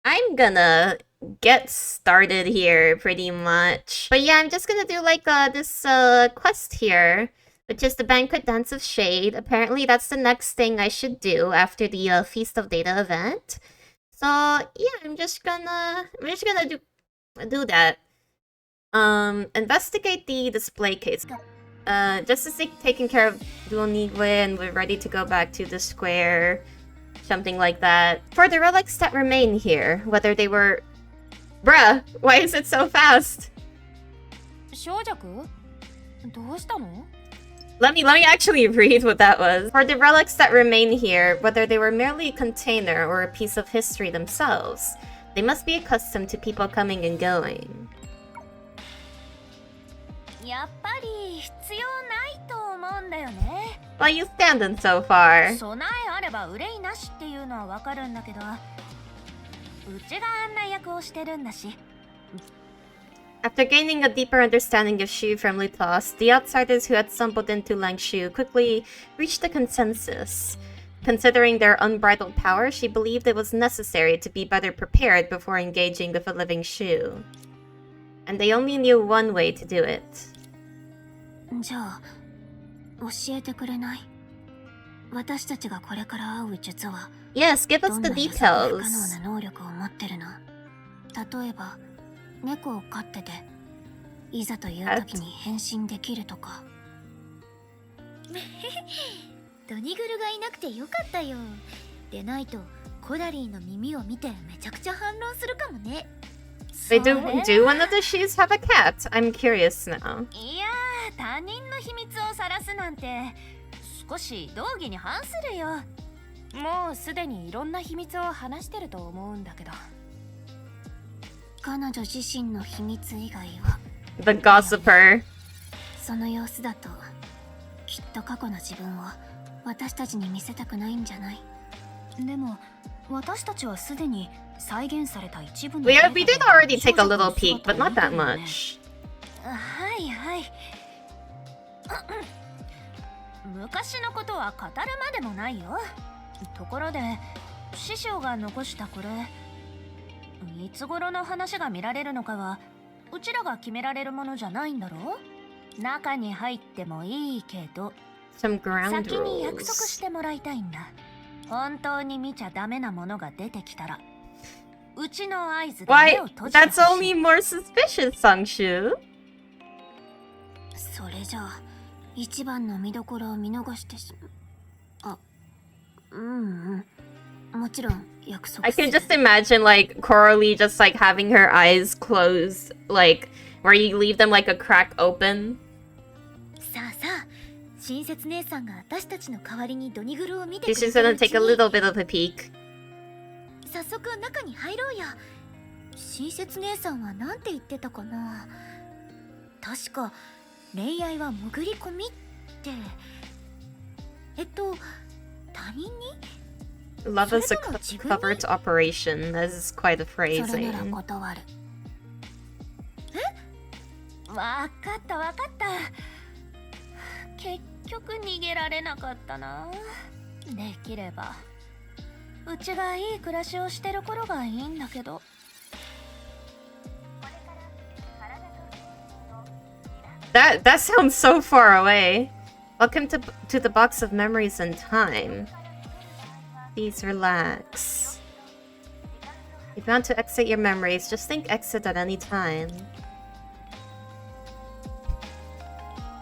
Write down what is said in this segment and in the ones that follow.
I'm gonna get started here pretty much. But yeah, I'm just gonna do like this quest here, which is the Banquet Dance of Shade. Apparently that's the next thing I should do after the Feast of Data event. So yeah, I'm just gonna do that. Investigate the display case. Just as taking care of Duonigwe and we're ready to go back to the square. Something like that. For the relics that remain here, whether they were... Bruh, why is it so fast? Let me actually read what that was. For the relics that remain here, whether they were merely a container or a piece of history themselves, they must be accustomed to people coming and going. Well, you standing so far. After gaining a deeper understanding of Shu from Lutos, the outsiders who had stumbled into Langshu quickly reached a consensus. Considering their unbridled power, she believed it was necessary to be better prepared before engaging with a living Shu. And they only knew one way to do it. Yes, give us the details. Wait, do one of the shoes have a cat? I'm curious now. The gossiper. We did already take a little peek, but not that much. Some ground rules. Why? That's only more suspicious, Sangshu. I can just imagine like Coralie just like having her eyes closed, like where you leave them like a crack open. She's just gonna take a little bit of a peek. Love is a covert operation. This is quite a phrasing. That sounds so far away. Welcome to the box of memories and time. Please relax. If you want to exit your memories, just think exit at any time.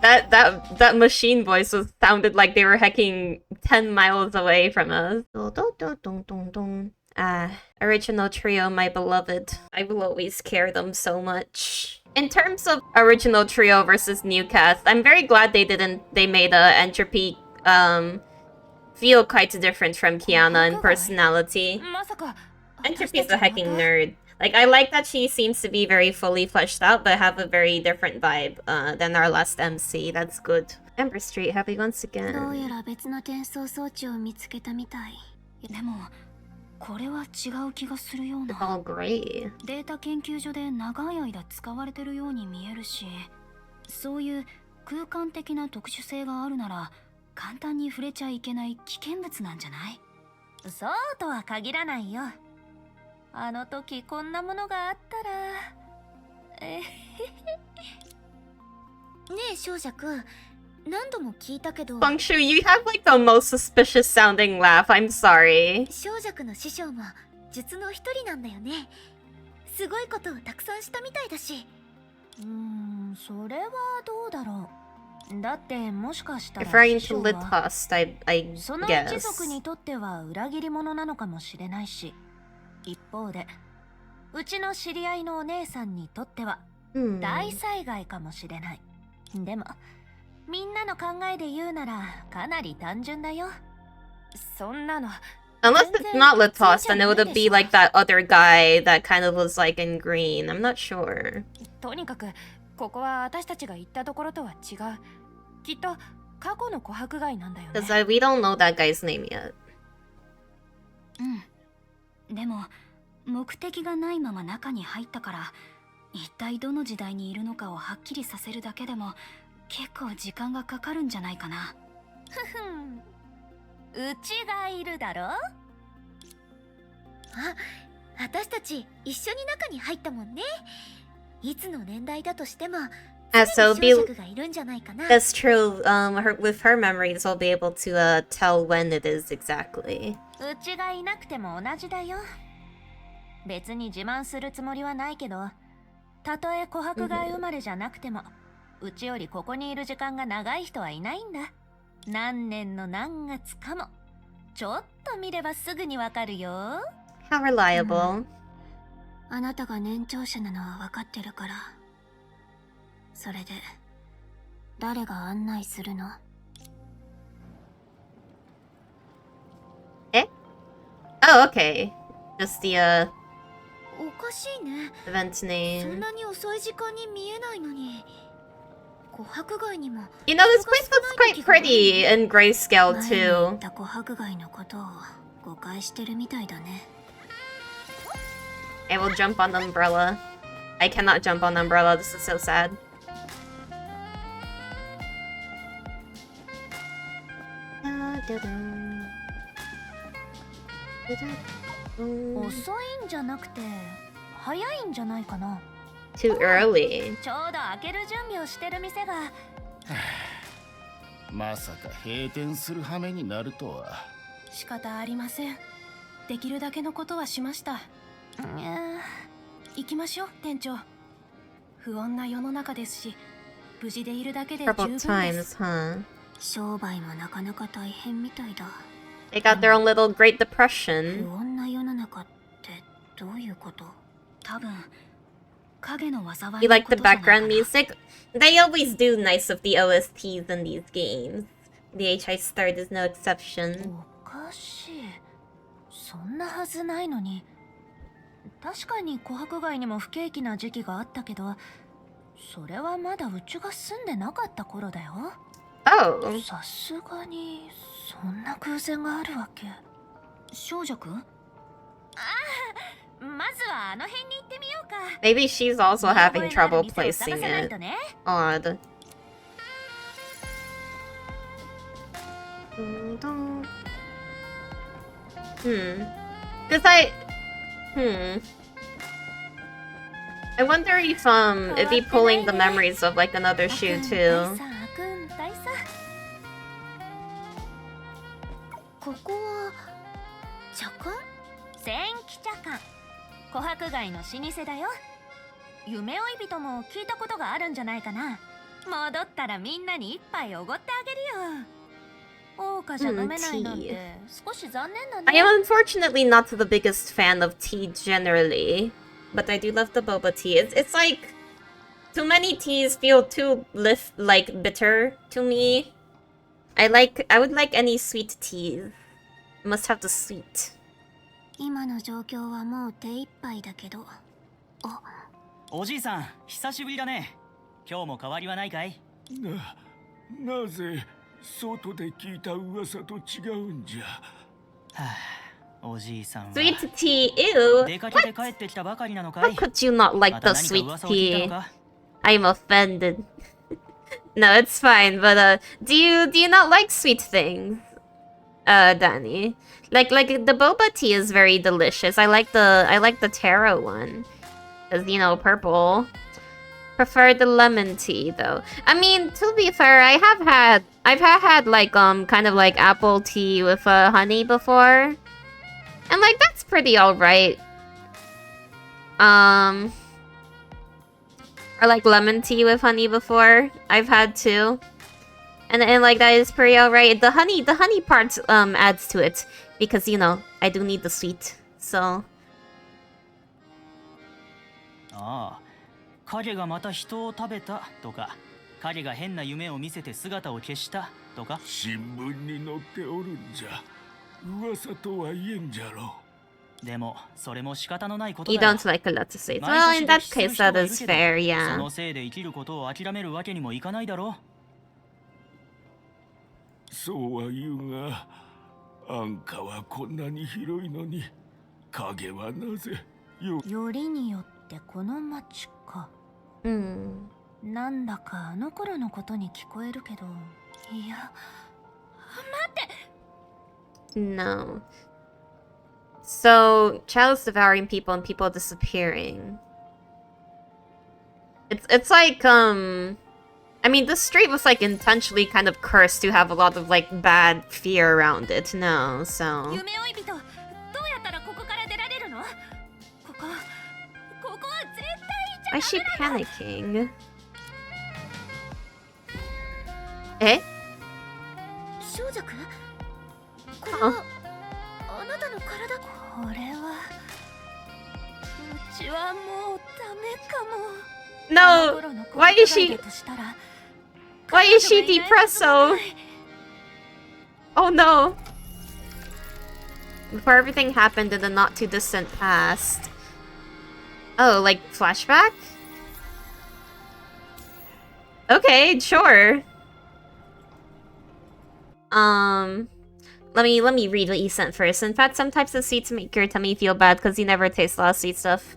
That machine voice sounded like they were hecking 10 miles away from us. Original trio, my beloved. I will always carry them so much. In terms of original trio versus new cast, I'm very glad they made Entropy feel quite different from Kiana in personality. Entropy's a hecking nerd. Like, I like that she seems to be very fully fleshed out, but have a very different vibe than our last MC. That's good. Ember Street, happy once again. All gray. 簡単に触れちゃいけない危険物なんじゃない？そうとは限らないよ。あの時こんなものがあったら。ねえ、少女くん。何度も聞いたけど。Funkshu, you have like the most suspicious sounding laugh. I'm sorry. 少女くんの師匠も術の一人なんだよね。すごいことをたくさんしたみたいだし。それはどうだろう。だってもしかしたら Referring 師 to 匠は Lithust, I その guess. 一族にとっては裏切り者なのかもしれないし、一方でうちの知り合いのお姉さんにとっては大災害かもしれない。でもみんなの考えで言うならかなり単純だよ。そんなの Unless it's not Lithust, then it would be like that other guy that kind of was like in green. I'm not sure. とにかくここは私たちが行ったところとは違う。きっと過去の琥珀街なんだよね。 Because we don't know that guy's name yet. でも目的がないまま中に入ったから、一体どの時代にいるのかをはっきりさせるだけでも結構時間がかかるんじゃないかな。うちがいるだろ。あ、私たち一緒に中に入ったもんね。いつの年代だとしても So 少 be 女がいるんじゃないかな。 that's true. With her memories, I'll be able to tell when it is exactly. うちがいなくても同じだよ。別に自慢するつもりはないけど、たとえ琥珀街生まれじゃなくても、うちよりここにいる時間が長い人はいないんだ。何年の何月かも。ちょっと見ればすぐにわかるよ。 How reliable. あなたが年長者なのは分かってるから。それで誰が案内するの？ Oh, okay. Just the おかしいね。 event そん name. なに遅い時間に見えないのに。琥珀街にも You know, this place looks quite pretty in grayscale 前に言 too. った琥珀街のことを誤解してるみたいだね。 I will jump on the umbrella. I cannot jump on the umbrella. This is so sad. Too 遅いんじゃなくて早いんじゃないかな。 early. ちょうど開ける準備をしてる店が。まさか閉店する羽目になるとは。仕方ありません。できるだけのことはしました。行きましょう、店長。不穏な世の中ですし、無事でいるだけで十分 Troubled です。 times, huh? 商売もなかなか大変みたいだ。 They got their own little Great 不 Depression. 穏な世の中ってどういうこと？多分影の災い You の like こ the とじゃないか background な。 music? They always do nice with the OSTs in these games. The HI3 is no exception. おかしい。そんなはずないのに。確かに琥珀街にも不景気な時期があったけど、それはまだうちが住んでなかった頃だよ。 Oh. さすがにそんな偶然があるわけ。少女くん？まずはあの辺に行ってみようか。 Maybe she's also having trouble 見覚えのある店を探 placing さない it. とね。 Odd. Cause I wonder if it'd be pulling the memories of like another shoe too. ここは茶館？千吉茶館。琥珀街の老舗だよ。夢追い人も聞いたことがあるんじゃないかな。戻ったらみんなに一杯おごってあげるよ。桜花じゃ飲めないなんて少し残念だね。 I am unfortunately not the biggest fan of tea generally, but I do love the boba tea. It's like too many teas feel too like bitter to me. I would like any sweet teas. Must have the sweet. 今の状況はもう手一杯だけど。あ、おじいさん、久しぶりだね。今日も変わりはないかい？なぜ外で聞いた噂と違うんじゃ。はあ、おじいさんは Sweet tea, ew. 出かけて帰ってきたばかりなのか How い？ could you not like ま the た何か sweet 噂を聞いたの tea? か？ I'm offended. No, it's fine, but do you not like sweet things? Danny. Like the boba tea is very delicious. I like the taro one. Cause you know, purple. Prefer the lemon tea though. I mean, to be fair, I've had like kind of like apple tea with honey before. And like that's pretty alright. Or like lemon tea with honey before. I've had too. And like that is pretty alright. The honey part adds to it. Because you know, I do need the sweet. So ああ、影がまた人を食べたとか、影が変な夢を見せて姿を消したとか。新聞に載っておるんじゃ。噂とは言えんじゃろう。でもそれも仕方のないこと you だよ。 don't like a lot to say. Well, in that case, that is fair, そ yeah. のせいで生きることを諦めるわけにもいかないだろう。そうは言うが、アンカはこんなに広いのに、影はなぜよりによってこの町か。なんだかあの頃のことに聞こえるけど。いや、待って。 No. So, child's devouring people and people disappearing. It's like, I mean, the street was like intentionally kind of cursed to have a lot of like bad fear around it, no, so... 夢追い人、どうやったらここから出られるの？ここは絶対 Why is she panicking? え？少女くん？これはあなたの体？これはうちはもうダメかも。 No! Why is she depressed so? Oh no! Before everything happened in the not too distant past. Oh, like flashback? Okay, sure. Let me read what you sent first. In fact, some types of sweets make your tummy feel bad because you never taste a lot of sweet stuff.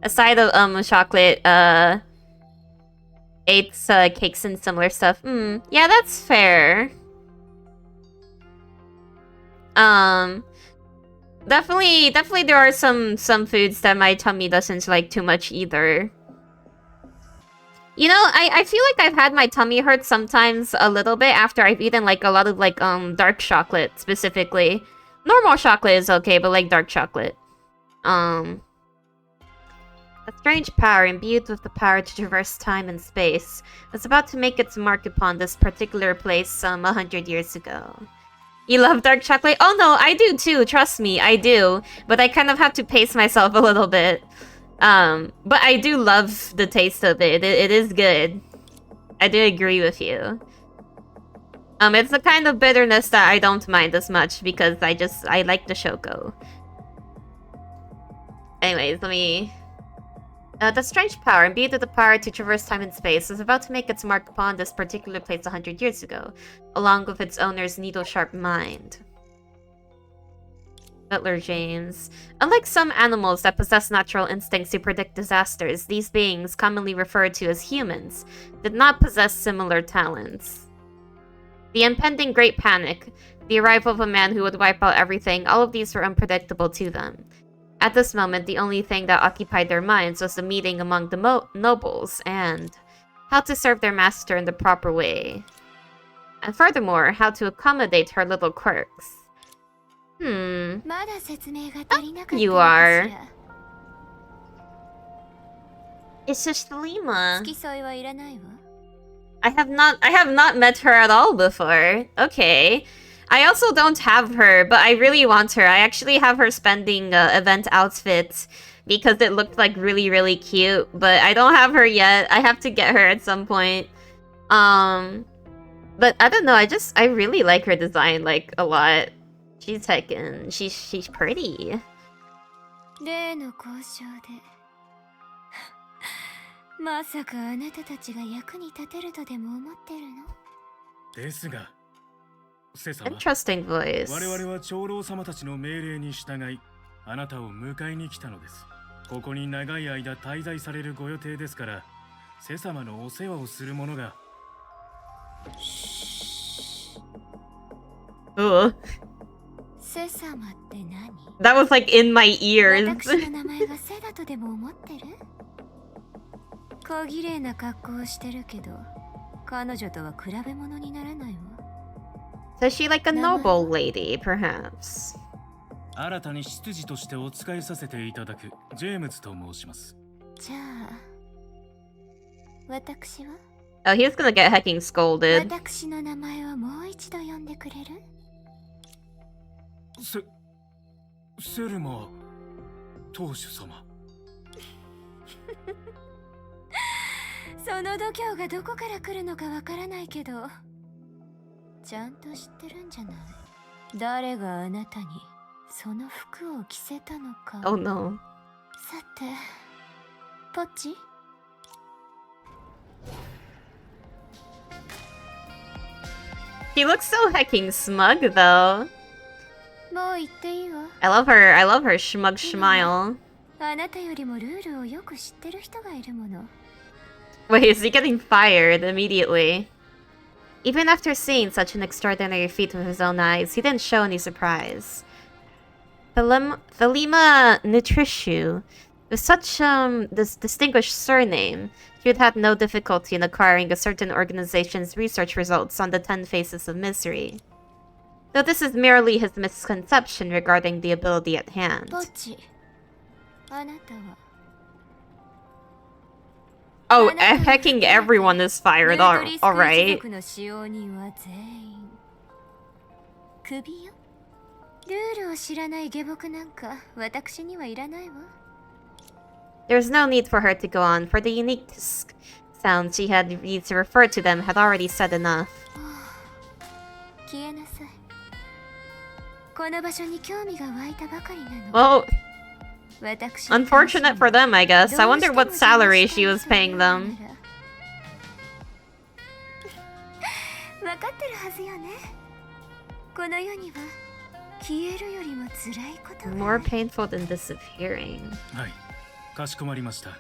Aside of chocolate, ate cakes and similar stuff. Yeah, that's fair. Definitely there are some foods that my tummy doesn't like too much either. You know, I feel like I've had my tummy hurt sometimes a little bit after I've eaten like a lot of like dark chocolate specifically. Normal chocolate is okay, but like dark chocolate. A strange power imbued with the power to traverse time and space was about to make its mark upon this particular place 100 years ago. You love dark chocolate? Oh no, I do too, trust me, I do. But I kind of have to pace myself a little bit. But I do love the taste of it. It is good. I do agree with you. It's the kind of bitterness that I don't mind as much because I like the Shoko. Anyways, let me... the strange power, imbued with the power to traverse time and space, is about to make its mark upon this particular place 100 years ago, along with its owner's needle-sharp mind. Butler James. Unlike some animals that possess natural instincts to predict disasters, these beings, commonly referred to as humans, did not possess similar talents. The impending Great Panic, the arrival of a man who would wipe out everything, all of these were unpredictable to them. At this moment, the only thing that occupied their minds was the meeting among the nobles and how to serve their master in the proper way. And furthermore, how to accommodate her little quirks. You are. It's just Thelema. I have not met her at all before. Okay. I also don't have her, but I really want her. I actually have her spending event outfits because it looked like really, really cute, but I don't have her yet. I have to get her at some point. But I don't know, I really like her design, like, a lot. She's heckin'. She's pretty. 例の交渉でまさかあなたたちが役に立てるとでも思ってるの？ですが、セ様、 Interesting voice. 我々は長老様たちの命令に従い、あなたを迎えに来たのです。ここに長い間滞在されるご予定ですから、セ様のお世話をする者が。Ugh. セサマって何？ That was like in my ears. 私の名前がセだとでも思ってる？小綺麗な格好をしてるけど、彼女とは比べ物にならないわ。So is she like a noble lady, perhaps? 新たに執事としてお仕えさせていただくジェームズと申します。じゃあ、私は？ Oh, he was gonna get hecking scolded. 私の名前をもう一度呼んでくれる？セルマ当主様。その度胸がどこから来るのかわからないけど、ちゃんと知ってるんじゃない？誰があなたにその服を着せたのか。Oh no. さて、ポッチ？ He looks so hecking smug, though. もう言っていいわ。I love her smug smile. あなたよりもルールをよく知ってる人がいるもの。Wait, is he getting fired immediately? Even after seeing such an extraordinary feat with his own eyes, he didn't show any surprise. Thelema Nitrishu, with such this distinguished surname, he would have no difficulty in acquiring a certain organization's research results on the 10 Faces of Misery. Though this is merely his misconception regarding the ability at hand. ポッチ、あなたは Oh, hecking everyone is fired, alright. の使用人は全員クビよ。ルールを知らない下僕なんか私にはいらないわ。 There's no need for her to go on, for the unique sounds she had used to refer to them had already said enough. 消えなさい。この場所に興味が湧いたばかりなの。 Well, 私 unfortunate for them, I guess. I wonder what salary she was paying them. 分かってるはずよね。この世には消えるよりも辛いことが More painful than disappearing. はい、かしこまりました。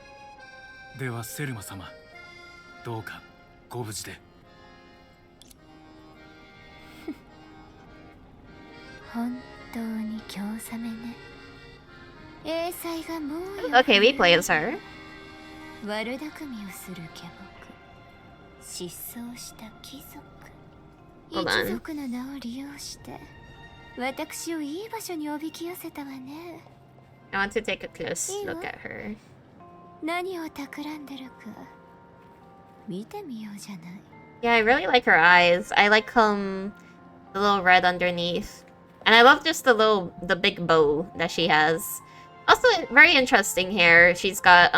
ではセルマ様、どうかご無事で。本当に興ざめね。英才がもう Okay, we play as her. 悪巧みをする下僕、失踪した貴族、 Hold on. 一族の名を利用して私をいい場所におびき寄せたわね。 I want to take a close look at her. 何を企んでるか見てみようじゃない。 Yeah, I really like her eyes. I like the little red underneath. And I love just the big bow that she has. Also, very interesting hair. She's got,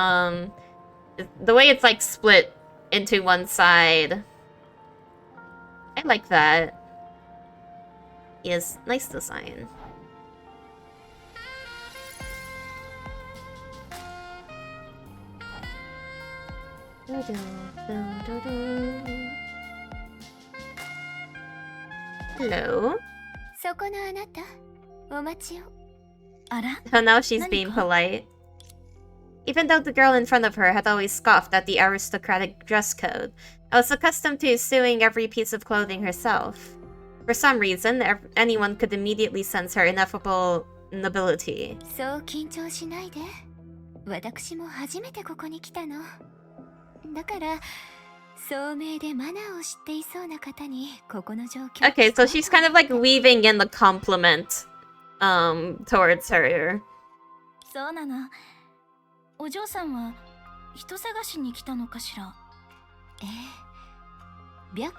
the way it's like split into one side. I like that. Yes, nice design. Hello. そこのあなた、お待ちを。あら、 So now she's being polite. Even though the girl in front of her had always scoffed at the aristocratic dress code, I was accustomed to sewing every piece of clothing herself. For some reason, anyone could immediately sense her ineffable nobility. そう緊張しないで。私も初めてここに来たの。だから、聡明でマナーを知っていそうな方にここの状況。 Okay, so she's kind of like weaving in the compliment towards her. そうなの。お嬢さんは人探しに来たのかしら。ええ、白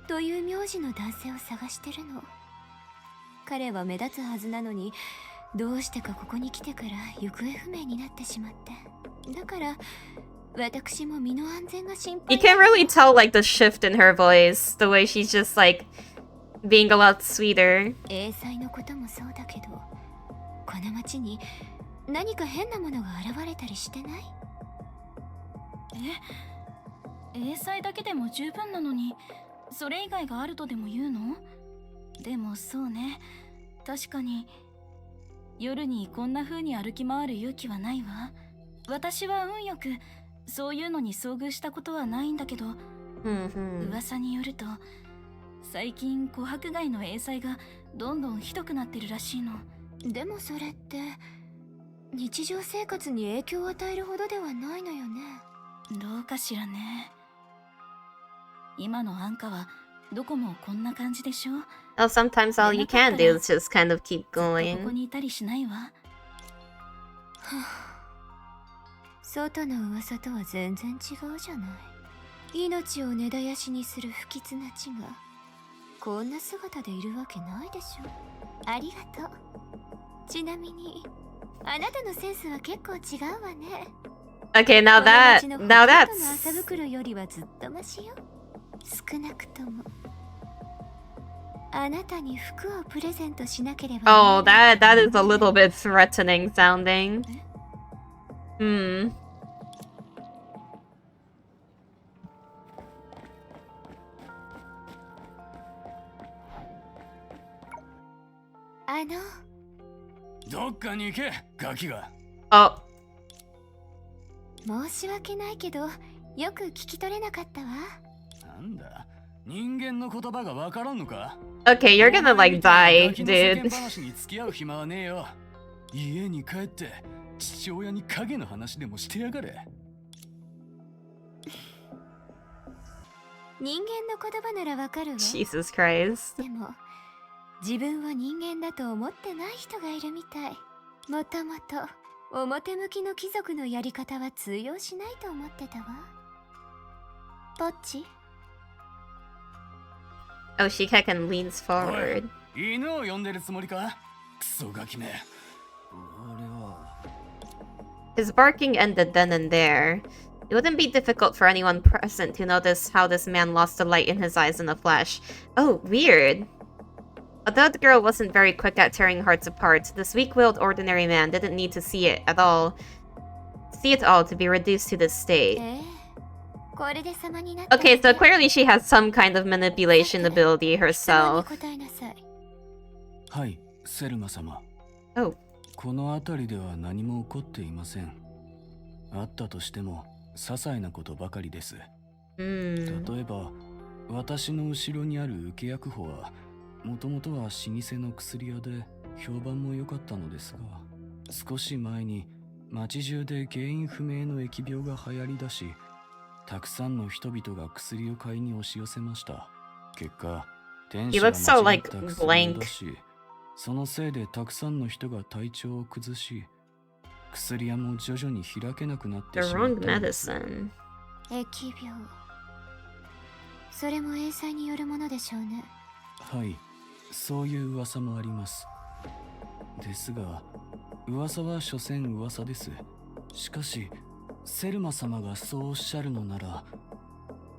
という名字の男性を探してるの。彼は目立つはずなのに、どうしてかここに来てから行方不明になってしまって。だから私も身の安全が心配。 You can really tell like the shift in her voice, the way she's just like being a lot sweeter. 英才のこともそうだけど、この町に何か変なものが現れたりしてない？英才だけでも十分なのに、それ以外があるとでも言うの？でもそうね、確かに夜にこんな風に歩き回る勇気はないわ。私は運よくそういうのに遭遇したことはないんだけど、噂によると最近琥珀貝の栄災がどんどんひどくなってるらしいの。でもそれって日常生活に影響を与えるほどではないのよね。どうかしらね。今のアンカはどこもこんな感じでしょ。 Oh, sometimes all you can do is just kind of keep ずっとここ going. にいたりしないわ。外の噂とは全然違うじゃない。命を根絶やしにする不吉な血がこんな姿でいるわけないでしょ。ありがとう。ちなみにあなたのセンスは結構違うわね。 Okay, now この街 that の now ほとんどの that's 麻袋よりはずっとマシよ。少なくともあなたに服をプレゼントしなければ。 oh, that is a little bit threatening sounding. Hmm. どっかに行け、ガキが。 Oh, 申し訳ないけどよく聞き取れなかったわ。なんだ、人間の言葉がわからんのか。 okay, you're gonna like die, ガキの世間 dude. 話に付き合う暇はねえよ。家に帰って父親に影の話でもしてやがれ。人間の言葉ならわかるわ。 Jesus Christ. でも自分は人間だと思ってない人がいるみたい。もともと表向きの貴族のやり方は通用しないと思ってたわ。ポッチ Oh, Shikaken leans お forward. い、犬を呼んでるつもりか。クソガキめ。俺は His barking ended then and there. It wouldn't be difficult for anyone present to notice how this man lost the light in his eyes in a flash. Oh, weird. Although the girl wasn't very quick at tearing hearts apart, this weak-willed ordinary man didn't need to see it all to be reduced to this state. これで様になった Okay, so clearly she has some kind of manipulation ability 質問に herself. 答えなさい。はい、セルマ様。 Oh, この辺りでは何も起こっていません。あったとしても些細なことばかりです。 hmm. 例えば、私の後ろにある受け薬舗はもともとは老舗の薬屋で評判も良かったのですが、少し前に町中で原因不明の疫病が流行りだし、たくさんの人々が薬を買いに押し寄せました。結果、店主 He が looks so, 間違っ like, た薬を blank. 出し、そのせいでたくさんの人が体調を崩し、薬屋も徐々に開けなくなって The しまっ wrong たのです。 medicine. 疫病。それも栄災によるものでしょうね。はい、そういう噂もあります。ですが、噂は所詮噂です。しかし、セルマ様がそうおっしゃるのなら、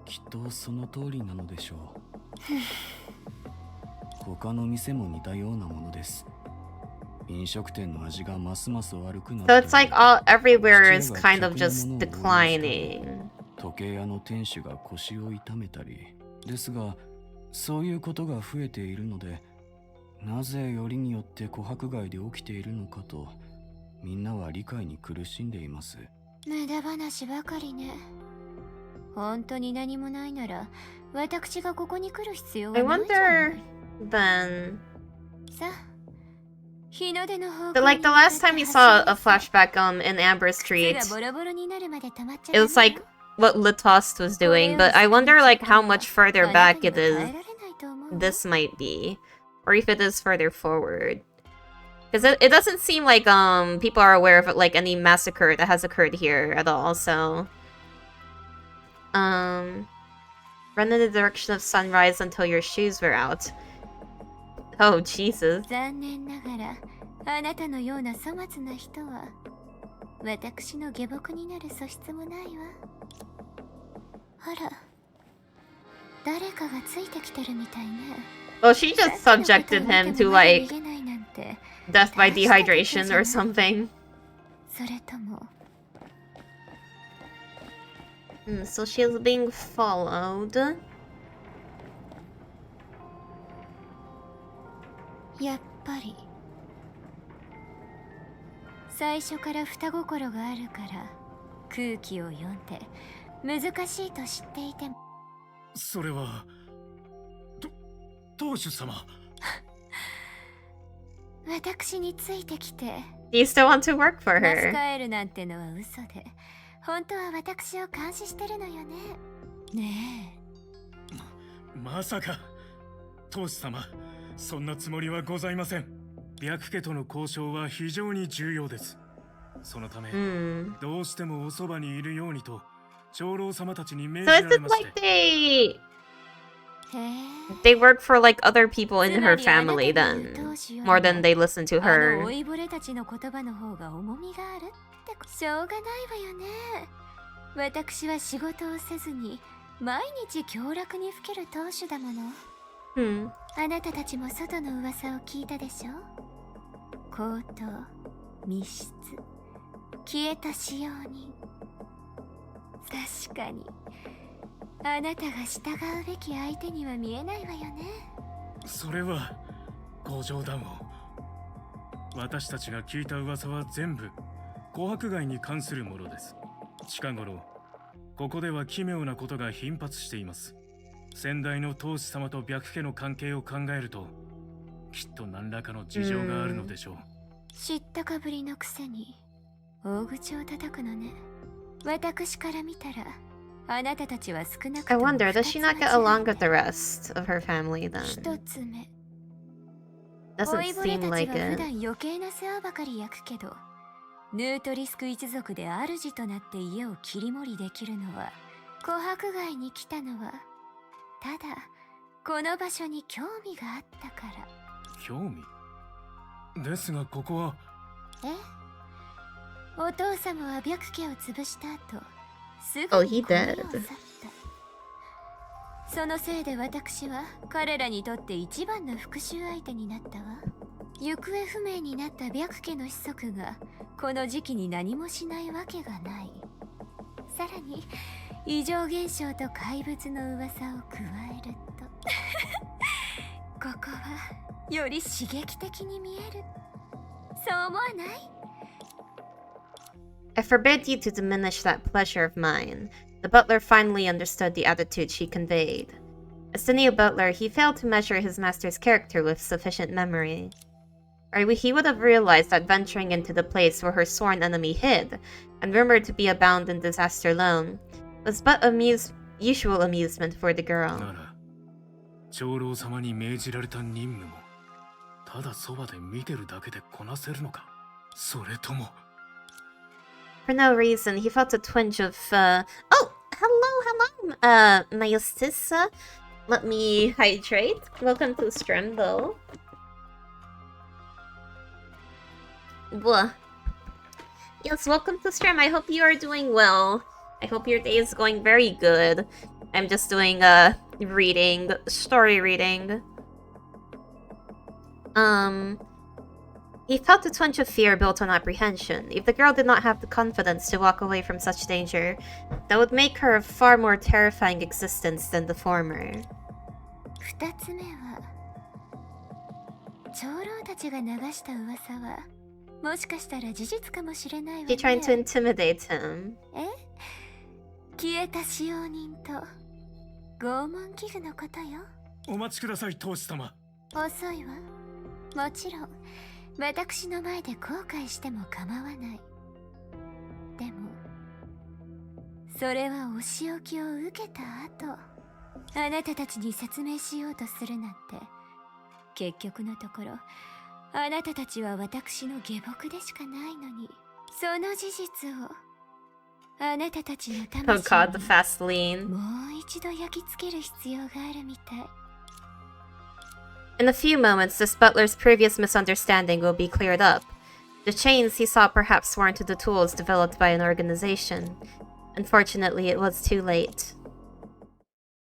きっとその通りなのでしょう。他の店も似たようなものです。飲食店の味がますます悪くなっ So て、 it's like all everywhere is kind of just declining. 時計屋の店主が腰を痛めたりですが、そういうことが増えているので、なぜよりによって琥珀街で起きているのかとみんなは理解に苦しんでいます。無駄話ばかりね。本当に何もないなら私がここに来る必要は I ないじゃない。 wonder then. さあ、日の出の方 So 向 like に the 向かっ last て time we 走 saw り a なさい。 flashback in Amber 靴 Street, がボロボロになるまで止まっちゃ it was ダメよ。 like what Litost was doing, but I wonder like how much further あなた back に it は is 耐えられないと思うわ。 this might be, or if it is further forward. Because it doesn't seem like people are aware of like any massacre that has occurred here at all. So run in the direction of sunrise until your shoes wear out. Oh Jesus. 残念ながらあなたのような粗末な人は私の下僕になる素質もないわ。あら、誰かがついてきてるみたいね。 Well, she just さっきのこ subjected とを見て him も to まだ like 逃げないなんて。 death by 大したことじゃ dehydration ない。 or something. それとも So she is being followed. やっぱり最初から双心があるから空気を読んで難しいと知っていても。それは当主様。私についてきて Do you still want to work for マス her? カエルなんてのは嘘で、本当は私を監視してるのよね。ねまさか。当主様、そんなつもりはございません。白家との交渉は非常に重要です。そのため、どうしてもおそばにいるようにと長老様たちに命じ So ら is れ it まし like て。え。へえ。 they work for like other people in つ her まりあなた family の言う then? 当主より More も than they listen to あの her. 老いぼれたちの言葉の方が重みがあるってしょうがないわよね。私は仕事をせずに毎日凶楽にふける当主だもの。あなたたちも外の噂を聞いたでしょ。強盗、密室、消えた使用人。確かにあなたが従うべき相手には見えないわよね。それはご冗談を。私たちが聞いた噂は全部琥珀街に関するものです。近頃ここでは奇妙なことが頻発しています。先代の当主様と白家の関係を考えると、きっと何らかの事情があるのでしょう。知ったかぶりのくせに大口を叩くのね。私から見たらあなたたちは少なくと I も wonder, 二 does つ she 間 not 違 get え along て with the rest of her family 一 then? つ目、 Doesn't 老いぼれ seem たち like は普 it. 段余計な世話ばかり焼くけど、ヌートリスク一族で主となって家を切り盛りできるのは、琥珀街に来たのはただこの場所に興味があったから。興味ですが、ここは。え、お父様は白家を潰した後、す Oh, ぐ he にこの世を did. 去った。そのせいで私は彼らにとって一番の復讐相手になったわ。行方不明になった白家の子息がこの時期に何もしないわけがない。さらに異常現象と怪物の噂を加えるとここはより刺激的に見える。そう思わない？ I forbid you to diminish that pleasure of mine. The butler finally understood the attitude she conveyed. As the new butler, he failed to measure his master's character with sufficient memory. Or he would have realized that venturing into the place where her sworn enemy hid, and rumored to be a bound in disaster alone, was but usual amusement for the girl. なら、長老様に命じられた任務もただそばで見てるだけでこなせるのか。それとも。For no reason, he felt a twinge of, Oh! Hello! My Justissa. Let me hydrate. Welcome to stream, though. Blah. Yes, welcome to stream. I hope you are doing well. I hope your day is going very good. I'm just doing, story reading. He felt a twinge of fear built on apprehension. If the girl did not have the confidence to walk away from such danger, that would make her a far more terrifying existence than the former. 二つ目は、長老たちが流した噂は、もしかしたら事実かもしれないわね。She tried to intimidate him. え？消えた使用人と拷問器具のことよ。お待ちください、当主様。遅いわ。もちろん私の前で後悔しても構わない。でもそれはお仕置きを受けた後、あなたたちに説明しようとするなんて、結局のところあなたたちは私の下僕でしかないのに、その事実をあなたたちの Oh 魂 god, the に fast lean. もう一度焼き付ける必要があるみたい。In a few moments, this butler's previous misunderstanding will be cleared up. The chains he saw perhaps weren't the tools developed by an organization. Unfortunately, it was too late.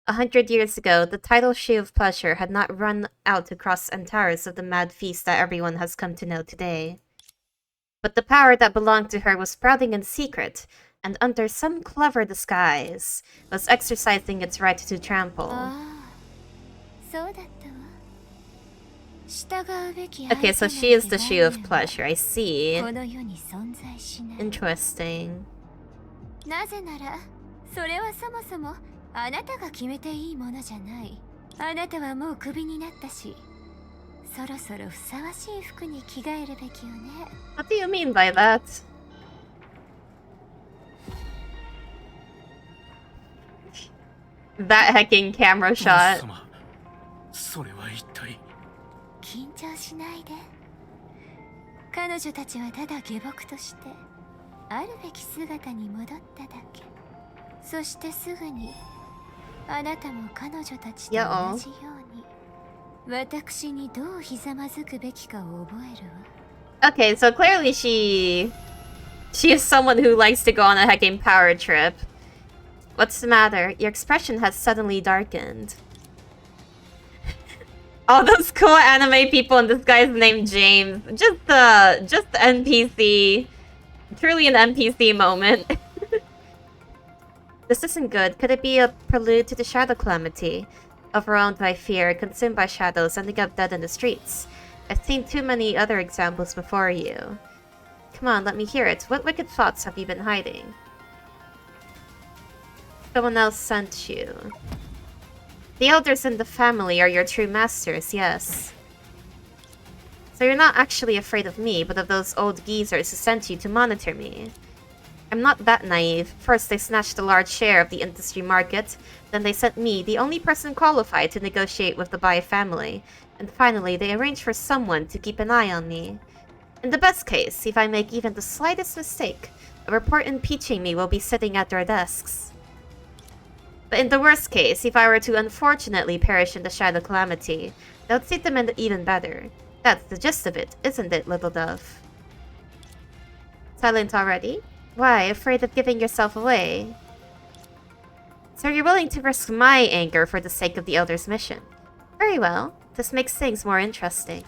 100 years ago, the tidal shoe of pleasure had not run out across Antares of the mad feast that everyone has come to know today. But the power that belonged to her was sprouting in secret, and under some clever disguise, was exercising its right to trample. ああ、そうだったわ。従うべき Okay, so she is the shoe of pleasure, I see. この世に存在しない。 Interesting. なぜなら、それはそもそもあなたが決めていいものじゃない。あなたはもうクビになったし、そろそろふさわしい服に着替えるべきよね。 What do you mean by that? That hecking camera shot. 様、それは一体。緊張しないで。彼女たちはただ下僕としてあるべき姿に戻っただけ。そしてすぐにあなたも彼女たちと同じように私にどうひざまずくべきかを覚えるわ。 Okay, so clearly she is someone who likes to go on a hecking power trip. What's the matter? Your expression has suddenly darkened. All those cool anime people and this guy's named James. Just NPC. Truly an NPC moment. This isn't good. Could it be a prelude to the shadow calamity? Overwhelmed by fear, consumed by shadows, ending up dead in the streets. I've seen too many other examples before you. Come on, let me hear it. What wicked thoughts have you been hiding? Someone else sent you. The elders in the family are your true masters, yes. So you're not actually afraid of me, but of those old geezers who sent you to monitor me. I'm not that naive. First, they snatched a large share of the industry market. Then they sent me, the only person qualified to negotiate with the Bai family. And finally, they arranged for someone to keep an eye on me. In the best case, if I make even the slightest mistake, a report impeaching me will be sitting at their desks. But in the worst case, if I were to unfortunately perish in the shadow calamity, that would suit them even better. That's the gist of it, isn't it, little dove? Silent already? Why, afraid of giving yourself away? So you're willing to risk my anger for the sake of the Elder's mission? Very well. This makes things more interesting.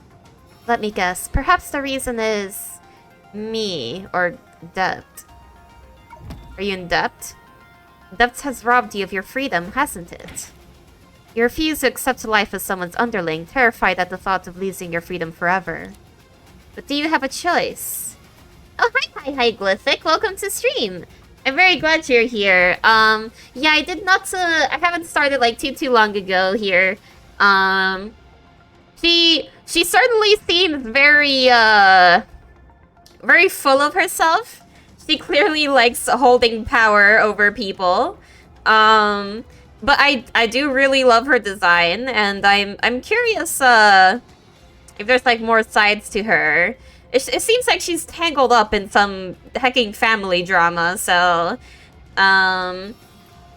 Let me guess. Perhaps the reason is... me, or debt. Are you in debt? Debt has robbed you of your freedom, hasn't it? You refuse to accept life as someone's underling, terrified at the thought of losing your freedom forever. But do you have a choice? Oh, hi, Glyphic. Welcome to stream. I'm very glad you're here. Yeah, I did not, I haven't started, like, too long ago here. She certainly seems very, very full of herself. She clearly likes holding power over people. But I do really love her design, and I'm curious, if there's, like, more sides to her. It seems like she's tangled up in some hecking family drama, so...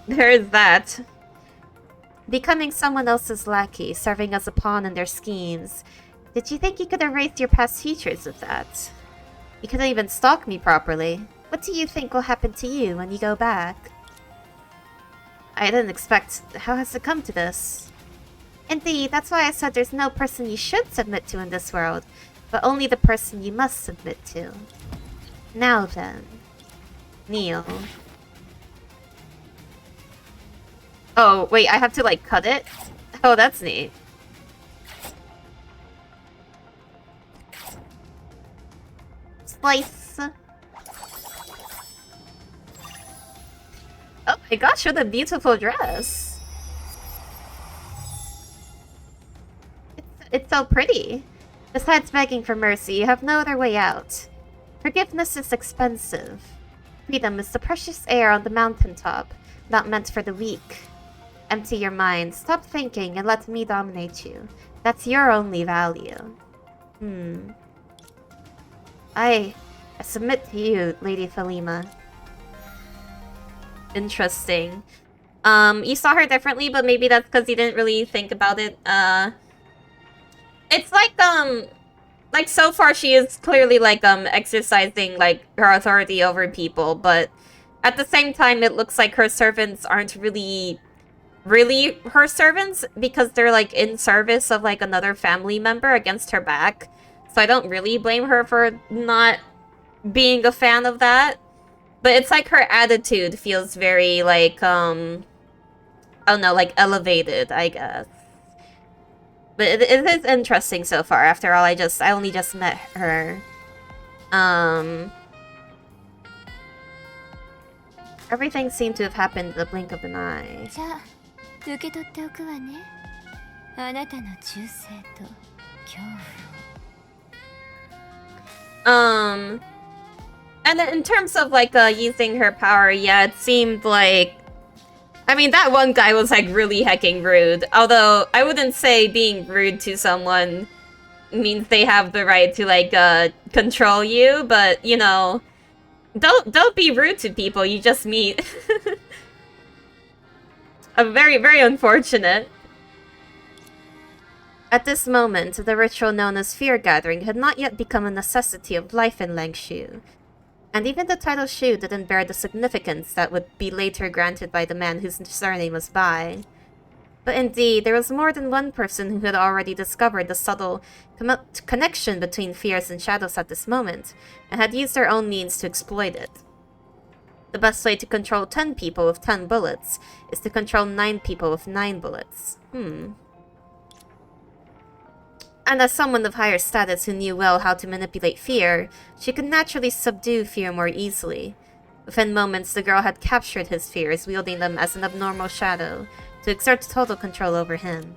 there's that. Becoming someone else's lackey, serving as a pawn in their schemes. Did you think you could erase your past features with that? You couldn't even stalk me properly. What do you think will happen to you when you go back? I didn't expect... How has it come to this? Indeed, that's why I said there's no person you should submit to in this world, but only the person you must submit to. Now then. Kneel. Oh, wait, I have to, like, cut it? Oh, that's neat. Slice. Oh my gosh, what a beautiful dress. It's so pretty. Besides begging for mercy, you have no other way out. Forgiveness is expensive. Freedom is the precious air on the mountaintop, not meant for the weak. Empty your mind, stop thinking, and let me dominate you. That's your only value. I submit to you, Lady Thelema. Interesting. You saw her differently, but maybe that's because you didn't really think about it. It's like so far she is clearly like exercising like her authority over people, but at the same time it looks like her servants aren't really her servants because they're like in service of like another family member against her back. So I don't really blame her for not being a fan of that. But it's like her attitude feels very like I don't know, like elevated, I guess. But it is interesting so far. After all, I only just met her. Everything seemed to have happened in the blink of an eye. じゃあ受け取っておくわね。あなたの忠誠と恐怖を。 And in terms of like using her power, yeah, it seemed like, I mean, that one guy was like really hecking rude. Although I wouldn't say being rude to someone means they have the right to like control you, but you know, don't be rude to people you just meet. Very unfortunate. At this moment, the ritual known as Fear Gathering had not yet become a necessity of life in Langshu. And even the title Shu didn't bear the significance that would be later granted by the man whose surname was Bai. But indeed, there was more than one person who had already discovered the subtle connection between fears and shadows at this moment, and had used their own means to exploit it. The best way to control 10 people with 10 bullets is to control 9 people with 9 bullets. And as someone of higher status who knew well how to manipulate fear, she could naturally subdue fear more easily. Within moments, the girl had captured his fears, wielding them as an abnormal shadow, to exert total control over him.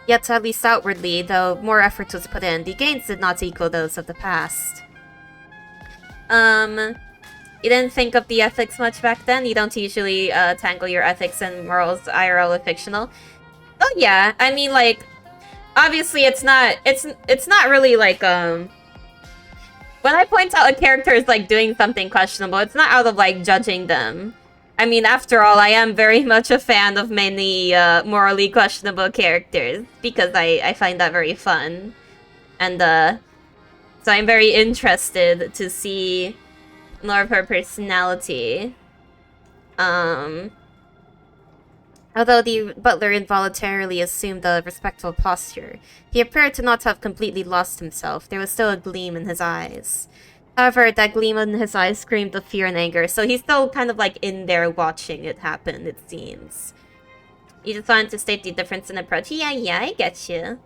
Yet, at least outwardly, though more effort was put in, the gains did not equal those of the past. You didn't think of the ethics much back then? You don't usually tangle your ethics and morals IRL with fictional? Oh yeah, I mean like, obviously it's not really like, when I point out a character is like doing something questionable, it's not out of like judging them. I mean, after all, I am very much a fan of many morally questionable characters, because I find that very fun. And so I'm very interested to see more of her personality. Although the butler involuntarily assumed a respectful posture, he appeared to not have completely lost himself. There was still a gleam in his eyes. However, that gleam in his eyes screamed of fear and anger, so he's still kind of like in there watching it happen, it seems. You just wanted to state the difference in approach. Yeah, I get you.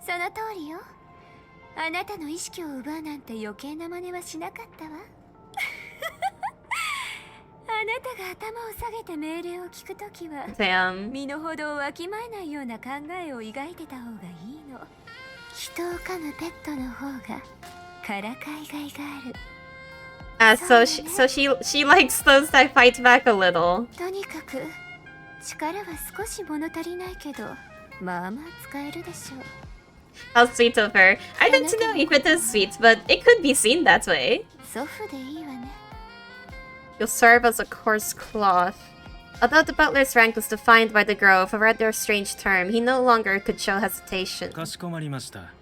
その通りよ。あなたの意識を奪うなんて余計な真似はしなかったわ。あなたが頭を下げて命令を聞くときは、Damn. 身の程をわきまえないような考えを抱いてた方がいいの。人を噛むペットの方がからかいがいがある。So she likes those that fight back a little. とにかく力は少し物足りないけど、まあまあ使えるでしょう。How sweet of her. I don't know if it is sweet, but it could be seen that way. 祖父でいいわね。 You'll serve as a coarse cloth. Although the butler's rank was defined by the girl with a rather strange term, he no longer could show hesitation. かしこまりました。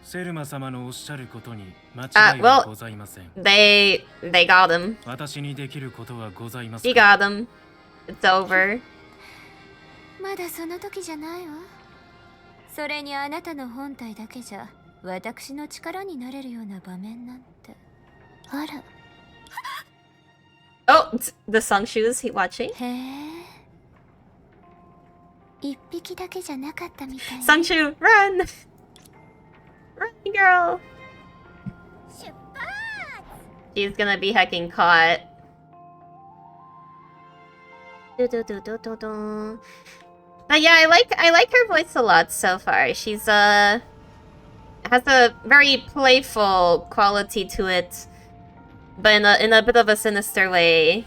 セルマ様のおっしゃることに間違いはございません。They got him. 私にできることはございます。He got him. It's over. まだその時じゃないわ。それにあなたの本体だけじゃ私の力になれるような場面なんて。あら。 Oh, the Sungshu is he watching? へえ。一匹だけじゃなかったみたい。 Sungshu, run! Run, girl! 出発! She's gonna be hecking caught. But yeah, I like her voice a lot so far. She's has a very playful quality to it, but in a bit of a sinister way.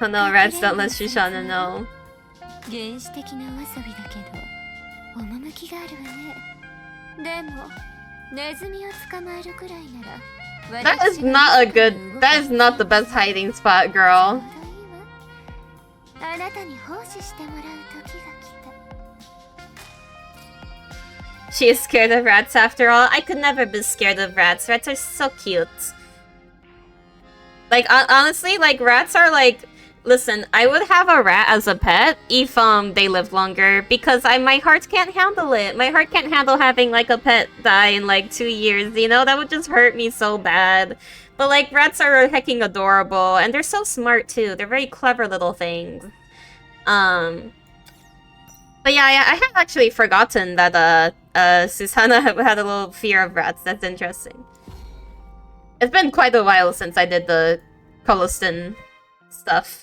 Oh no, rats don't let Shoshana know. 原始的なお遊びだけど趣があるわね。でもネズミを捕まえるくらいなら That is not a good. That is not the best hiding spot, girl. あなたに奉仕してもらう時が来た。 She is scared of rats after all. I could never be scared of rats. Rats are so cute. Like, honestly, like, rats are like... Listen, I would have a rat as a pet if, they lived longer. Because my heart can't handle it. My heart can't handle having, like, a pet die in, like, 2 years, you know? That would just hurt me so bad. But, like, rats are hecking adorable. And they're so smart, too. They're very clever little things. But yeah, I had actually forgotten that, Susanna had a little fear of rats. That's interesting. It's been quite a while since I did the Coloston stuff.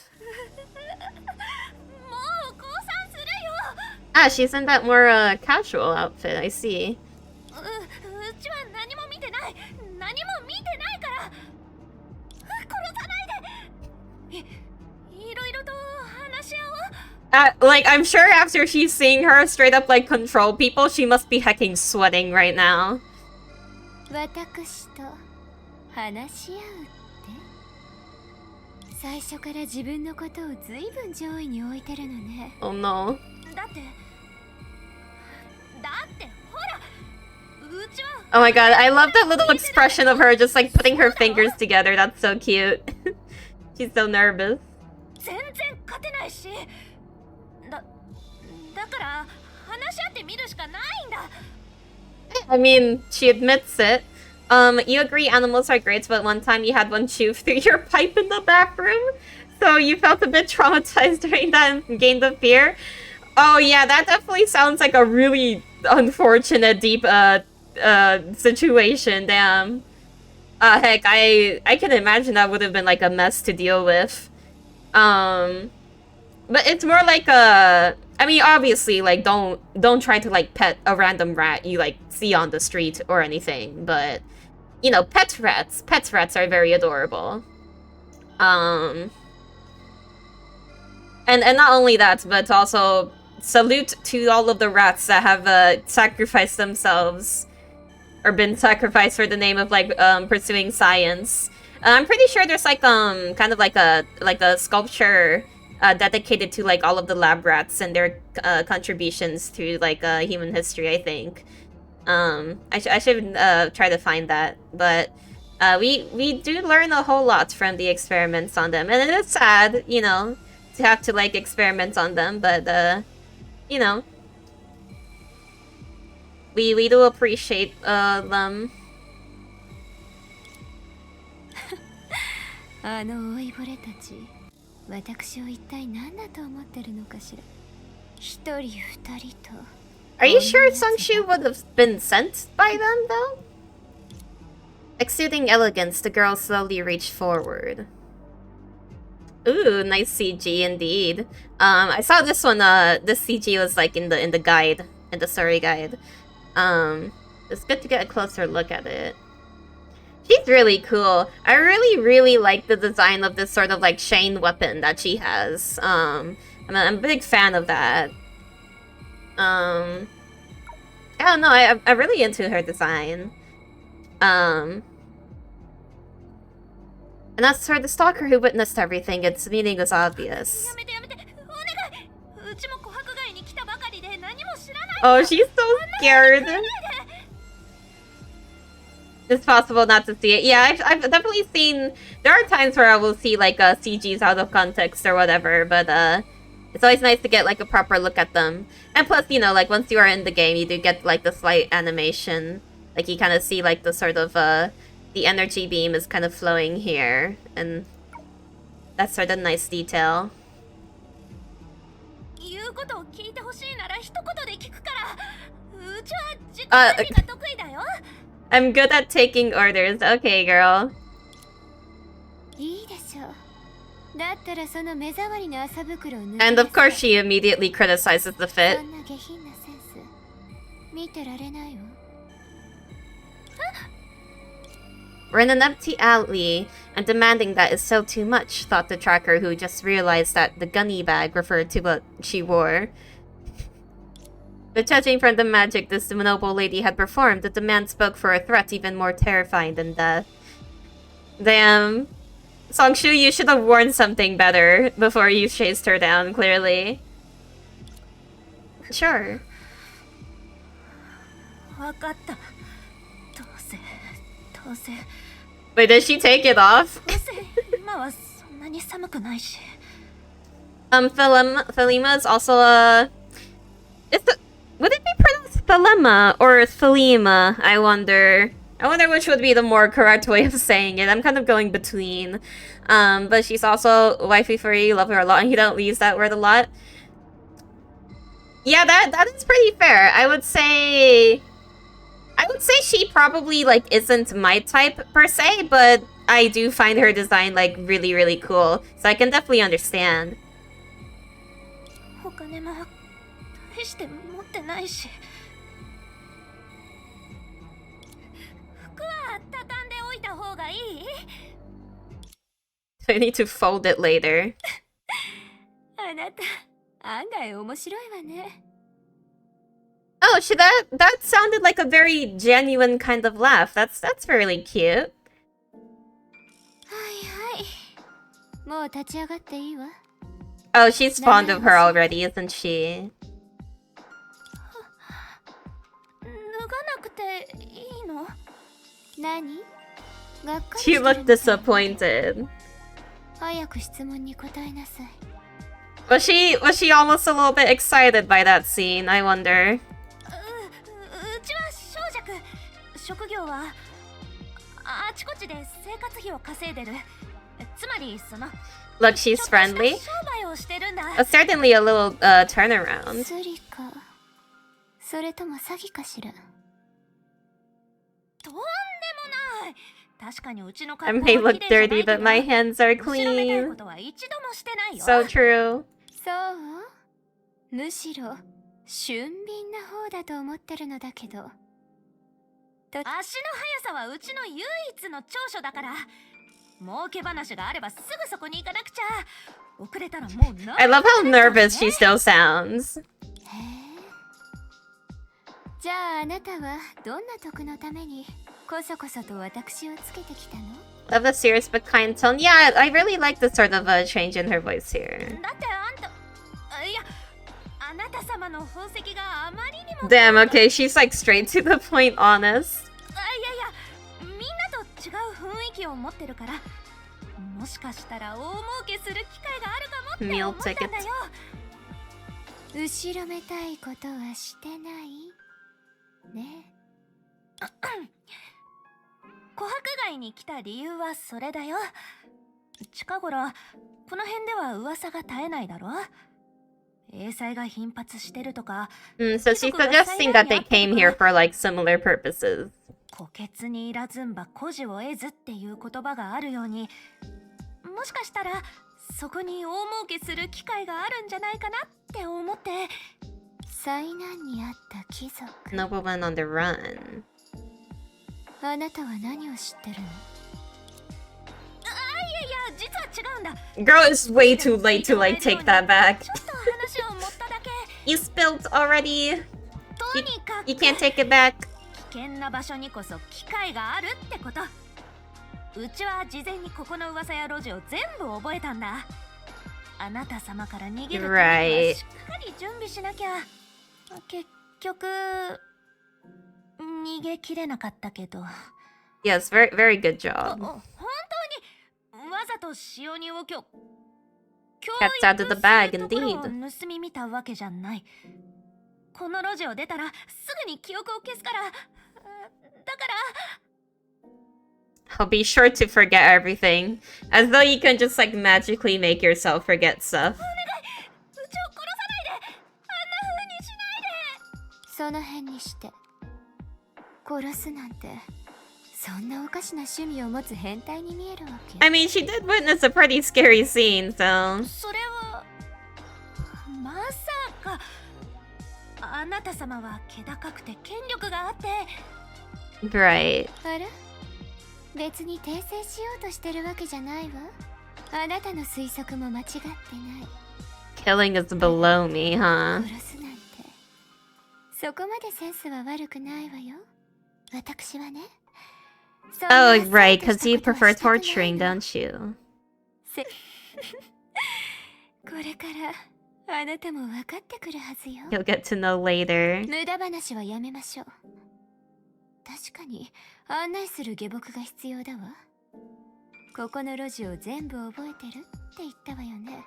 Ah, she's in that more casual outfit, I see. うちは何も見てない何も見てないから殺さないでいろいろと話し合おう Like, I'm sure after she's seeing her straight up, like, control people, she must be hecking sweating right now. 私と話し合うって最初から自分のことを随分上位に置いてるのね Oh no. だってほらうちは Oh my god, I love that little expression of her just, like, putting her fingers together. That's so cute. She's so nervous. 全然勝てないしだから話し合ってみるしかないんだ I mean, she admits it. You agree animals are great, but one time you had one chew through your pipe in the bathroom? So you felt a bit traumatized during that and gained the fear? Oh yeah, that definitely sounds like a really unfortunate, deep, situation, damn. Heck, I can imagine that would have been, like, a mess to deal with. But it's more like a... I mean, obviously, like, don't try to, like, pet a random rat you, like, see on the street or anything, but... You know, pet rats are very adorable. And not only that, but also salute to all of the rats that have sacrificed themselves or been sacrificed for the name of like pursuing science. I'm pretty sure there's like kind of like a sculpture dedicated to like all of the lab rats and their contributions to like human history, I think. I should try to find that, but we do learn a whole lot from the experiments on them, and it is sad, you know, to have to like experiment on them, but you know, we do appreciate them. あの老いぼれたち私を一体何だと思ってるのかしら一人二人と Are you sure Sengshu would have been sent by them, though? Exuding elegance, the girl slowly reached forward. Ooh, nice CG indeed. I saw this one, this CG was like in the guide, in the story guide. It's good to get a closer look at it. She's really cool. I really like the design of this sort of like chain weapon that she has. I'm a big fan of that. I don't know, I'm really into her design. And as for the stalker who witnessed everything, its meaning was obvious. Oh, she's so scared. It's possible not to see it. Yeah, I've definitely seen... There are times where I will see, like, CGs out of context or whatever, but, it's always nice to get, like, a proper look at them. And plus, you know, like, once you are in the game, you do get, like, the slight animation. Like, you kind of see, like, the sort of, the energy beam is kind of flowing here. And that's sort of nice detail. I'm good at taking orders. Okay, girl. And of course she immediately criticizes the fit. We're in an empty alley, and demanding that is so too much, thought the tracker, who just realized that the gunny bag referred to what she wore. But judging from the magic this noble lady had performed, the demand spoke for a threat even more terrifying than death. Damn. Sengshu, you should have worn something better before you chased her down, clearly. Sure. Wait, did she take it off? Thelema is also a... Would it be pronounced Thelema or Thelema, I wonder? I wonder which would be the more correct way of saying it. I'm kind of going between. But she's also waifu free, love her a lot, and you don't use that word a lot. Yeah, that is pretty fair. I would say she probably, like, isn't my type, per se, but I do find her design, like, really cool. So I can definitely understand. 大して持ってないし。服は畳んでおいた方がいい？ I need to fold it later. あなた、案外面白いわね。Oh, that sounded like a very genuine kind of laugh. That's really cute. はいはい。もう立ち上がっていいわ。Oh, she's fond of her already, isn't she? 脱がなくていいの？何？がっかり She looked disappointed. 早く質問に答えなさい。Was she almost a little bit excited by that scene? I wonder. うちは小弱。職業はあちこちで生活費を稼いでる。つまりその Look, she's friendly. 商売をしてるんだ。Certainly a little turnaround. スリか、それとも詐欺かしら。とんでもない。確かにうちの I may look dirty, but my hands are 後ろめたい clean. ことは一度もしてないよ。 So true. そうむしろ俊敏な方だと思ってるのだけど。足の速さはうちの唯一の長所だから。儲け話があればすぐそこに行かなくちゃ。遅れたらもう I love how nervous she still sounds. じゃああなたはどんな得のためにこそこそと私をつけてきたの？ Love the serious but kind tone. Yeah, I really like the sort of change in her voice here. だってあんた、いや、あなた様の宝石があまりにも。 Damn, okay, she's like straight to the point, honest. いやいや、みんなと違う雰囲気を持ってるから、もしかしたら大儲けする機会があるかもって思ったんだよ。後ろめたいことはしてないね。琥珀街に来た理由はそれだよ。近頃この辺では噂が絶えないだろ。英才が頻発してるとか。So she's suggesting that they came here for like similar purposes. 虎穴にいらずんば孤児を得ずっていう言葉があるように、もしかしたらそこに大儲けする機会があるんじゃないかなって思って。災難にあった貴族。 Nobleman on the run. あなたは何を知ってるの？いやいや、実は違うんだ。 Girl, it's way too late to like take that back. ちょっと話を持っただけ。 You spilled already. とにかく You can't take it back. 危険な場所にこそ機会があるってこと。うちは事前にここの噂や路地を全部覚えたんだ。あなた様から逃げるためにはしっかり準備しなきゃ。結局逃げきれなかったけど。 Yes, very good job. 本当にわざと塩にを教 Cat's out of the bag, 育するところを indeed. 盗み見たわけじゃない。この路地を出たらすぐに記憶を消すから。だから I'll be sure to forget everything. As though you can just like magically make yourself forget stuff. うちを殺さないで。あんな風にしないで。その辺にして殺すなんて、そんなおかしな趣味を持つ変態に見えるわけ。 I mean, she did witness a pretty scary scene, so... それはまさか。あなた様は気高くて権力があって。 Right. あら、別に訂正しようとしてるわけじゃないわ。あなたの推測も間違ってない。 Killing is below me, huh? 殺すなんてそこまでセンスは悪くないわよ。私はね。 Oh, right, because you prefer torturing, don't you? これからあなたも分かってくるはずよ。 You'll get to know later. 無駄話はやめましょう。確かに案内する下僕が必要だわ。ここの路地を全部覚えてるって言ったわよね。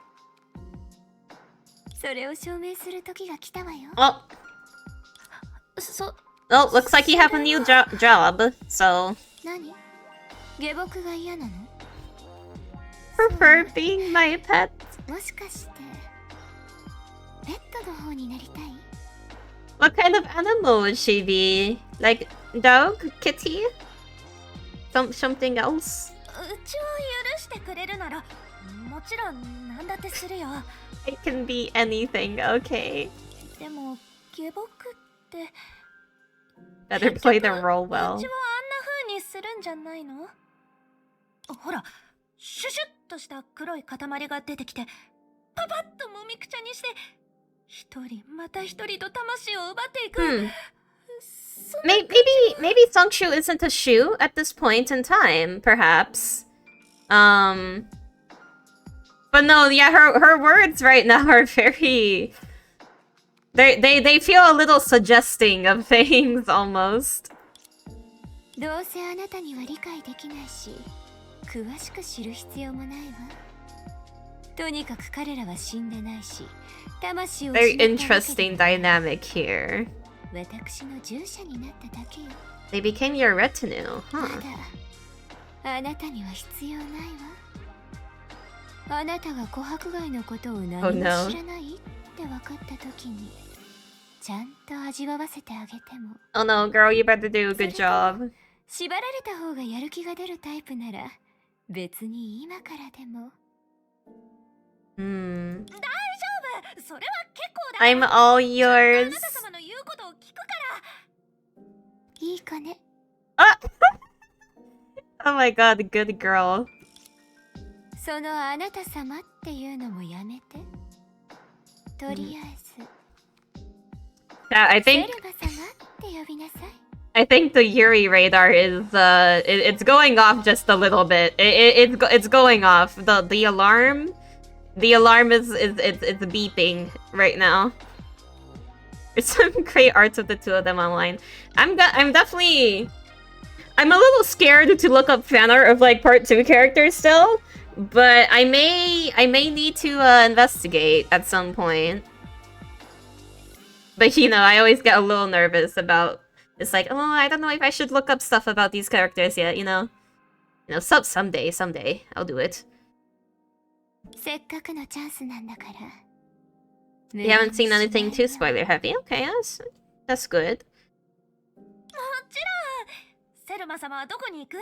それを証明する時が来たわよ。 Oh, well, looks like you have a new job, so... 何？下僕が嫌なの？ Prefer being my pet? もしかしてペットの方になりたい？ What kind of animal would she be? Like, dog? Kitty? Something else? うちを許してくれるならもちろん何だってするよ。 It can be anything, okay. でも下僕って Better play the role うちはあんな well. 風にするんじゃないの？ほら、シュシュッとした黒い塊が出てきて、パパッともみくちゃにして、一人また一人と魂を奪っていく。Maybe Sengshu isn't a shoe at this point in time, perhaps. But no, yeah, her words right now are very... They feel a little suggesting of things, almost. どうせあなたには理解できないし、詳しく知る必要もないわ。とにかく彼らは死んでないし、魂を失 Very っただけで interesting dynamic here. 私の従者になっただけよ。 They became your retinue, ま huh? だあなたには必要ないわ。あなたが琥珀貝のことを何も Oh, no. 知らないって分かった時に、ちゃんと味わわせてあげても。 Oh no, girl, you better do a good job. 縛られた方がやる気が出るタイプなら、別に今からでも。Hmm. 大丈夫、それは結構だ。 I'm all あ yours. なた様の言うことを聞くから。いいかね。 Oh my god, good girl. そのあなた様っていうのもやめて。とりあえず、 Yeah, I セ think ルマ様って呼びなさい。 I think the Yuri radar is it's going off just a little bit. It's going off. The alarm is it's beeping right now. There's some great arts of the two of them online. I'm definitely a little scared to look up fan art of like part 2 characters still, but I may need to investigate at some point. But you know, I always get a little nervous about it's like, oh, I don't know if I should look up stuff about these characters yet, you know? Someday I'll do it. せっかくのチャンスなんだから。 You haven't seen anything too spoiler heavy? Okay, that's good. もちろん。セルマ様はどこに行く？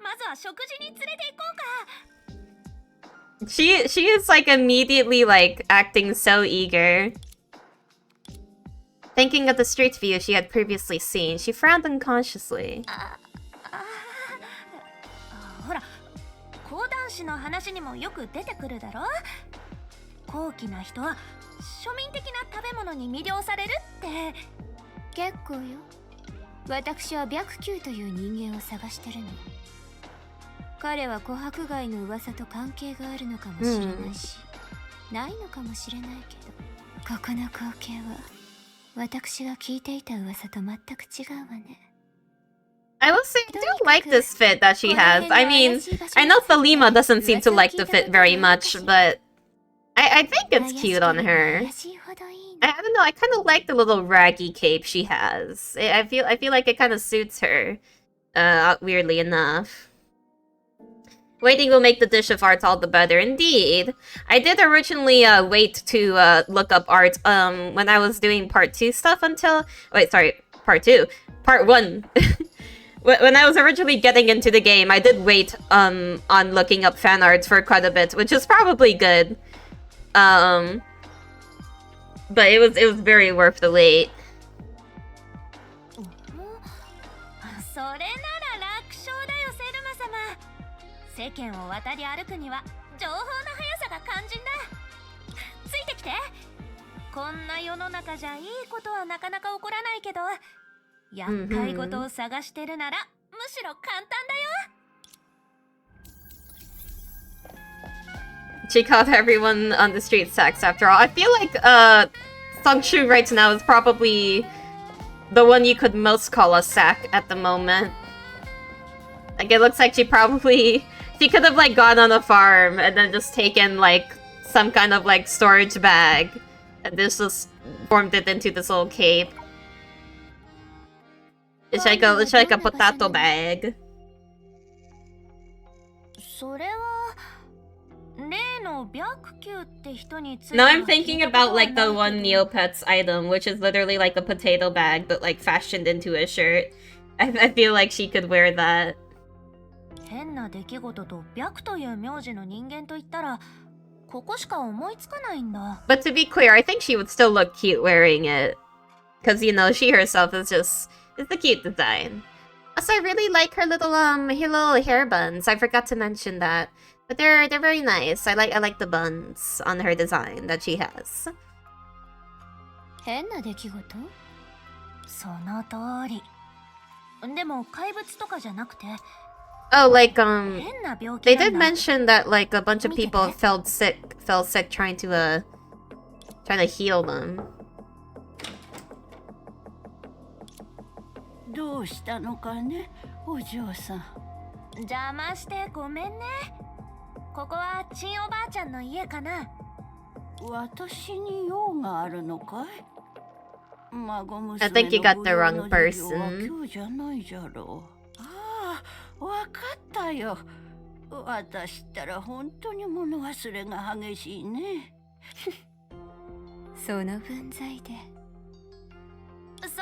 まずは食事に連れて行こうか。 She is like immediately like acting so eager. Thinking of the street view she had previously seen, she frowned unconsciously. ほら、講談師の話にもよく出てくるだろ。高貴な人は庶民的な食べ物に魅了されるって。結構よ。私は白球という人間を探してるの。彼は琥珀貝の噂と関係があるのかもしれないし、ないのかもしれないけど、ここの光景は私が聞いていた噂と全く違うわね。 I will say, I do like this fit that she has. I mean, I know Thelema doesn't seem to like the fit very much, but I think it's cute on her. I don't know, I kind of like the little raggy cape she has. I feel like it kind of suits her, weirdly enough. Waiting will make the dish of art all the better. Indeed. I did originally wait to look up art when I was doing part 2 stuff until... Wait, sorry, part 2. Part 1. When I was originally getting into the game, I did wait on looking up fan arts for quite a bit, which is probably good. But it was very worth the wait. それなら楽勝だよ、セルマ様。世間を渡り歩くには情報の速さが肝心だ。ついてきて。こんな世の中じゃいいことはなかなか起こらないけど、厄介事を探してるならむしろ簡単だよ。 She called everyone on the street sex after all. I feel like Sengshu right now is probably the one you could most call a sack at the moment. Like it looks like she could have like gone on a farm and then just taken like some kind of like storage bag and this just formed it into this little cape. It's like a potato bag. それは例の白球って人について Now は I'm thinking about like the one 聞いたことはないけど。 Neopets item, which is literally like a potato bag but like fashioned into a shirt. I feel like she could wear that. 変な出来事と白という名字の人間といったらここしか思いつかないんだ。 But to be clear, I think she would still look cute wearing it. Because, you know, she herself is just... It's a cute design. Also, I really like her little hair buns. I forgot to mention that. But they're very nice. I like the buns on her design that she has. 変な出来事？その通り。でも怪物とかじゃなくて、 Oh, like, 変な病気 they な did んだ。 mention that, like, a bunch of people fell sick trying to heal them. どうしたのかね、お嬢さん。邪魔してごめんね。ここはチンおばあちゃんの家かな。私に用があるのかい？孫娘 I think you got the の wrong 舞踊の授業は person. 今日じゃないじゃろう。ああ、わかったよ。私ったら本当に物忘れが激しいね。その分際で。そうそう。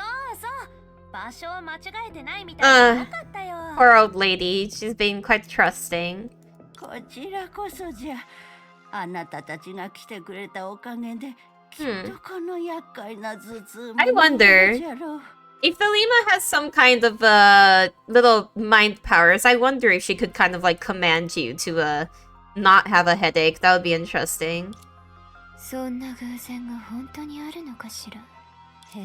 場所を間違えてないみたいなのなかったよ。Poor old lady. She's being quite trusting. こちらこそじゃ。あなたたちが来てくれたおかげで、きっとこの厄介な頭痛も I wonder じゃろう。 if Thelema has some kind of little mind powers. I wonder if she could kind of like command you to not have a headache. That would be interesting. そんな偶然が本当にあるのかしら。へえ、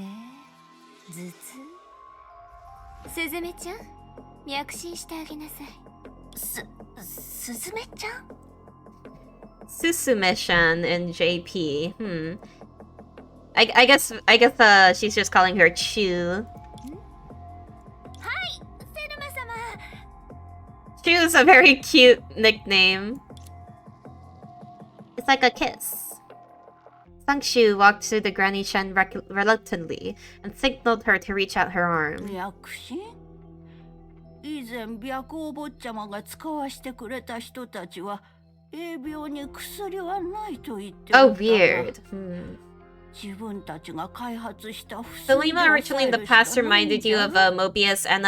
頭痛。すずめちゃん、脈診してあげなさい。すずめちゃん？ Susume-shan and JP. I guess she's just calling her Chu. はい、セルマ様。 Chu's a very cute nickname. It's like a kiss. Sangshu walked to the Granny Shan reluctantly and signaled her to reach out her arm. 薬師？以前白お坊ちゃまが使わしてくれた人たちは疫病に薬はないと言ってお Oh, ったが weird. 自分たちが開発した薬 Thelema originally in the past reminded you of Mobius and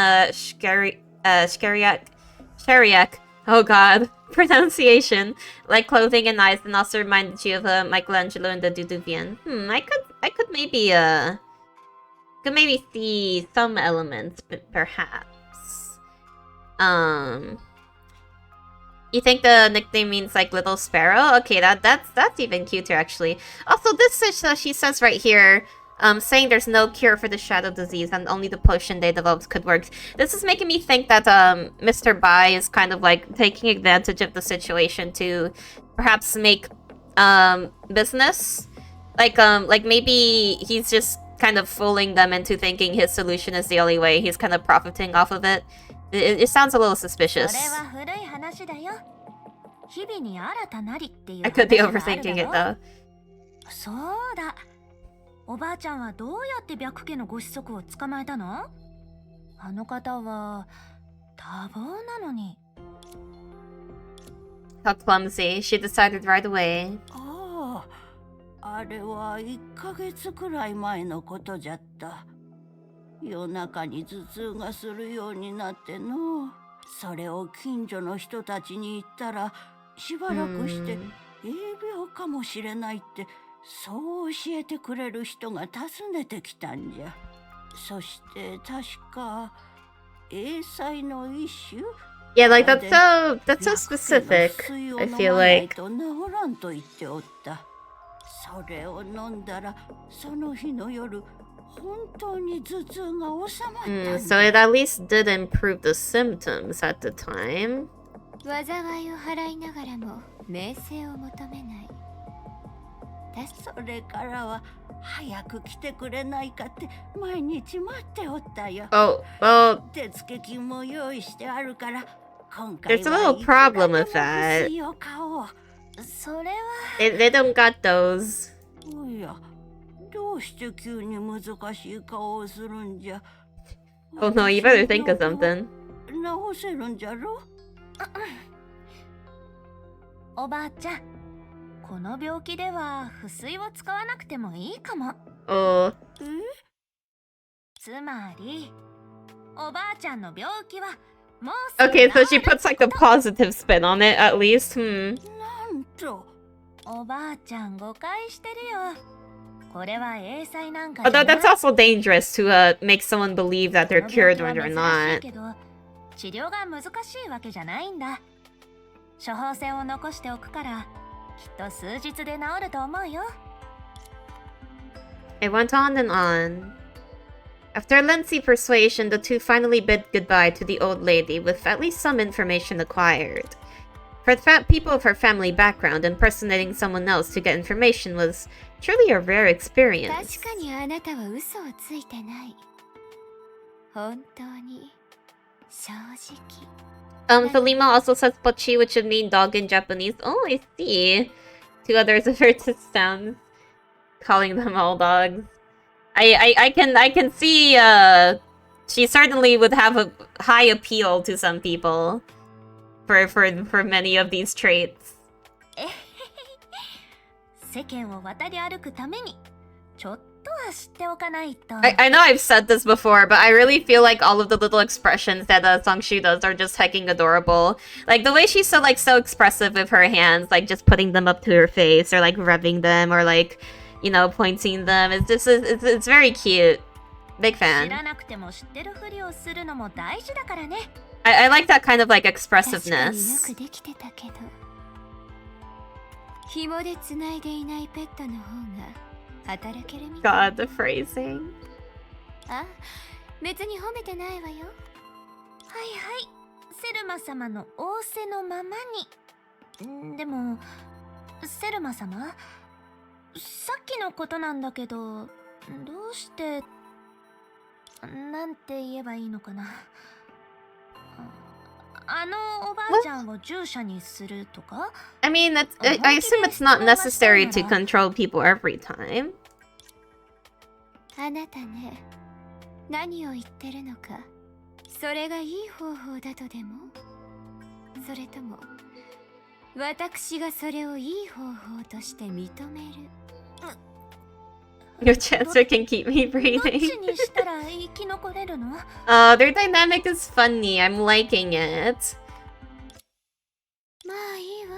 Shariak. Oh god. Pronunciation. Like clothing and eyes, and also reminded you of Michelangelo in the Duduvian. I could maybe see some elements, but perhaps. You think the nickname means like little sparrow? Okay, that's even cuter actually. Also, this is she says right here, saying there's no cure for the shadow disease and only the potion they developed could work. This is making me think that Mr. Bai is kind of like taking advantage of the situation to perhaps make business. Like maybe he's just kind of fooling them into thinking his solution is the only way. He's kind of profiting off of it. It sounds a little そ suspicious. れは古い話だよ。日々に新たなりっていう I could be 話がある overthinking だ it ろ。 though. そうだ。おばあちゃんはどうやって白家のご子息を捕まえたの？あの方は多忙なのに。 How clumsy. She decided right away. ああ、あれは1ヶ月くらい前のことじゃった。夜中に頭痛がするようになっての。それを近所の人たちに言ったら、しばらくして疫病かもしれないってそう教えてくれる人が訪ねてきたんじゃ。そして確か英才の一種。 Yeah, like that's so specific. I feel like. と治らんと言っておった。それを飲んだらその日の夜本当に頭痛が収まったんだ。 So it at least did improve the symptoms at the time. 災いを払いながらも名声を求めない。それからは早く来てくれないかって毎日待っておったよ。 Oh, well, 手付金も用意してあるから今回 there's a は little problem with that. 薬を買おう。それは They don't got those. おや、どうして急に難しい顔をするんじゃ。 Oh no, you better think of something. 直せるんじゃろ。おばあちゃん、この病気では不水を使わなくてもいいかも。 Oh, つまりおばあちゃんの病気はもうすぐ okay. So she 治る puts like the positive spin on it at least. なんとおばあちゃん誤解してるよ。これは英才なんか Although じゃない。 that's also dangerous to make someone believe that they're この cured 病 when 気 they're は珍しい not. けど、治療が難しいわけじゃないんだ。処方箋を残しておくから、きっと数日で治ると思うよ。It went on and on. After a lengthy persuasion, the two finally bid goodbye to the old lady with at least some information acquired. For people of her family background, impersonating someone else to get information was truly a rare experience. 確かにあなたは嘘をついてない。本当に正直。Thelema also says pochi, which would mean dog in Japanese. Oh, I see. Two others of her sounds, calling them all dogs. I can see she certainly would have a high appeal to some people for many of these traits. 世間を渡り歩くためにちょっとは知っておかないと。 I know I've said this before, but I really feel like all of the little expressions that Seongshu does are just hecking adorable. Like the way she's so expressive with her hands, like just putting them up to her face or like rubbing them or like, you know, pointing them. It's very cute. Big 知 fan. らなくても知ってるふりをするのも大事だからね。 I like that kind of like 確かによ expressiveness. くできてたけど。紐でつないでいないペットの方が働けるみたい。 God, the phrasing. あ、別に褒めてないわよ。はいはい。セルマ様の仰せのままに。でも、セルマ様、さっきのことなんだけど、どうして、なんて言えばいいのかな。あのおばあちゃんを従者にするとか？ I mean, I assume it's not necessary to control people every time. あなたね、何を言ってるのか。それがいい方法だとでも？それとも私がそれをいい方法として認める？ Your chancellor can keep me どっ breathing. ちにしたら生き残れるの？ Their dynamic is funny. I'm liking it. まあいいわ。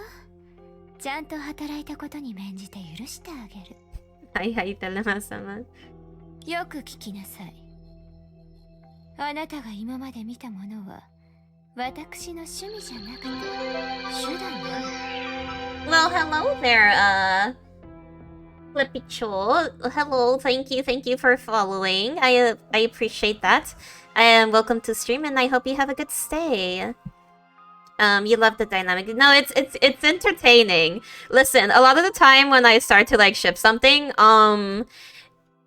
ちゃんと働いたことに免じて許してあげる。はいはい、Thelema-sama. よく聞きなさい。あなたが今まで見たものは私の趣味じゃなくて手段なの。 Well, hello there, Flippy Cho. Hello, thank you for following. I appreciate that. And welcome to stream, and I hope you have a good stay. You love the dynamic. No, it's entertaining. Listen, a lot of the time when I start to like ship something,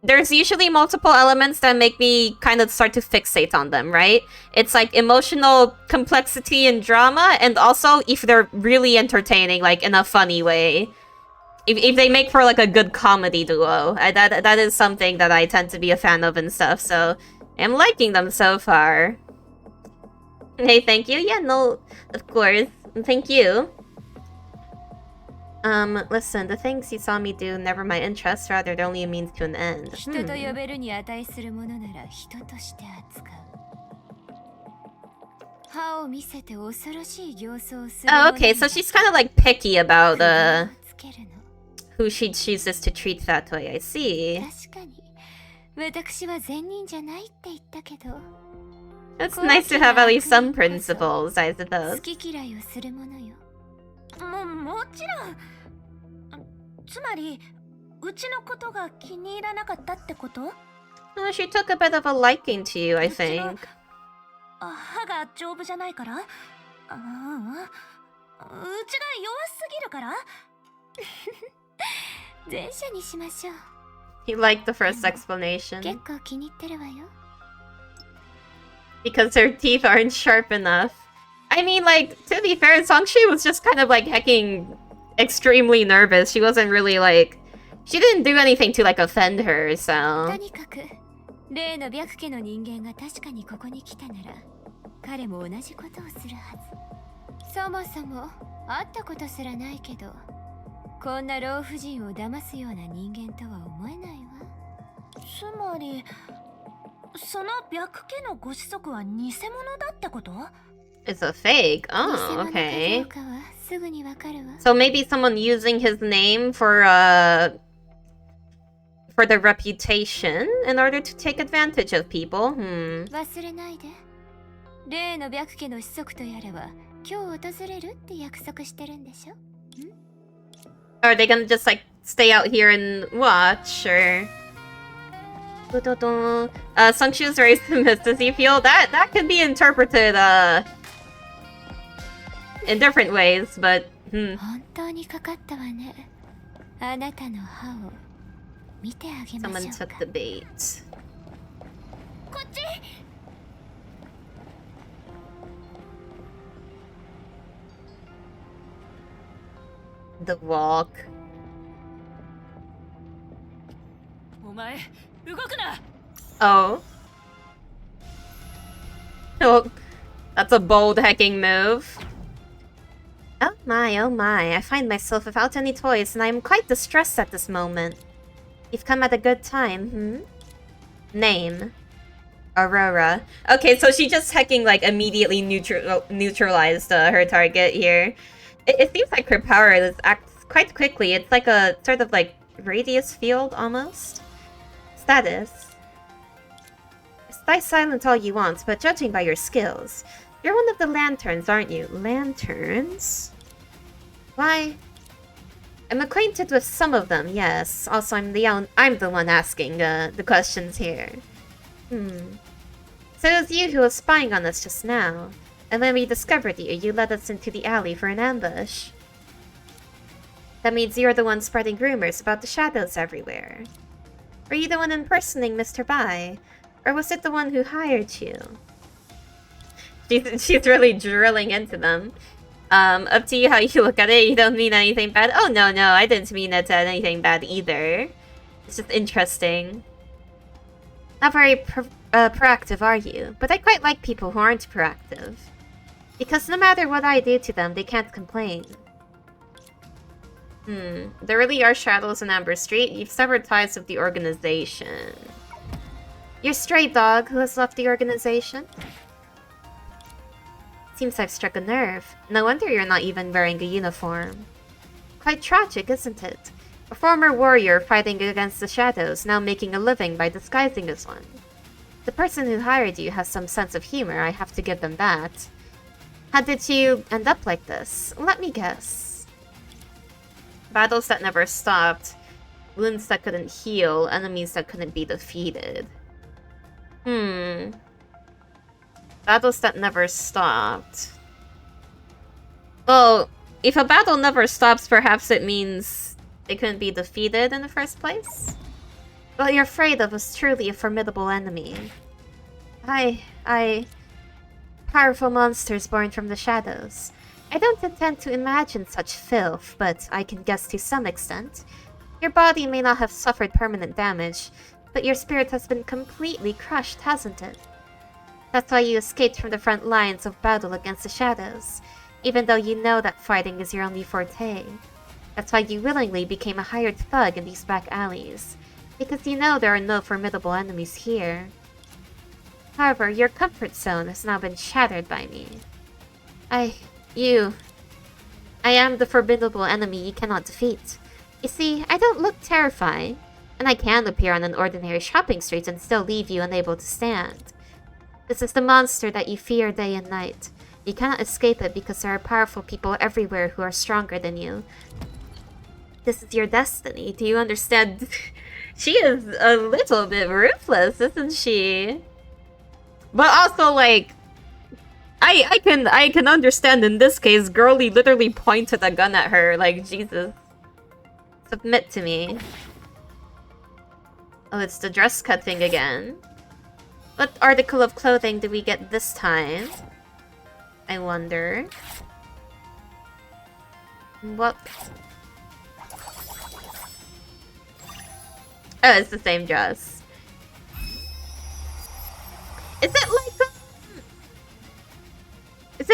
there's usually multiple elements that make me kind of start to fixate on them, right? It's like emotional complexity and drama, and also if they're really entertaining, like in a funny way. If they make for like a good comedy duo, that is something that I tend to be a fan of and stuff, so I'm liking them so far. Hey, thank you. Yeah, no, of course. Thank you. Listen, the things you saw me do never my interests, rather they're only a means to an end. 人と呼べるに値するものなら人として扱う。歯を見せて恐ろしい形相をする。 Oh, okay, so she's kind of like picky about つけるの。 who she chooses to treat that way. I see. 確かに私は善人じゃないって言ったけど。 It's nice to have at least some principles, I 好 suppose. き嫌いをするものよ。もちろん。つまり、うちのことが気に入らなかったってこと？ Well, she took a bit of a liking to you, I think. 歯が丈夫じゃないから？うちが弱すぎるから？前者にしましょう。 He liked the first explanation. 結構気に入ってるわよ。 Because her teeth aren't sharp enough. I mean, like, to be fair, Seongshu was just kind of like hecking extremely nervous. She wasn't really like... She didn't do anything to like offend her, と so... にかく例の白家の人間が確かにここに来たなら彼も同じことをするはず。そもそも会ったことすらないけどこんな老婦人を騙すような人間とは思えないわ。つまり、その白家のご子息は偽物だってこと？ It's a fake. 偽物 Oh, かど okay. うかはすぐにわかるわ。 So maybe someone using his name for the reputation in order to take advantage of people. 忘れないで。例の白家の子息とやらは今日訪れるって約束してるんでしょ？ Are they gonna just like stay out here and watch, or? Sungshu is very submissive. Does he feel that could be interpreted in different ways, but 本当にかかったわね。あなたの歯を見てあげま someone しょう took か。 the bait. こっち。 The walk. お前動くな。 Oh. Oh, that's a bold hacking move. Oh my, I find myself without any toys and I am quite distressed at this moment. You've come at a good time, Name. Aurora. Okay, so she just hacking like immediately neutralized her target here. It seems like her power acts quite quickly. It's like a sort of like radius field almost. Status. Stay silent all you want, but judging by your skills, you're one of the lanterns, aren't you? Lanterns? Why? I'm acquainted with some of them, yes. Also, I'm the one asking the questions here. So it was you who was spying on us just now. And when we discovered you, you led us into the alley for an ambush. That means you're the one spreading rumors about the shadows everywhere. Were you the one impersonating Mr. Bai? Or was it the one who hired you? She's really drilling into them. Up to you how you look at it. You don't mean anything bad. Oh, no, I didn't mean it anything bad either. It's just interesting. Not very proactive, are you? But I quite like people who aren't proactive. Because no matter what I do to them, they can't complain. There really are shadows in Amber Street. You've severed ties with the organization. You're stray dog who has left the organization? Seems I've struck a nerve. No wonder you're not even wearing a uniform. Quite tragic, isn't it? A former warrior fighting against the shadows, now making a living by disguising as one. The person who hired you has some sense of humor, I have to give them that. How did you end up like this? Let me guess. Battles that never stopped. Wounds that couldn't heal. Enemies that couldn't be defeated. Battles that never stopped. Well, if a battle never stops, perhaps it means they couldn't be defeated in the first place? What you're afraid of was truly a formidable enemy. Powerful monsters born from the shadows. I don't intend to imagine such filth, but I can guess to some extent. Your body may not have suffered permanent damage, but your spirit has been completely crushed, hasn't it? That's why you escaped from the front lines of battle against the shadows, even though you know that fighting is your only forte. That's why you willingly became a hired thug in these back alleys, because you know there are no formidable enemies here. However, your comfort zone has now been shattered by me. I am the formidable enemy you cannot defeat. You see, I don't look terrifying, and I can appear on an ordinary shopping street and still leave you unable to stand. This is the monster that you fear day and night. You cannot escape it because there are powerful people everywhere who are stronger than you. This is your destiny. Do you understand? She is a little bit ruthless, isn't she? But also, like, I can understand in this case, girlie literally pointed a gun at her. Like, Jesus. Submit to me. Oh, it's the dress cut thing again. What article of clothing do we get this time? I wonder. What? Oh, it's the same dress. Is it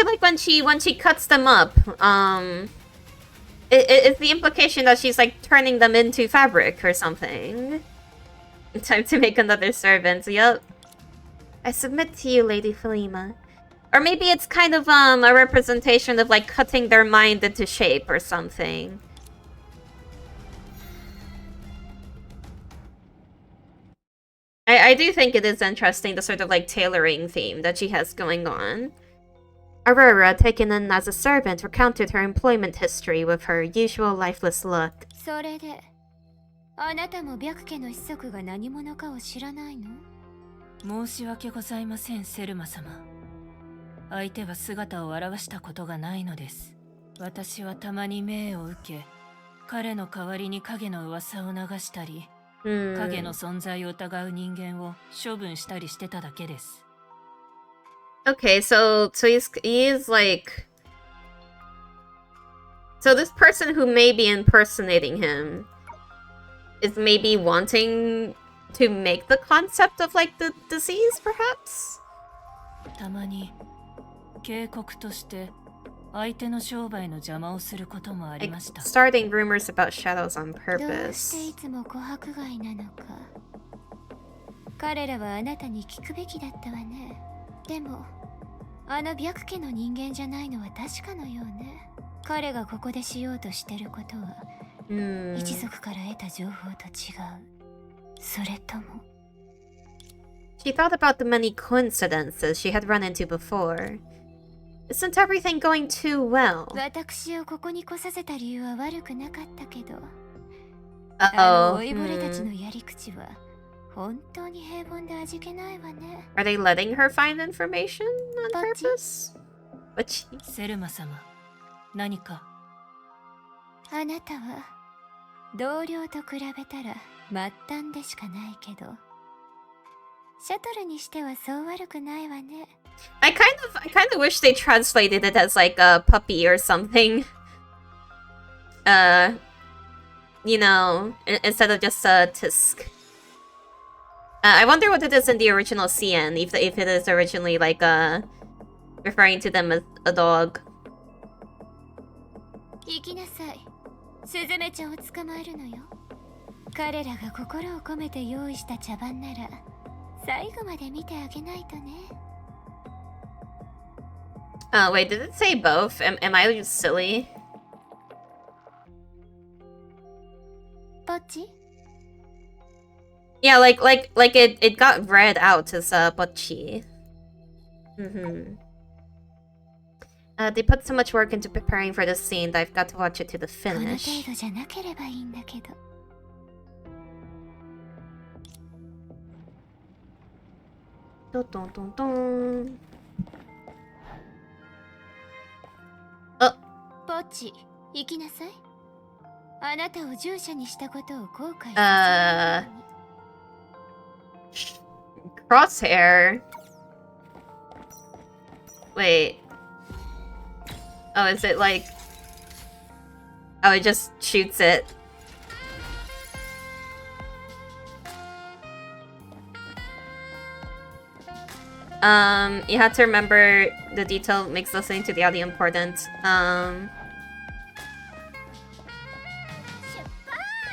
like when she cuts them up? Is the implication that she's like turning them into fabric or something? Time to make another servant. Yup. I submit to you, Lady Thelema. Or maybe it's kind of a representation of like cutting their mind into shape or something. I do think it is interesting, the sort of like tailoring theme that she has going on. Aurora, taken in as a servant, recounted her employment history with her usual lifeless look. それであなたも白家の子息が何者かを知らないの？申し訳ございません、セルマ様。相手は姿を現したことがないのです。私はたまに命を受け、彼の代わりに影の噂を流したり、影の存在を疑う人間を処分したりしてただけです。Okay, so he is like... So this person who may be impersonating him is maybe wanting to make the concept of like the disease, perhaps? たまに警告として相手の商売の邪魔をすることもありました。Starting rumors about shadows on どう purpose. していつも琥珀街なのか。彼らはあなたに聞くべきだったわね。でもあの白家の人間じゃないのは確かのようね。彼がここでしようとしてることは、一族から得た情報と違う。それとも She thought about the many coincidences she had run into before. Isn't everything going too well? 私をここに来させた理由は悪くなかったけど、Uh-oh. 老いぼれたちのやり口は本当に平凡で味気ないわね。Are they letting her find information on purpose? But セルマ様、何か。あなたは同僚と比べたら末端でしかないけど、シャトルにしてはそう悪くないわね。I kind of wish they translated it as like a puppy or something. You know, instead of just a tisk. I wonder what it is in the original CN, if it is originally like referring to them as a dog. 行きなさい。スズメちゃんを捕まえるのよ。彼らが心を込めて用意した茶番なら最後まで見てあげないとね。Wait, did it say both? Am I just silly? ポッチ Yeah, like it got read out as bocchi. They put so much work into preparing for this scene that I've got to watch it to the この程 finish. 度じゃなければいいんだけど。Dun, dun, dun, dun. ポッチ、行きなさい。あなたを従者にしたことを後悔させないように。Crosshair. Wait. Oh, is it like... Oh, it just shoots it. You have to remember the detail makes listening to the audio important.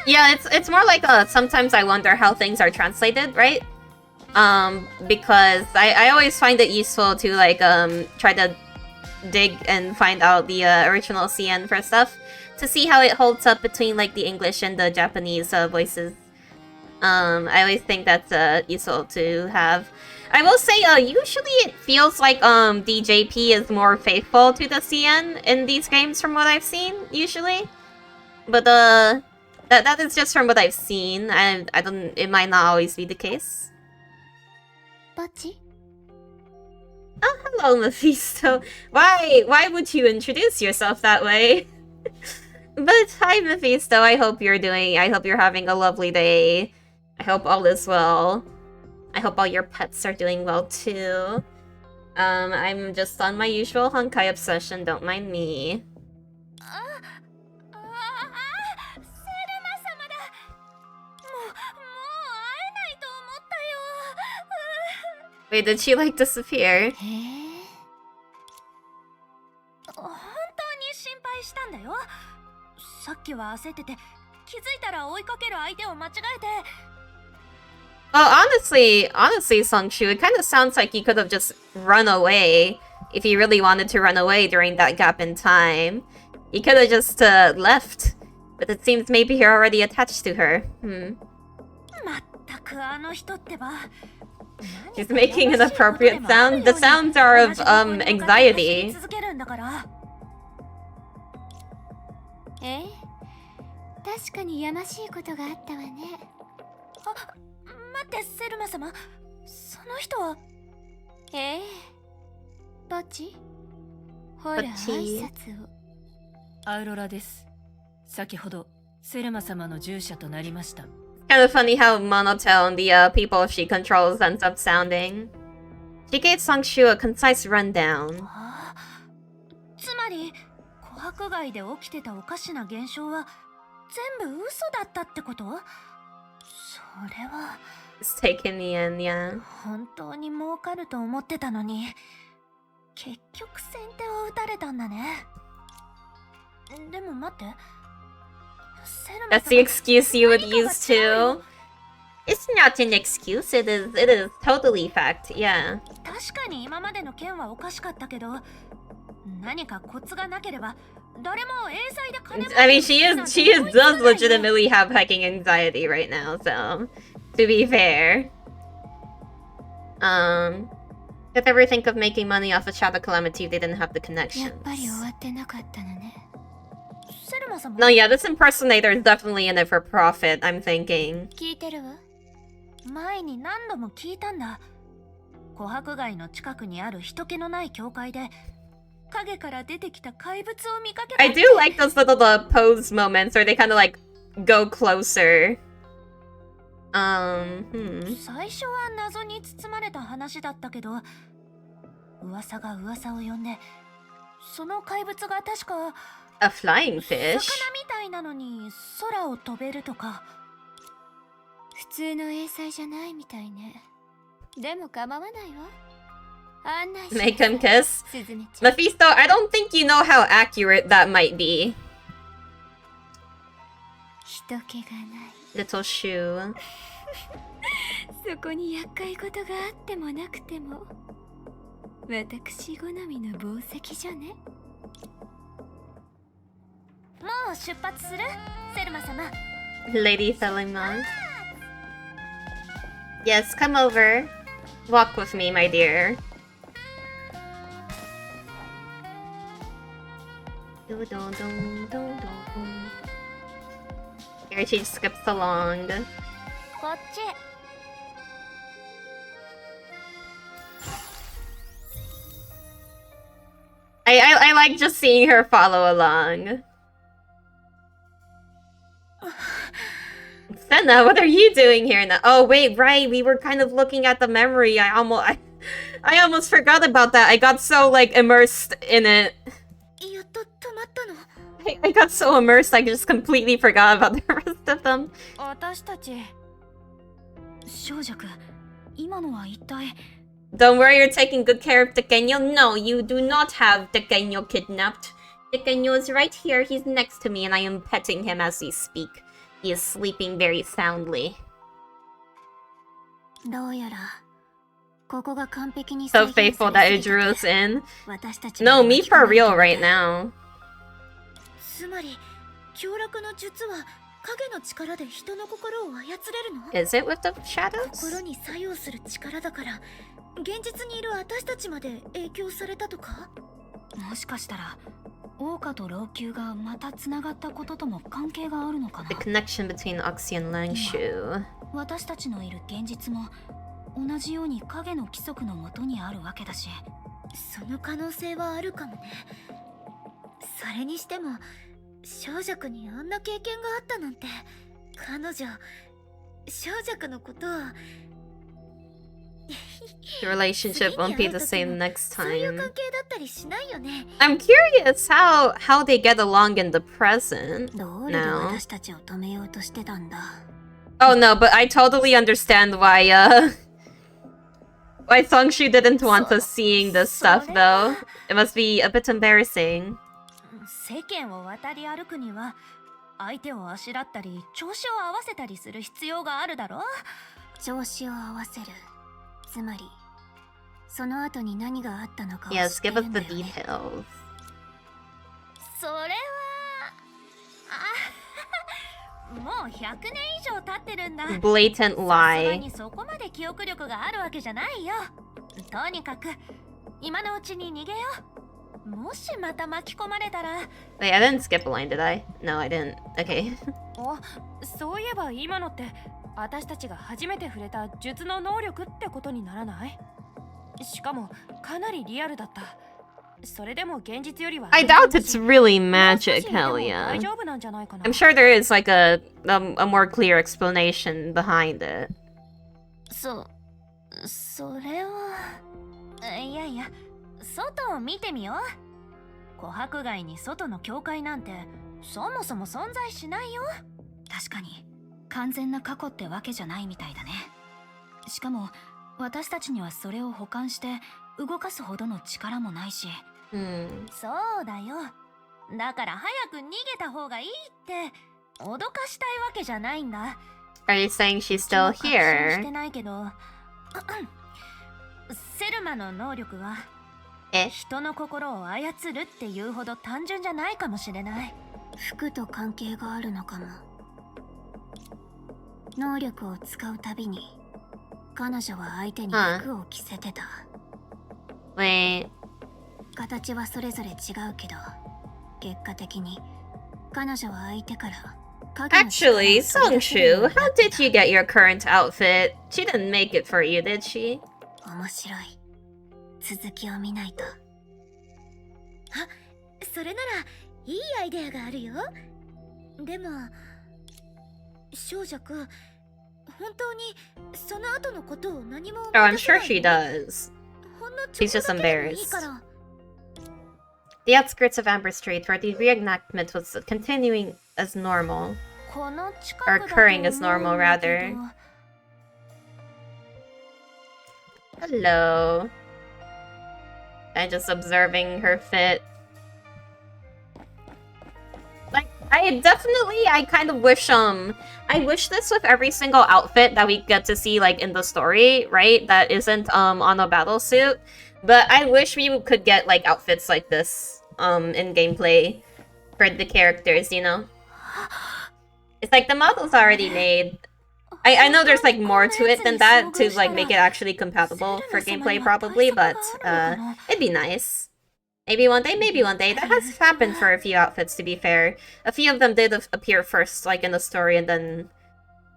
Yeah, it's more like sometimes I wonder how things are translated, right? Because I always find it useful to like try to dig and find out the original CN for stuff to see how it holds up between like the English and the Japanese voices. I always think that's useful to have. I will say, usually it feels like DJP is more faithful to the CN in these games from what I've seen, usually. But that is just from what I've seen, and I don't. It might not always be the case. ポッチ Oh, hello, Mephisto. Why would you introduce yourself that way? But hi, Mephisto. I hope you're having a lovely day. I hope all is well. I hope all your pets are doing well too. I'm just on my usual Honkai obsession. Don't mind me. セルマ様だ。もう会えないと思ったよ。 Wait, did she like disappear? 本当に心配したんだよ。さっきは焦ってて、気づいたら追いかける相手を間違えて。Well, honestly, Sungshu, it kind of sounds like you could have just run away if he really wanted to run away during that gap in time, he could have just left. But it seems maybe you're already attached to her. She's making an appropriate sound. The sounds are of anxiety. 確かにやましいことがあったわね。あ、待って、セルマ様。その人は。ポチ。ほら、挨拶を。アウロラです。先ほど、セルマ様の従者となりました。Kind of funny how monotone the people she controls ends up sounding. She gave Songshu a concise rundown. つまり、琥珀街で起きてたおかしな現象は全部嘘だったってこと？それは。It's taken the end, yeah. 本当に儲かると思ってたのに、結局先手を打たれたんだね。でも待って。That's the excuse you would use too. It's not an excuse, it is totally fact, yeah. 確かに今までの件はおかしかったけど、何かコツがなければ誰も英才で金も。 I mean, she does legitimately have hacking anxiety right now, so to be fair. Did ever think of making money off of Shadow Calamity if they didn't have the connections? やっぱり終わってなかったのね。No, yeah, this impersonator is definitely in it for profit, I'm thinking. 聞いてるわ。前に何度も聞いたんだ。琥珀街の近くにある人気のない教会で影から出てきた怪物を見かけた。 I do like those little pose moments where they kind of like go closer. 最初は謎に包まれた話だったけど、噂が噂を呼んで、その怪物が確か A flying fish? 魚みたいなのに空を飛べるとか。普通の英才じゃないみたいね。でも構わないわ。案内し Make him kiss? スズメちゃん。 Mephisto, I don't think you know how accurate that might be. 人気がない。Little shoe. そこに厄介事があってもなくても、私好みの宝石じゃね。もう出発する？セルマ様。 Lady Thelema. Yes, come over. Walk with me, my dear. Here she skips along. こっち。I like just seeing her follow along. Senna, what are you doing here now? Oh wait, right, we were kind of looking at the memory. I almost forgot about that. I got so like immersed in it. I got so immersed I just completely forgot about the rest of them. 私たち少女く、今のは一体。 Don't worry, you're taking good care of Tekenyo. No, you do not have Tekenyo kidnapped. Tekenyo is right here. He's next to me and I am petting him as we speak. He is sleeping very soundly. どうやらここが完璧に So faithful that it drew us in. No, me for real right now. つまり凶楽の術は影の力で人の心を操れるの？ Is it with the shadows? 心に作用する力だから現実にいる私たちまで影響されたとか？もしかしたら桜花と老朽がまたつながったこととも関係があるのかな。 The connection between Oxy and Langshu. 私たちのいる現実も同じように影の規則のもとにあるわけだし、その可能性はあるかもね。それにしても少女くにあんな経験があったなんて、彼女少女くのことをThe relationship won't be the same next そういう time. 関係だったりしないよね。 I'm curious how they get along in the present どうりで now. 私たちを止めようとしてたんだ。 Oh no, but I totally understand why why Songshu didn't want us seeing this stuff though. It must be a bit embarrassing. 世間を渡り歩くには相手をあしらったり調子を合わせたりする必要があるだろ。調子を合わせる、つまりその後に何があったのかを知 Yes, って give る us ん the だよね。 details. それはもう100年以上経ってるんだ。 Blatant さすが lie. にそこまで記憶力があるわけじゃないよ。とにかく今のうちに逃げよう。もしまた巻き込まれたら。 Wait, I didn't skip a line, did I? No, I didn't. Okay. お、そういえば今のって私たちが初めて触れた術の能力ってことにならない？しかもかなりリアルだった。それでも現実よりは I doubt it's really magic, もう少し hell でも yeah. 大丈夫なんじゃないかな。 I'm sure there is like a more clear explanation behind it. それは。いやいや、外を見てみよう。琥珀街に外の教会なんてそもそも存在しないよ。確かに完全な過去ってわけじゃないみたいだね。しかも私たちにはそれを保管して動かすほどの力もないし。そうだよ。だから早く逃げた方がいいって脅かしたいわけじゃないんだ。 Are you saying she's still 確信し here? てないけどセルマの能力はえ？人の心を操るっていうほど単純じゃないかもしれない。服と関係があるのかも。能力を使うたびに彼女は相手に服を着せてた。Wait. 形はそれぞれ違うけど結果的に彼女は相手から Actually, Songshu, how did you get your current outfit? She didn't make it for you, did she? 面白い。続きを見ないと。あ、それならいいアイデアがあるよ。でも少女くん、本当にその後のことを何も思い Oh, I'm 出せな sure い she does. ほんの She's ちょ just っとだけでもいい embarrassed. から。 The outskirts of Amber Street, where the reenactment was continuing as normal. この近 Or くだと occurring as 思うん normal, だけ rather. ど。 Hello. I'm just observing her fit. Like, I kind of wish, I wish this with every single outfit that we get to see, like, in the story, right? That isn't, on a battle suit. But I wish we could get, like, outfits like this, in gameplay for the characters, you know? It's like the model's already made. I know there's, like, more to it than that to, like, make it actually compatible for gameplay, probably, but, it'd be nice. Maybe one day. That has happened for a few outfits, to be fair. A few of them did appear first, like, in the story, and then,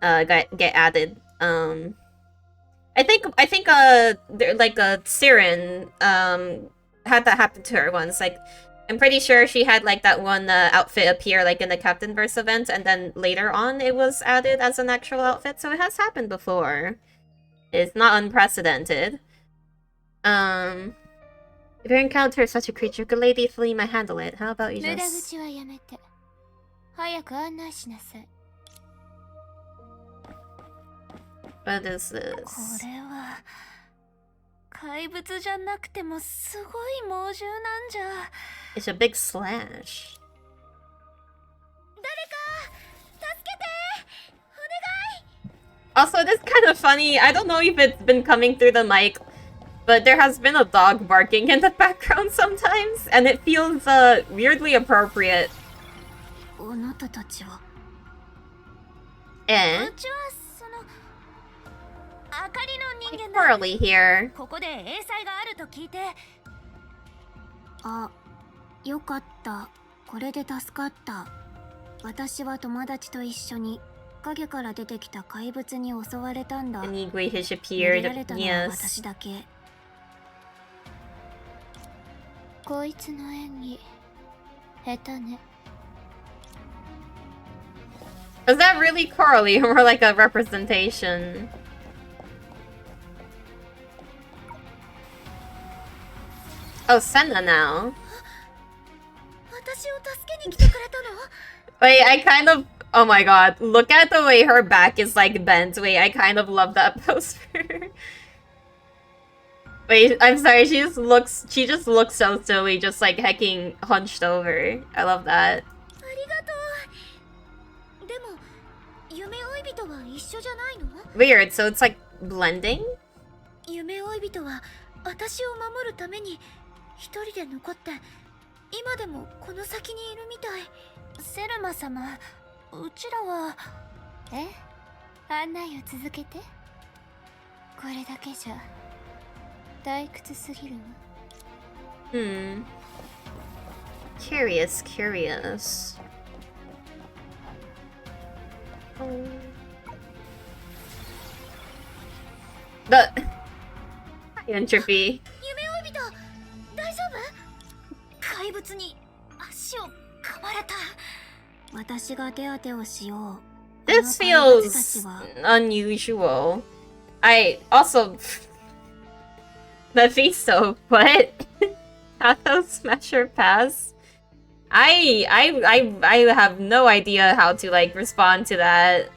get added. I think, like, Siren, had that happen to her once. Like, I'm pretty sure she had, like, that one, outfit appear, like, in the Captainverse event, and then later on it was added as an actual outfit, so it has happened before. It's not unprecedented. If you encounter such a creature, could Lady Thelema handle it? How about you 無駄 just... 口はやめて。早く案内しなさい。 What is こ this? れは怪物じゃなくてもすごい猛獣なんじゃ。 It's a big slash. 誰か助けて、お願い。 Also, it is kind of funny. I don't know if it's been coming through the mic, but there has been a dog barking in the background sometimes, and it feels weirdly appropriate. あなたたちは。 Eh? うちはその明かりの人間 Coralie here. ここで英才があると聞いて。あ、よかった。これで助かった。私は友達と一緒に影から出てきた怪物に襲われたんだ。 An Igwe has 逃げら appeared. れたのは Yes. 私だけ。こいつの演技下手ね。 Was that really Coralie, or like a representation? Oh, Senna now. 私を助けに来てくれたの？ Wait, I kind of... Oh my god, look at the way her back is like bent. Wait, I kind of love that pose for her. Wait, I'm sorry, she just looks so silly, just like hecking hunched over. I love that. ありがとう。でも夢追い人は一緒じゃないの？ Weird, so it's like blending? 夢追い人は私を守るために一人で残って今でもこの先にいるみたい。セルマ様、うちらは。案内を続けて。これだけじゃ退屈すぎるわ。Curious, curious. The entropy. 夢追い人、大丈夫？怪物に足を噛まれた。私が手当てをしよう。 This feels unusual. I also Mephisto, what? Pathos Smasher Pass? I have no idea how to like respond to that.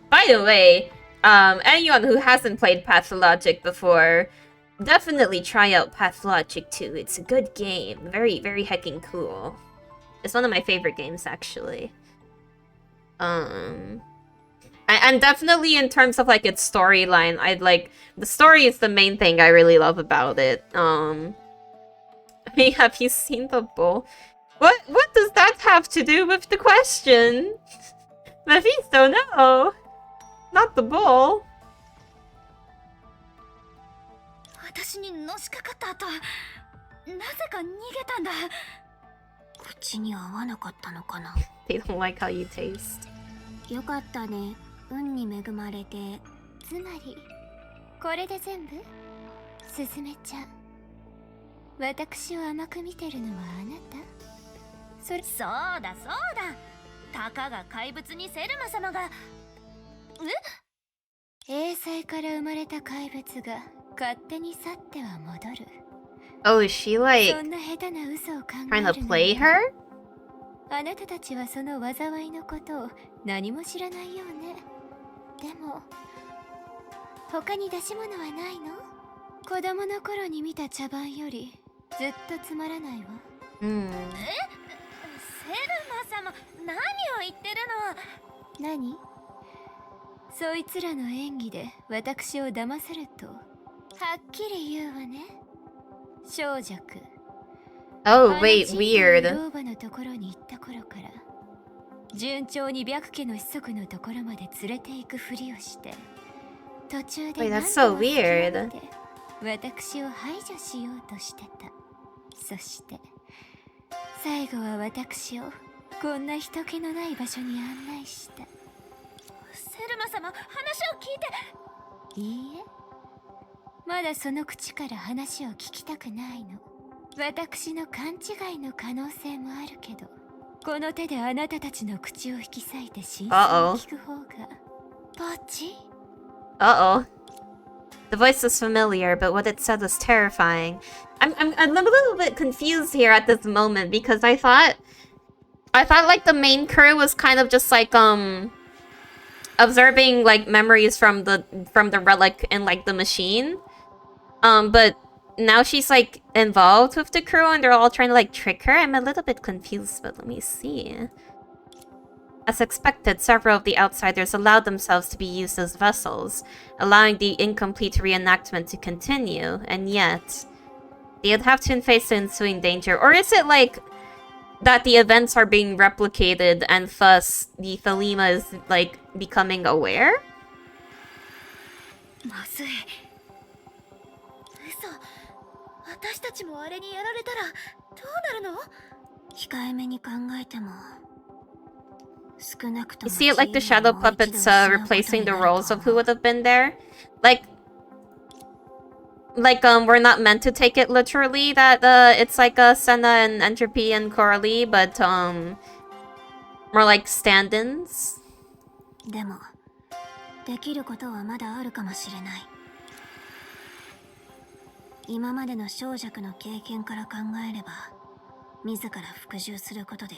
By the way, anyone who hasn't played Pathologic before, definitely try out Pathologic 2. It's a good game. Very, very hecking cool. It's one of my favorite games, actually. And definitely in terms of like its storyline, I'd like the story is the main thing I really love about it. Hey, have you seen the bull? What does that have to do with the question? Mephisto, no! Not the bull. 私にのしかかった後、なぜか逃げたんだ。口に合わなかったのかな。They don't like how you taste. よかったね。運に恵まれて。つまりこれで全部？すずめちゃん、私を甘く見てるのはあなた？それ。そうだそうだ。たかが怪物にセルマ様が。英才から生まれた怪物が勝手に去っては戻る。Oh, is she like そんな下手な嘘を考える trying to play her? あなたたちはその災いのことを何も知らないようね。でも他に出し物はないの？子供の頃に見た茶番よりずっとつまらないわ。セルマ様、何を言ってるの？何？そいつらの演技で私を騙せるとはっきり言うわね。小弱。Oh, wait, 老 weird. 婆のところに行った頃から順調に白家の子息のところまで連れて行くふりをして途中で Wait, 何 that's 度 so も隙を weird. 見て私を排除しようとしてた。そして最後は私をこんな人気のない場所に案内した。セルマ様、話を聞いて。いいえ、まだその口から話を聞きたくないの。私の勘違いの可能性もあるけど、この手であなたたちの口を引き裂いて真相を聞く方がポチ。 Uh-oh. The voice was familiar, but what it said was terrifying. I'm a little bit confused here at this moment because I thought like the main crew was kind of just like observing like memories from the relic in like the machine. But now she's like involved with the crew and they're all trying to like trick her. I'm a little bit confused, but let me see. As expected, several of the outsiders allowed themselves to be used as vessels, allowing the incomplete reenactment to continue, and yet they'd have to face the ensuing danger. Or is it like that the events are being replicated and thus the Thelema is like becoming aware? まずい。嘘。私たちもあれにやられたらどうなるの？控えめに考えても。You see it like the shadow puppets replacing the roles of who would have been there? Like we're not meant to take it literally that it's like Senna and Entropy and Coralie, but more like stand-ins. でもできることはまだあるかもしれない。今までの小弱の経験から考えれば、自ら服従することで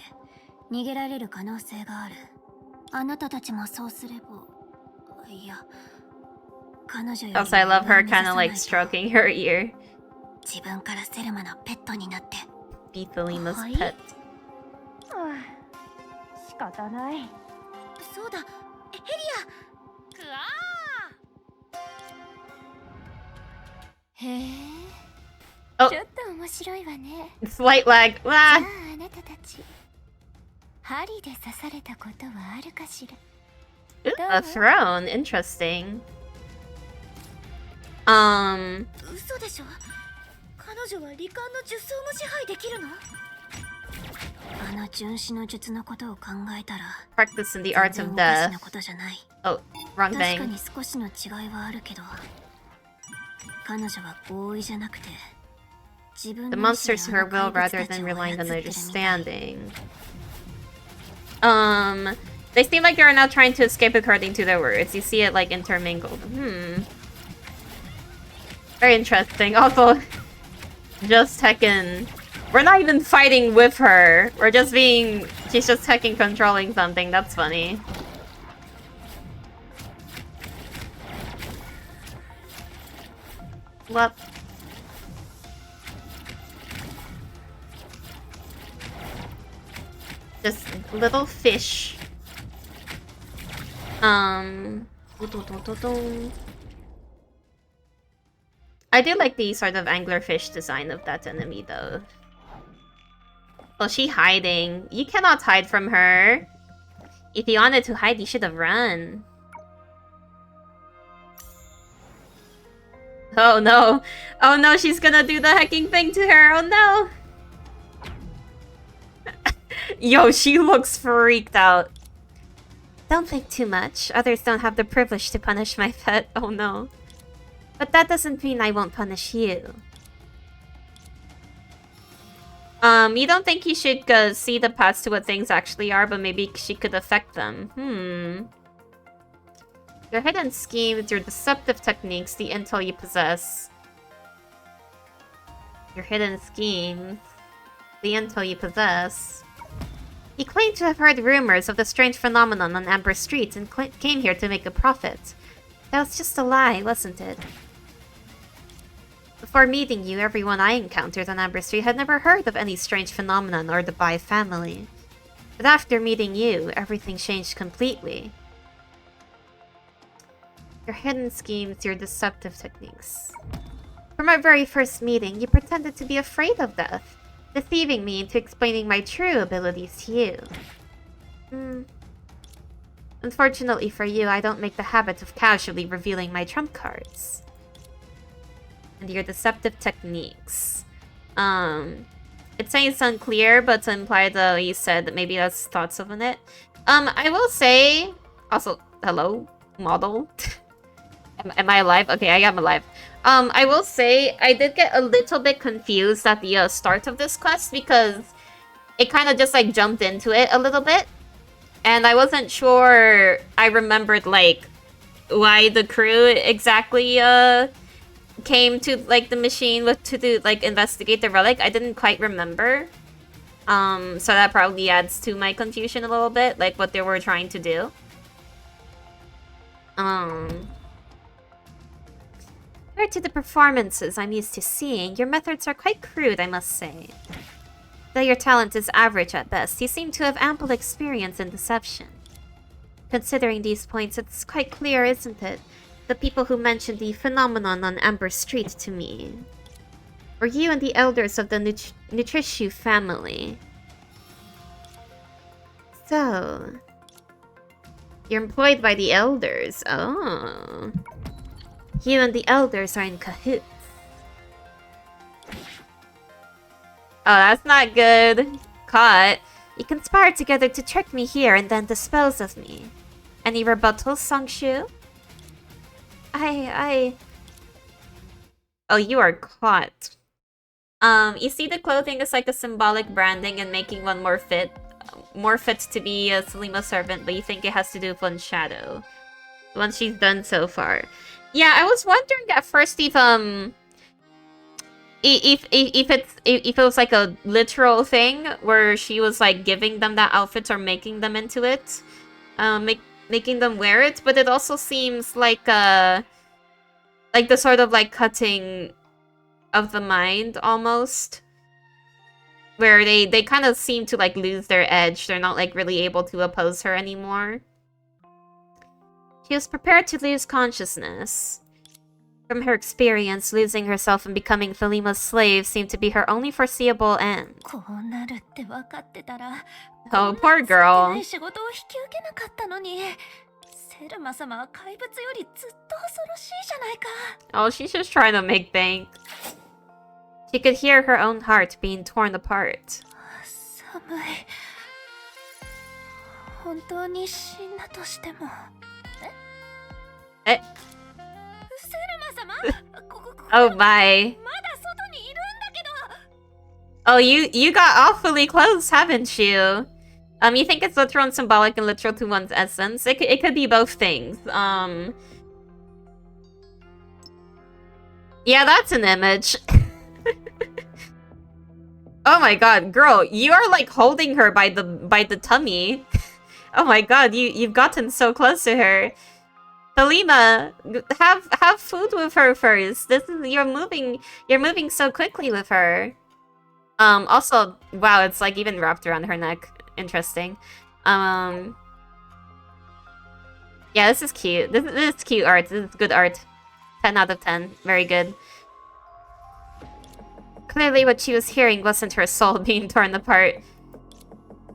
逃げられる可能性がある。あなたたちもそうすれば、いや、彼女より Also, I love her kind of like stroking her ear. 自分からセルマのペットになって。Be Thelema's pet. 仕方ない。そうだ、ヘリア。くわへえ。 Oh. ちょっと面白いわね。 Slight lag. じゃ Ah. ああなたたち、針で刺されたことはあるかしら。 A throne. Interesting. 嘘でしょ。彼女は罹患の術草も支配できるの？あの殉死の術のことを考えたら Practice in the arts 全 of 然おかし death. なことじゃない。 Oh, wrong 確か thing. に少しの違いはあるけど、彼女は合意じゃなくて自分 The の意思 monsters で her あの will 怪 rather 物たち than を relying 操 on ってるみたい。 understanding. They seem like they're not trying to escape according to their words. You see it like intermingled. Very interesting. Also, just heckin'. We're not even fighting with her. We're just being. She's just heckin' controlling something. That's funny. What? Just little fish. I do like the sort of anglerfish design of that enemy though. Oh, she hiding. You cannot hide from her. If you wanted to hide, you should have run. Oh no. Oh no, she's gonna do the hacking thing to her. Oh no. Yo, she looks freaked out. Don't think too much. Others don't have the privilege to punish my pet. Oh no. But that doesn't mean I won't punish you. You don't think you should see the paths to what things actually are, but maybe she could affect them. Your hidden schemes, your deceptive techniques, the intel you possess. Your hidden schemes, the intel you possess. He claimed to have heard rumors of the strange phenomenon on Amber Street and came here to make a profit. That was just a lie, wasn't it? Before meeting you, everyone I encountered on Amber Street had never heard of any strange phenomenon or the Bai family. But after meeting you, everything changed completely. Your hidden schemes, your deceptive techniques. From our very first meeting, you pretended to be afraid of death, deceiving me into explaining my true abilities to you. Unfortunately for you, I don't make the habit of casually revealing my trump cards. And your deceptive techniques. It's saying it's unclear, but to imply that you said that maybe that's thoughts of it. I will say... Also, hello, model. Am I alive? Okay, I am alive. I will say, I did get a little bit confused at the start of this quest because it kind of just like jumped into it a little bit. And I wasn't sure I remembered like why the crew exactly came to like the machine to do like investigate the relic. I didn't quite remember. So that probably adds to my confusion a little bit, like what they were trying to do. Compared to the performances I'm used to seeing, your methods are quite crude, I must say. Though your talent is average at best, you seem to have ample experience in deception. Considering these points, it's quite clear, isn't it? The people who mentioned the phenomenon on Amber Street to me were you and the elders of the Nutrishu family. So... You're employed by the elders. Oh. You and the elders are in cahoots. Oh, that's not good. Caught. You conspired together to trick me here and then dispose of me. Any rebuttals, Songshu? Oh, you are caught. You see the clothing is like a symbolic branding and making one more fit to be a Thelema servant, but you think it has to do with one shadow. The one she's done so far. Yeah, I was wondering at first if it was like a literal thing where she was like giving them that outfit or making them into it, making them wear it. But it also seems like the sort of like cutting of the mind almost, where they kind of seem to like lose their edge. They're not like really able to oppose her anymore. She was prepared to lose consciousness. From her experience, losing herself and becoming Thelema's slave seemed to be her only foreseeable end. こうなるって分かってたら Oh, poor girl. ない仕事を引き受けなかったのにセルマ様は怪物よりずっと恐ろしいじゃないか Oh, she's just trying to make bank. She could hear her own heart being torn apart. 寒い本当に死んだとしてもえセルマ様こ Oh my. まだ外にいるんだけど Oh, you got awfully close, haven't you? You think it's literal and symbolic and literal to one's essence? It could be both things. Yeah, that's an image. Oh my god, girl, you are like holding her by the tummy. Oh my god, you've gotten so close to her. Thelema, have food with her first. You're moving so quickly with her. Also, wow, it's like even wrapped around her neck. Interesting. Yeah, this is cute. This is cute art. This is good art. 10 out of 10. Very good. Clearly what she was hearing wasn't her soul being torn apart.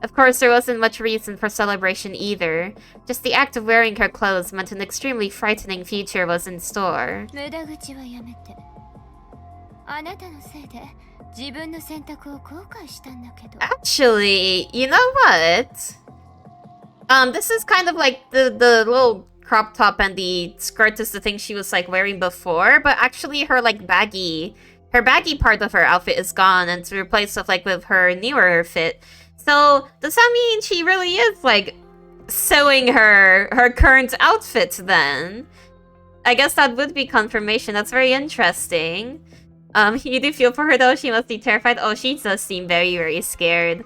Of course, there wasn't much reason for celebration either. Just the act of wearing her clothes meant an extremely frightening future was in store. 無駄口はやめて。あなたのせいで自分の選択を後悔したんだけど。Actually, you know what? This is kind of like the little crop top and the skirt is the thing she was like wearing before, but actually her like baggy part of her outfit is gone and it's replaced with her newer fit. So does that mean she really is like sewing her current outfit then? I guess that would be confirmation. That's very interesting. You do feel for her though, she must be terrified. Oh, she does seem very, very scared.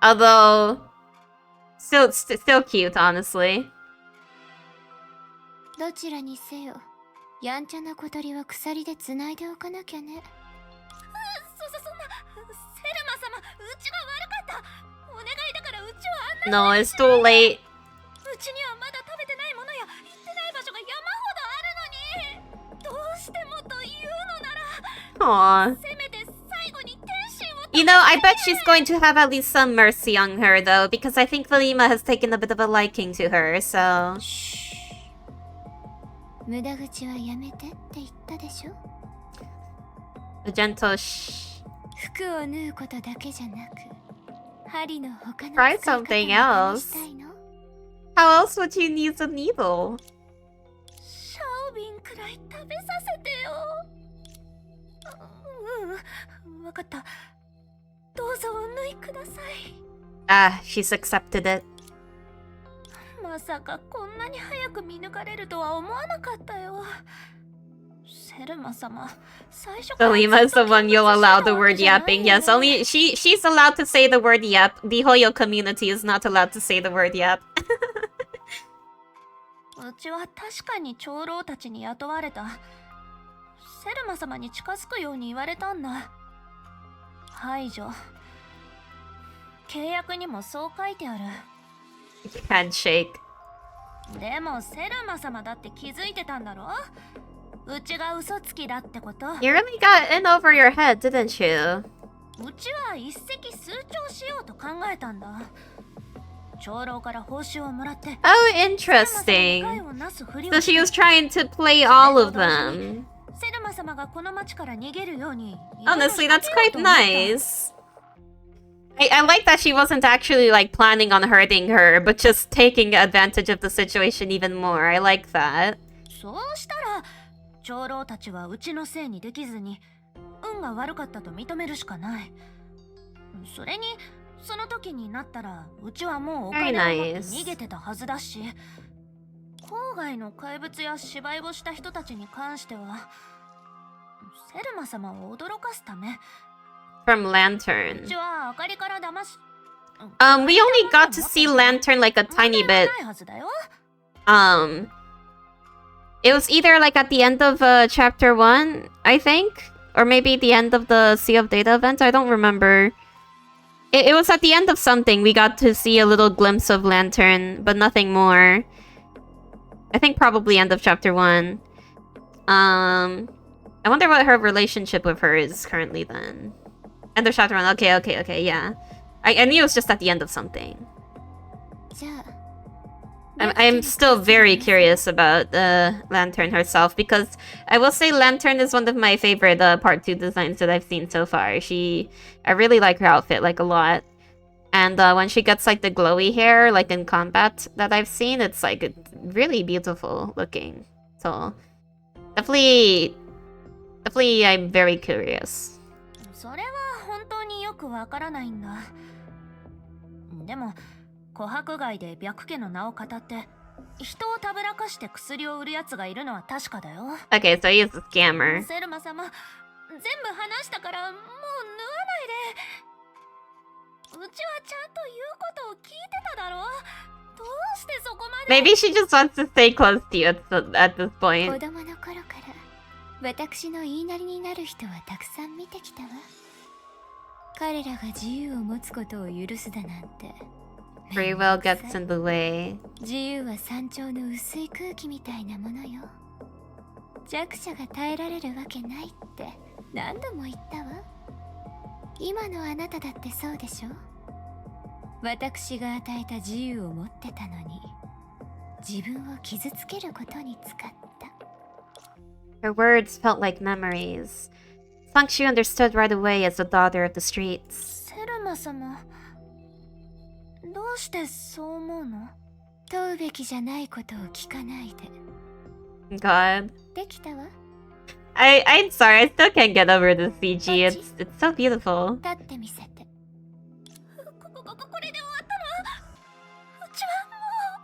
Although still cute, honestly. どちらにせよ、やんちゃな小鳥は鎖で繋いでおかなきゃね。そんなセルマ様うちが悪かったお願いだからうちを案内 No, it's too late. うちにはまだ食べてないものや行ってない場所が山ほどあるのにどうしてもというのなら Aww. せめて最後に天心を You know, I bet she's going to have at least some mercy on her though, because I think Thelema has taken a bit of a liking to her, so... 無駄口はやめてって言ったでしょ。 A gentle shh. 服を縫うことだけじゃなく、針の他の Try 使い方も something 試 else. したいの。 How else would you use a needle? シャオビンくらい食べさせてよわかったどうぞお縫いください Ah, she's accepted it. まさかこんなに早く見抜かれるとは思わなかったよセルマ様最初から Thelema is the one you'll allow the word yapping. Yes, only she's allowed to say the word yap. The Hoyo community is not allowed to say the word yap. うちは確かに長老たちに雇われたセルマ様に近づくように言われたんだ排除契約にもそう書いてある Handshake. でもセルマ様だって気づいてたんだろうちが嘘つきだってこと You really got in over your head, didn't you? うちは一石数鳥しようと考えたんだ長老から報酬をもらって Oh, interesting. So she was trying to play all of them. セルマ様がこの町から逃げるように Honestly, that's quite nice. I like that she wasn't actually like planning on hurting her, but just taking advantage of the situation even more. I like that. そうしたら長老たちはうちのせいにできずに運が悪かったと認めるしかないそれにその時になったらうちはもうお金を持って逃げてたはずだし郊外の怪物や芝居をした人たちに関してはセルマ様を驚かすため From Lantern. うちは明かりから騙し We only got to see Lantern like a tiny bit. It was either like at the end of chapter 1, I think, or maybe the end of the Sea of Data event. I don't remember. It was at the end of something. We got to see a little glimpse of Lantern, but nothing more. I think probably end of chapter 1. I wonder what her relationship with her is currently then. End of chapter 1. Okay, yeah. I knew it was just at the end of something. I'm still very curious about Lantern herself, because I will say Lantern is one of my favorite part 2 designs that I've seen so far. I really like her outfit, like, a lot. And when she gets, like, the glowy hair, like, in combat that I've seen, it's, like, it's really beautiful looking. So, definitely I'm very curious. それは本当によくわからないんだ。でも琥珀街で白家の名を語って人をたぶらかして薬を売るやつがいるのは確かだよ。 Okay, so he is a scammer. セルマ様、全部話したからもう縫わないで。うちはちゃんと言うことを聞いてただろ。どうしてそこまで。 Maybe she just wants to stay close to you at this point. 子供の頃から私の言いなりになる人はたくさん見てきたわ。彼らが自由を持つことを許すだなんて。Free will gets in the way. 自由は山頂の薄い空気みたいなものよ。弱者が耐えられるわけないって何度も言ったわ。今のあなただってそうでしょ。私が与えた自由を持ってたのに自分を傷つけることに使った。 Her words felt like memories. Songs she understood right away as the daughter of the streets. セルマ様、どうしてそう思うの？問うべきじゃないことを聞かないで。 God. できたわ。I'm sorry, I still can't get over the CG. It's so beautiful. 立ってみせて。これで終わったの？うちはもう。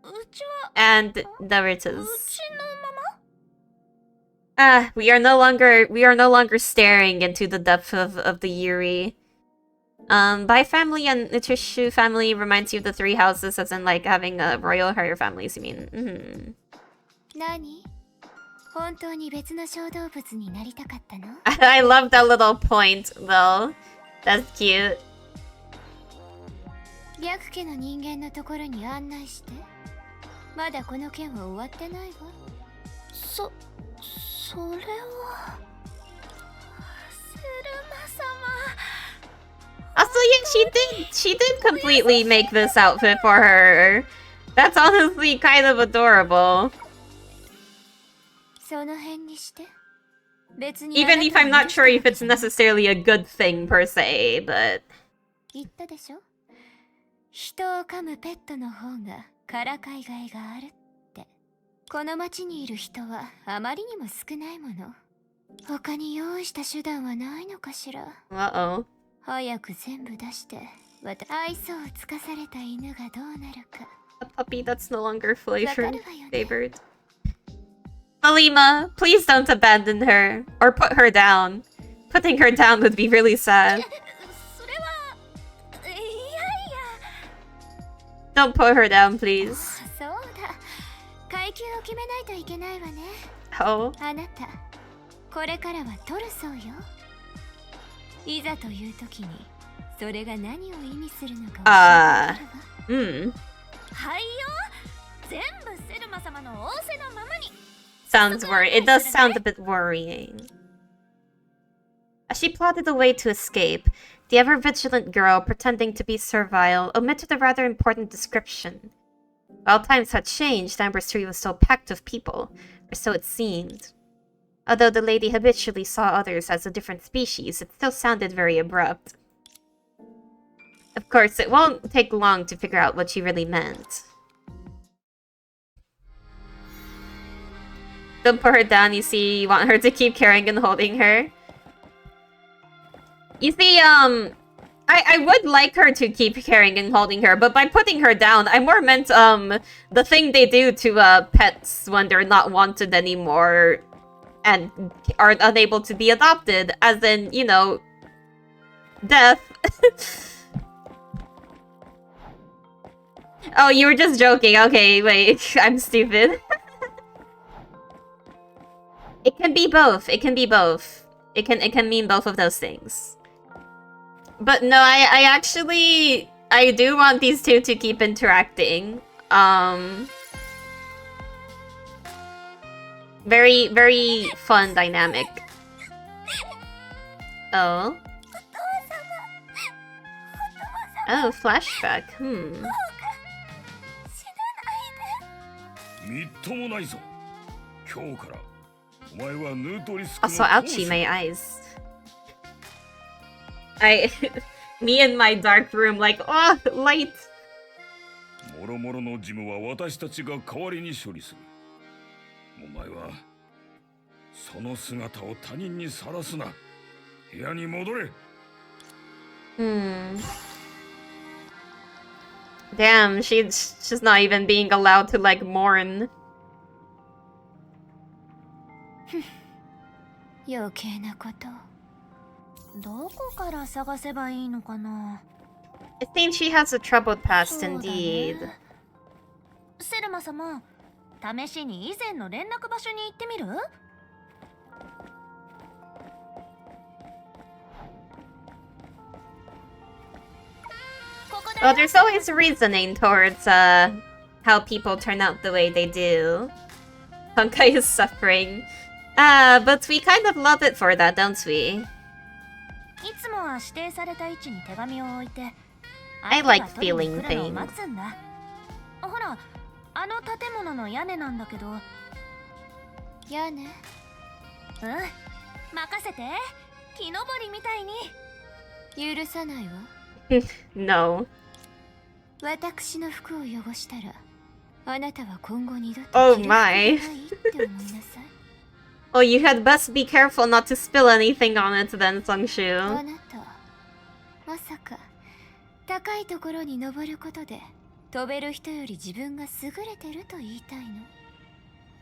あれ？うちは。 And there it is. うちのまま？ We are no longer staring into the depth of the Yuri. Bai family and Nitrishu family reminds you of the three houses, as in like having a royal higher families, you mean? Mm-hmm. 何？本当に別の小動物になりたかったの？ I love that little point though. That's cute. 白家の人間のところに案内して。まだこの件は終わってないわ。それはセルマ様。 Also, yeah, she did completely make this outfit for her. That's honestly kind of adorable. その辺にして。別に Even if I'm not sure if it's necessarily a good thing per se, but 言ったでしょ。人を噛むペットの方がからかいがいがあるって。この町にいる人はあまりにも少ないもの。他に用意した手段はないのかしら。uh-oh. 早く全部出して、愛想をつかされた犬がどうなるか。 A puppy that's no longer favored. Thelema, please don't abandon her or put her down. Putting her down would be really sad. それは、いやいや。 Don't put her down, please. そうだ。階級を決めないといけないわね。Oh. あなた、これからは取るそうよ。いざという時に、それが何を意味するのか教えてくれるわ。はいよ。全部セルマ様の仰せのままに。 Sounds worrying. It does sound a bit worrying. As she plodded away to escape, the ever-vigilant girl, pretending to be servile, omitted a rather important description. While times had changed, Amber Street was still packed with people, or so it seemed. Although the lady habitually saw others as a different species, it still sounded very abrupt. Of course, it won't take long to figure out what she really meant. Don't put her down, you see, you want her to keep carrying and holding her. You see, I would like her to keep carrying and holding her, but by putting her down, I more meant, the thing they do to, pets when they're not wanted anymore and are unable to be adopted, as in, you know, death. Oh, you were just joking. Okay, wait, I'm stupid. It can be both. It can be both. It can mean both of those things. But no, I actually do want these two to keep interacting. Very, very fun dynamic. Oh. Oh, flashback. Also, ouchie, my eyes. Me in my dark room, like, oh, light. もろもろの事務は私たちが代わりに処理する。お前はその姿を他人にさらすな。部屋に戻れ。Damn, she's not even being allowed to like mourn. 余計なこと。どこから探せばいいのかな。It seems she has a troubled past indeed. セルマ様、試しに以前の連絡場所に行ってみる？Well, there's always reasoning towards how people turn out the way they do. Honkai is suffering. But we kind of love it for that, don't we? いつもは指定された位置に手紙を置いて、 I like feeling things. ほら、あの建物の屋根なんだけど。屋根？任せて。木登りみたいに。許さないわ。No. 私の服を汚したら、あなたは今後二度と Oh 着る服が my. ないって思いなさい。Oh, you had best be careful not to spill anything on it then, あ Seongshu. なた、まさか高いところに登ることで飛べる人より自分が優れてると言いたいの？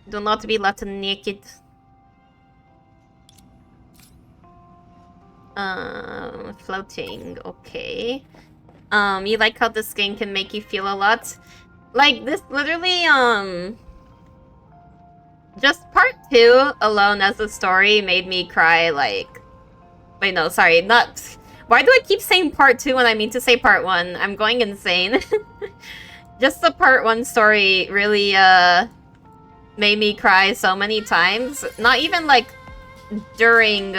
Do not be left naked. Floating, okay. You like how this game can make you feel a lot? Like, this literally, just part 2 alone as a story made me cry, like... Wait, no, sorry, not... Why do I keep saying part 2 when I mean to say part 1? I'm going insane. Just the part 1 story really, made me cry so many times. Not even, like, during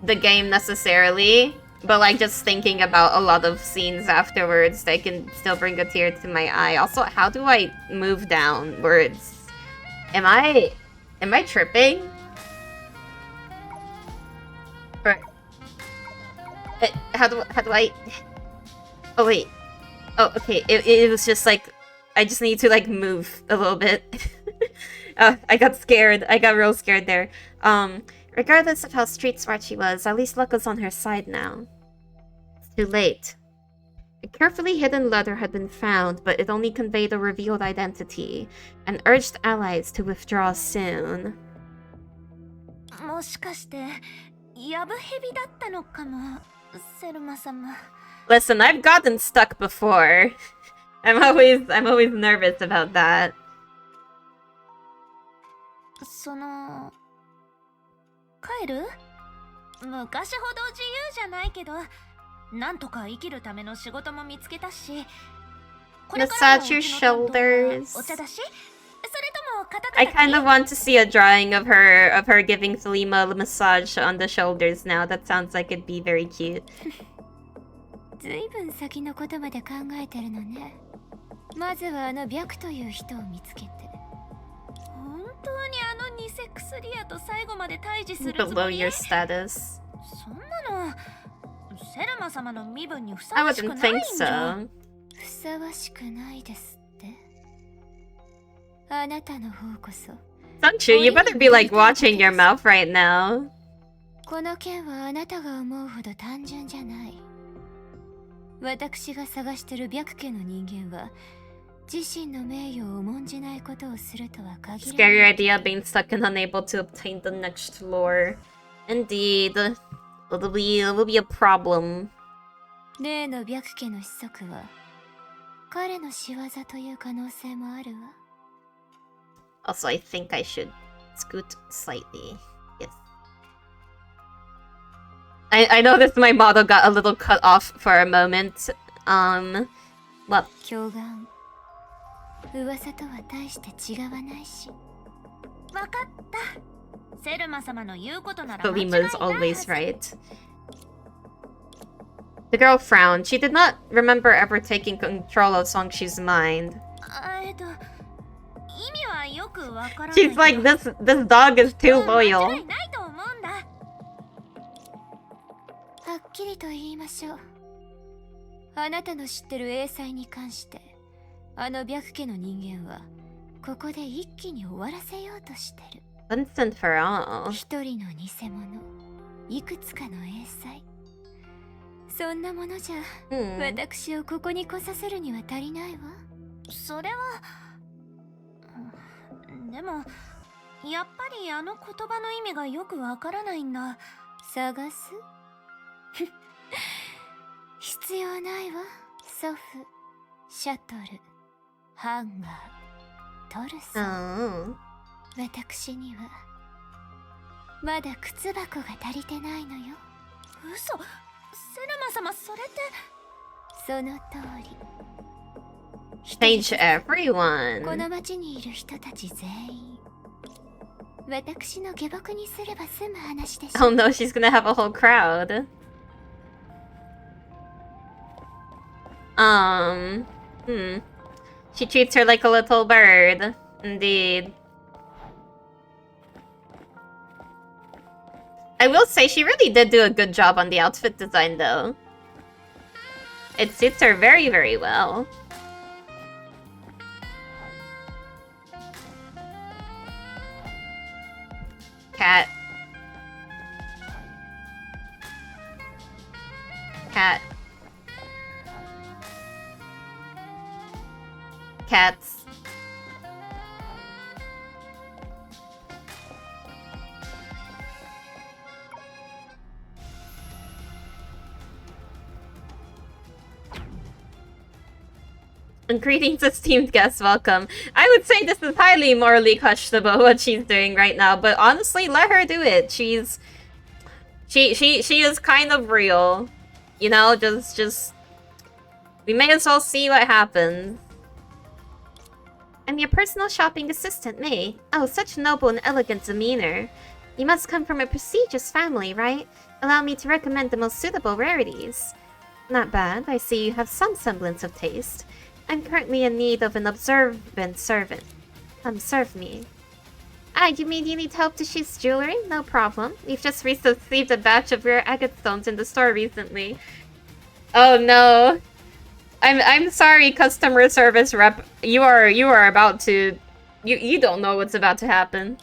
the game necessarily, but, like, just thinking about a lot of scenes afterwards that can still bring a tear to my eye. Also, how do I move downwards? Am I tripping? Or... How do I... Oh, wait. Oh, okay. It was just like... I just need to, like, move a little bit. I got scared. I got real scared there. Regardless of how street smart she was, at least luck was on her side now. It's too late. A carefully hidden letter had been found, but it only conveyed a revealed identity, and urged allies to withdraw soon. もしかして、ヤブヘビだったのかも、セルマ様。Listen, I've gotten stuck before. I'm always nervous about that. 帰る？昔ほど自由じゃないけど、なんとか生きるための仕事も見つけたし。Massage your shoulders. I kind of want to see a drawing of her giving Thelema a massage on the shoulders now. That sounds like it'd be very cute. ずいぶん先のことまで考えてるのね。まずはあの白という人を見つけて。本当にあの偽薬屋と最後まで対峙するつも Below り？ your status. そんなのセルマ様の身分にふさ I わしく wouldn't ないん think じゃ。 so. ふさわしくないですって。あなたの方こそ。Seongshu, you better be like watching your mouth right now. この件はあなたが思うほど単純じゃない。私が探してる白家の人間は自身の名誉を重んじないことをするとは限らない。 Scary idea being stuck and unable to obtain the next lore. Indeed. It'll be a problem. 例の白家の子息は彼の仕業という可能性もあるわ。Also, I think I should scoot slightly. Yes. I noticed my model got a little cut off for a moment. Well. 狂眼。噂とは大して違わないし。わかった。セルマ様の言うことなら間違いない Thelema is always right. The girl frowned. She did not remember ever taking control of Songxi's mind. 意味はよくわからない。 She's like, this dog is too 間違 loyal. いないと思うんだ。はっきりと言いましょう。あなたの知ってる英才に関してあの白家の人間はここで一気に終わらせようとしてる。 Once and for all. 一人の偽物、いくつかの英才、そんなものじゃ、私をここに来させるには足りないわ。それはでもやっぱりあの言葉の意味がよくわからないんだ。探す必要ないわ。祖父、シャトル、ハンガー、トルソン。私にはまだ靴箱が足りてないのよ。嘘、セルマ様、それって。その通り。 Change everyone. この町にいる人たち全員私の下僕にすれば済む話でしょ。 Oh no, she's gonna have a whole crowd. She treats her like a little bird. Indeed. I will say she really did do a good job on the outfit design though. It suits her very, very well. Cat. Cat. Cats. And greetings, esteemed guests, welcome. I would say this is highly morally questionable what she's doing right now, but honestly, let her do it. She is kind of real. You know, just we may as well see what happens. I'm your personal shopping assistant, May. Oh, such noble and elegant demeanor. You must come from a prestigious family, right? Allow me to recommend the most suitable rarities. Not bad. I see you have some semblance of taste. I'm currently in need of an observant servant. Serve me. Ah, you mean you need help to choose jewelry? No problem. We've just received a batch of rare agate stones in the store recently. Oh no. I'm sorry, customer service rep. You are about to... You don't know what's about to happen.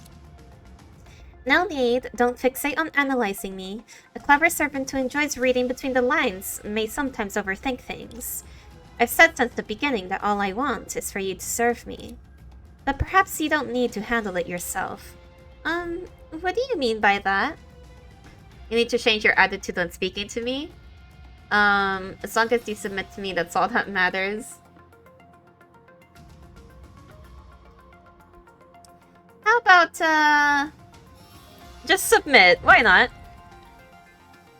No need. Don't fixate on analyzing me. A clever servant who enjoys reading between the lines may sometimes overthink things. I've said since the beginning that all I want is for you to serve me. But perhaps you don't need to handle it yourself. What do you mean by that? You need to change your attitude when speaking to me? As long as you submit to me, that's all that matters. How about, just submit. Why not?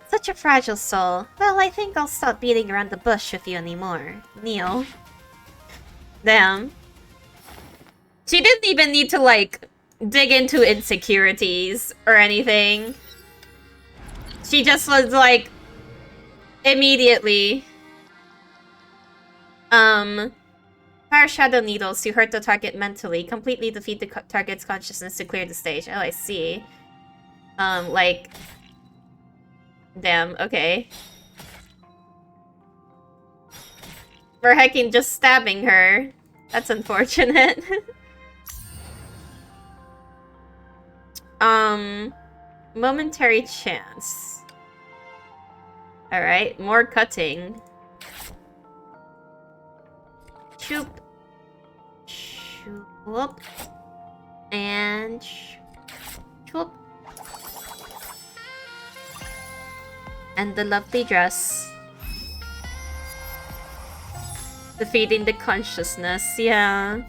Such a fragile soul. Well, I think I'll stop beating around the bush with you anymore. Neil. Damn. She didn't even need to, like, dig into insecurities or anything. She just was, like, immediately. Fire shadow needles to hurt the target mentally. Completely defeat the target's consciousness to clear the stage. Oh, I see. Like... Damn, okay. For hecking just stabbing her. That's unfortunate. Momentary chance. Alright, more cutting. Shoop. Shoop. And... Shoop. And the lovely dress. Defeating the consciousness, yeah.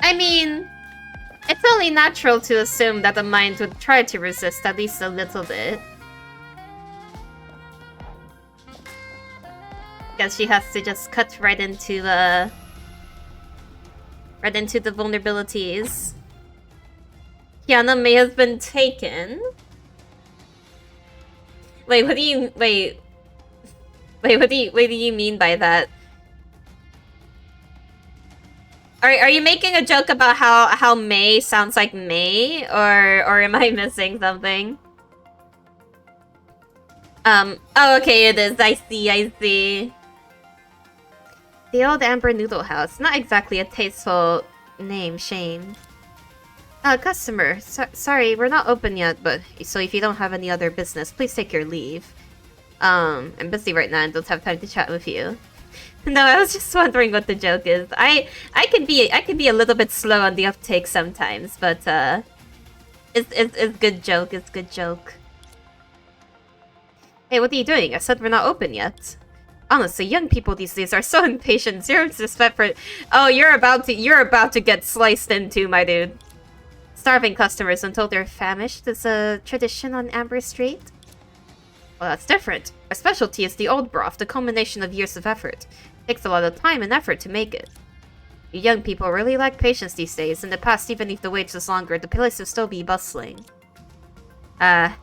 I mean, it's only natural to assume that the mind would try to resist at least a little bit. Guess she has to just cut right into the vulnerabilities. Kiana may have been taken. Wait, what do you wait? Wait, what do you mean by that? Are you making a joke about how May sounds like May, or am I missing something? Oh, okay, it is. I see. The old Amber Noodle House. Not exactly a tasteful name, shame. Customer. Sorry, we're not open yet, but so if you don't have any other business, please take your leave. I'm busy right now and don't have time to chat with you. No, I was just wondering what the joke is. I can be a little bit slow on the uptake sometimes, but it's good joke. It's good joke. Hey, what are you doing? I said we're not open yet. Honestly, young people these days are so impatient. Zero disrespect for. Oh, you're about to get sliced into, my dude. Starving customers until they're famished is a tradition on Amber Street. Well, that's different. Our specialty is the old broth, the culmination of years of effort. It takes a lot of time and effort to make it. You young people really lack patience these days. In the past, even if the wait was longer, the place would still be bustling. I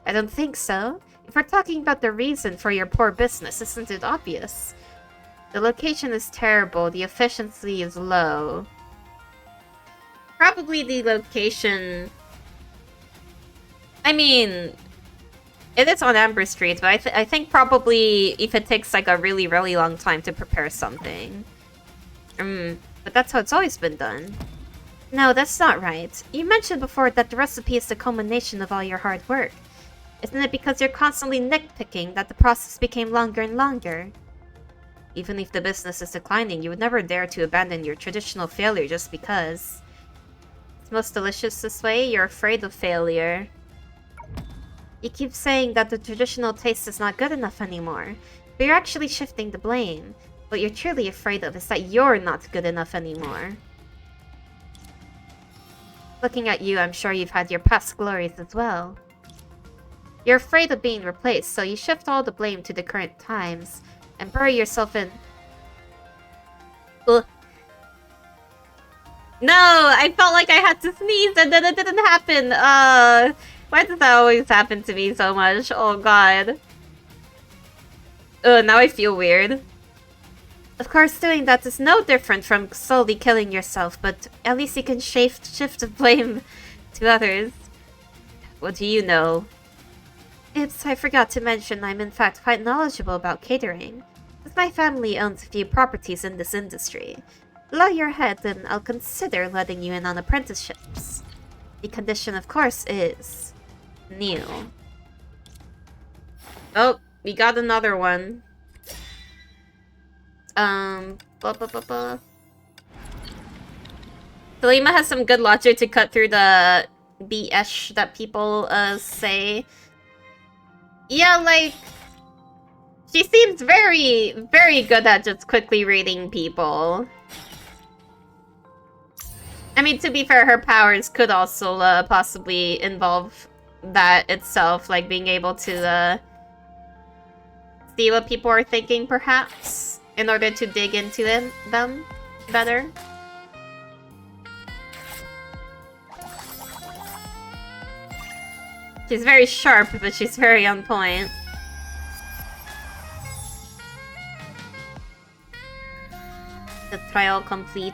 don't think so. If we're talking about the reason for your poor business, isn't it obvious? The location is terrible, the efficiency is low. Probably the location... I mean... It is on Amber Street, but I think probably if it takes like a really, really long time to prepare something. But that's how it's always been done. No, that's not right. You mentioned before that the recipe is the culmination of all your hard work. Isn't it because you're constantly nitpicking that the process became longer and longer? Even if the business is declining, you would never dare to abandon your traditional failure just because. It's most delicious this way, you're afraid of failure. You keep saying that the traditional taste is not good enough anymore, but you're actually shifting the blame. What you're truly afraid of is that you're not good enough anymore. Looking at you, I'm sure you've had your past glories as well. You're afraid of being replaced, so you shift all the blame to the current times and bury yourself in... Ugh. No! I felt like I had to sneeze and then it didn't happen! Why does that always happen to me so much? Oh god. Now I feel weird. Of course, doing that is no different from slowly killing yourself, but at least you can shift the blame to others. What do you know? Oops, I forgot to mention I'm in fact quite knowledgeable about catering, as my family owns a few properties in this industry. Lower your head and I'll consider letting you in on apprenticeships. The condition, of course, is... new. Oh, we got another one. Thelema has some good logic to cut through the BS that people say. Yeah, like she seems very, very good at just quickly reading people. I mean, to be fair, her powers could also possibly involve that itself, like being able to see what people are thinking, perhaps, in order to dig into them better. She's very sharp, but she's very on point. The trial complete.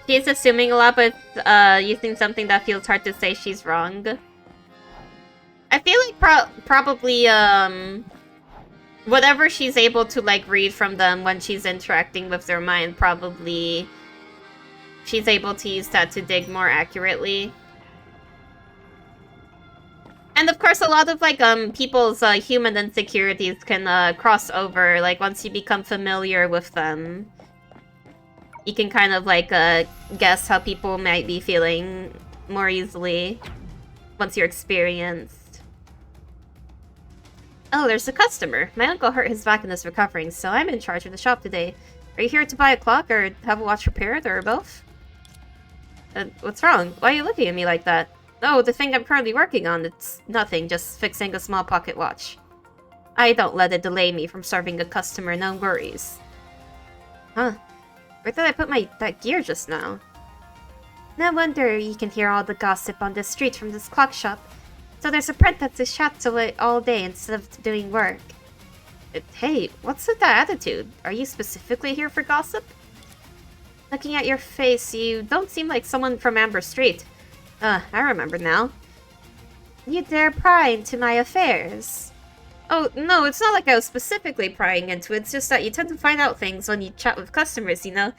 She's assuming a lot, but using something that feels hard to say she's wrong. I feel like probably whatever she's able to like read from them when she's interacting with their mind, probably she's able to use that to dig more accurately. And of course, a lot of like people's human insecurities can cross over. Like once you become familiar with them, you can kind of like guess how people might be feeling more easily once you're experienced. Oh, there's a customer. My uncle hurt his back and is recovering, so I'm in charge of the shop today. Are you here to buy a clock or have a watch repaired or both? What's wrong? Why are you looking at me like that? Oh, the thing I'm currently working on, it's nothing, just fixing a small pocket watch. I don't let it delay me from serving a customer, no worries. Huh. Where did I put that gear just now? No wonder you can hear all the gossip on the street from this clock shop. So there's a apprentice who chats away all day instead of doing work. Hey, what's with that attitude? Are you specifically here for gossip? Looking at your face, you don't seem like someone from Amber Street. I remember now. You dare pry into my affairs? Oh, no, it's not like I was specifically prying into it, it's just that you tend to find out things when you chat with customers, you know?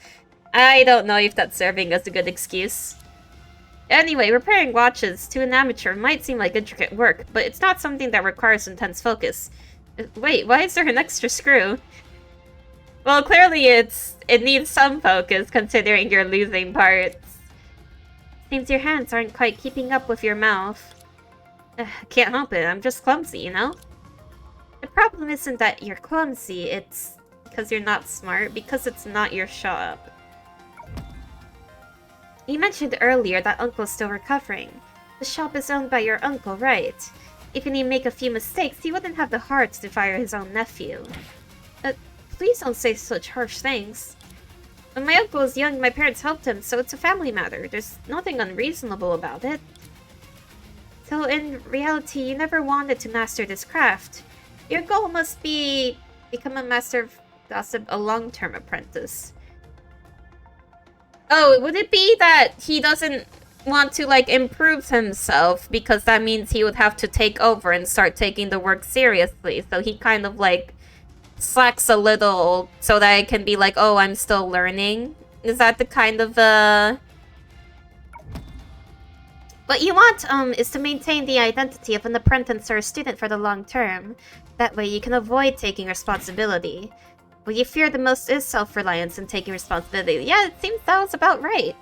I don't know if that's serving as a good excuse. Anyway, repairing watches to an amateur might seem like intricate work, but it's not something that requires intense focus. Wait, why is there an extra screw? Well, clearly it needs some focus, considering you're losing parts. Seems your hands aren't quite keeping up with your mouth. Can't help it, I'm just clumsy, you know? The problem isn't that you're clumsy, it's because you're not smart, because it's not your shop. You mentioned earlier that Uncle's still recovering. The shop is owned by your uncle, right? Even if he make a few mistakes, he wouldn't have the heart to fire his own nephew. Please don't say such harsh things. When my uncle was young, my parents helped him, so it's a family matter. There's nothing unreasonable about it. So in reality, you never wanted to master this craft. Your goal must be become a master of gossip, a long-term apprentice. Oh, would it be that he doesn't want to, like, improve himself because that means he would have to take over and start taking the work seriously? So he kind of, like, slacks a little so that it can be like, oh, I'm still learning? Is that the kind of, What you want, is to maintain the identity of an apprentice or a student for the long term. That way you can avoid taking responsibility. What you fear the most is self-reliance and taking responsibility. Yeah, it seems that was about right.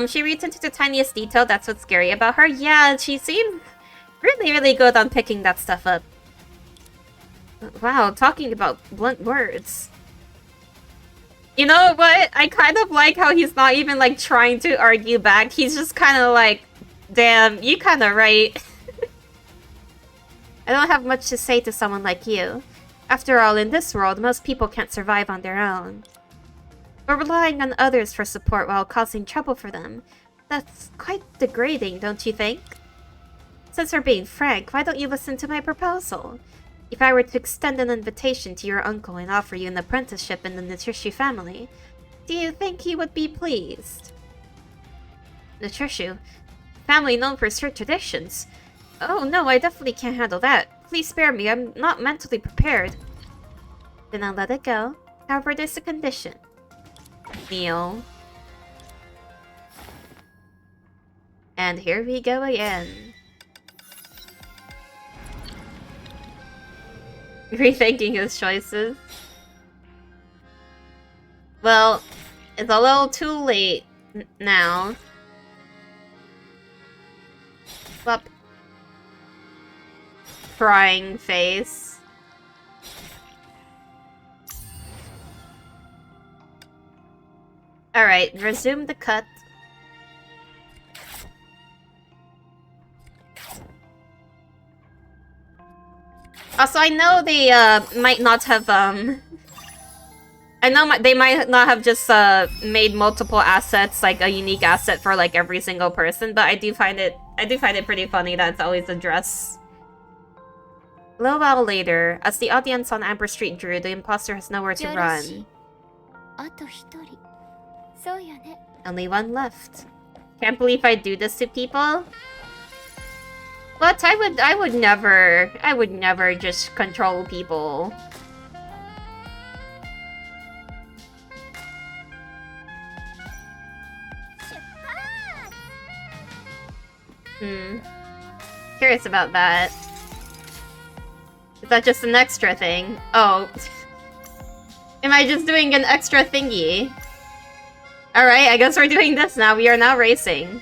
She reads into the tiniest detail, that's what's scary about her. Yeah, she seemed really, really good on picking that stuff up. Wow, talking about blunt words. You know what? I kind of like how he's not even, like, trying to argue back. He's just kind of like, damn, you kind of right. I don't have much to say to someone like you. After all, in this world, most people can't survive on their own. But relying on others for support while causing trouble for them, that's quite degrading, don't you think? Since we're being frank, why don't you listen to my proposal? If I were to extend an invitation to your uncle and offer you an apprenticeship in the Nutrishu family, do you think he would be pleased? Nutrishu? Family known for strict traditions. Oh no, I definitely can't handle that. Please spare me, I'm not mentally prepared. Then I'll let it go. However, there's a condition. Kneel. And here we go again. Rethinking his choices. Well, it's a little too late now. Up. Crying face. Alright, resume the cut. Also, I know they might not have I know they might not have just made multiple assets, like a unique asset for like every single person, but I do find it pretty funny that it's always a dress. A little while later, as the audience on Amber Street drew, the imposter has nowhere to run. Only one left. Can't believe I do this to people. What? I would never just control people. Curious about that. Is that just an extra thing? Oh. Am I just doing an extra thingy? Alright, I guess we're doing this now. We are now racing.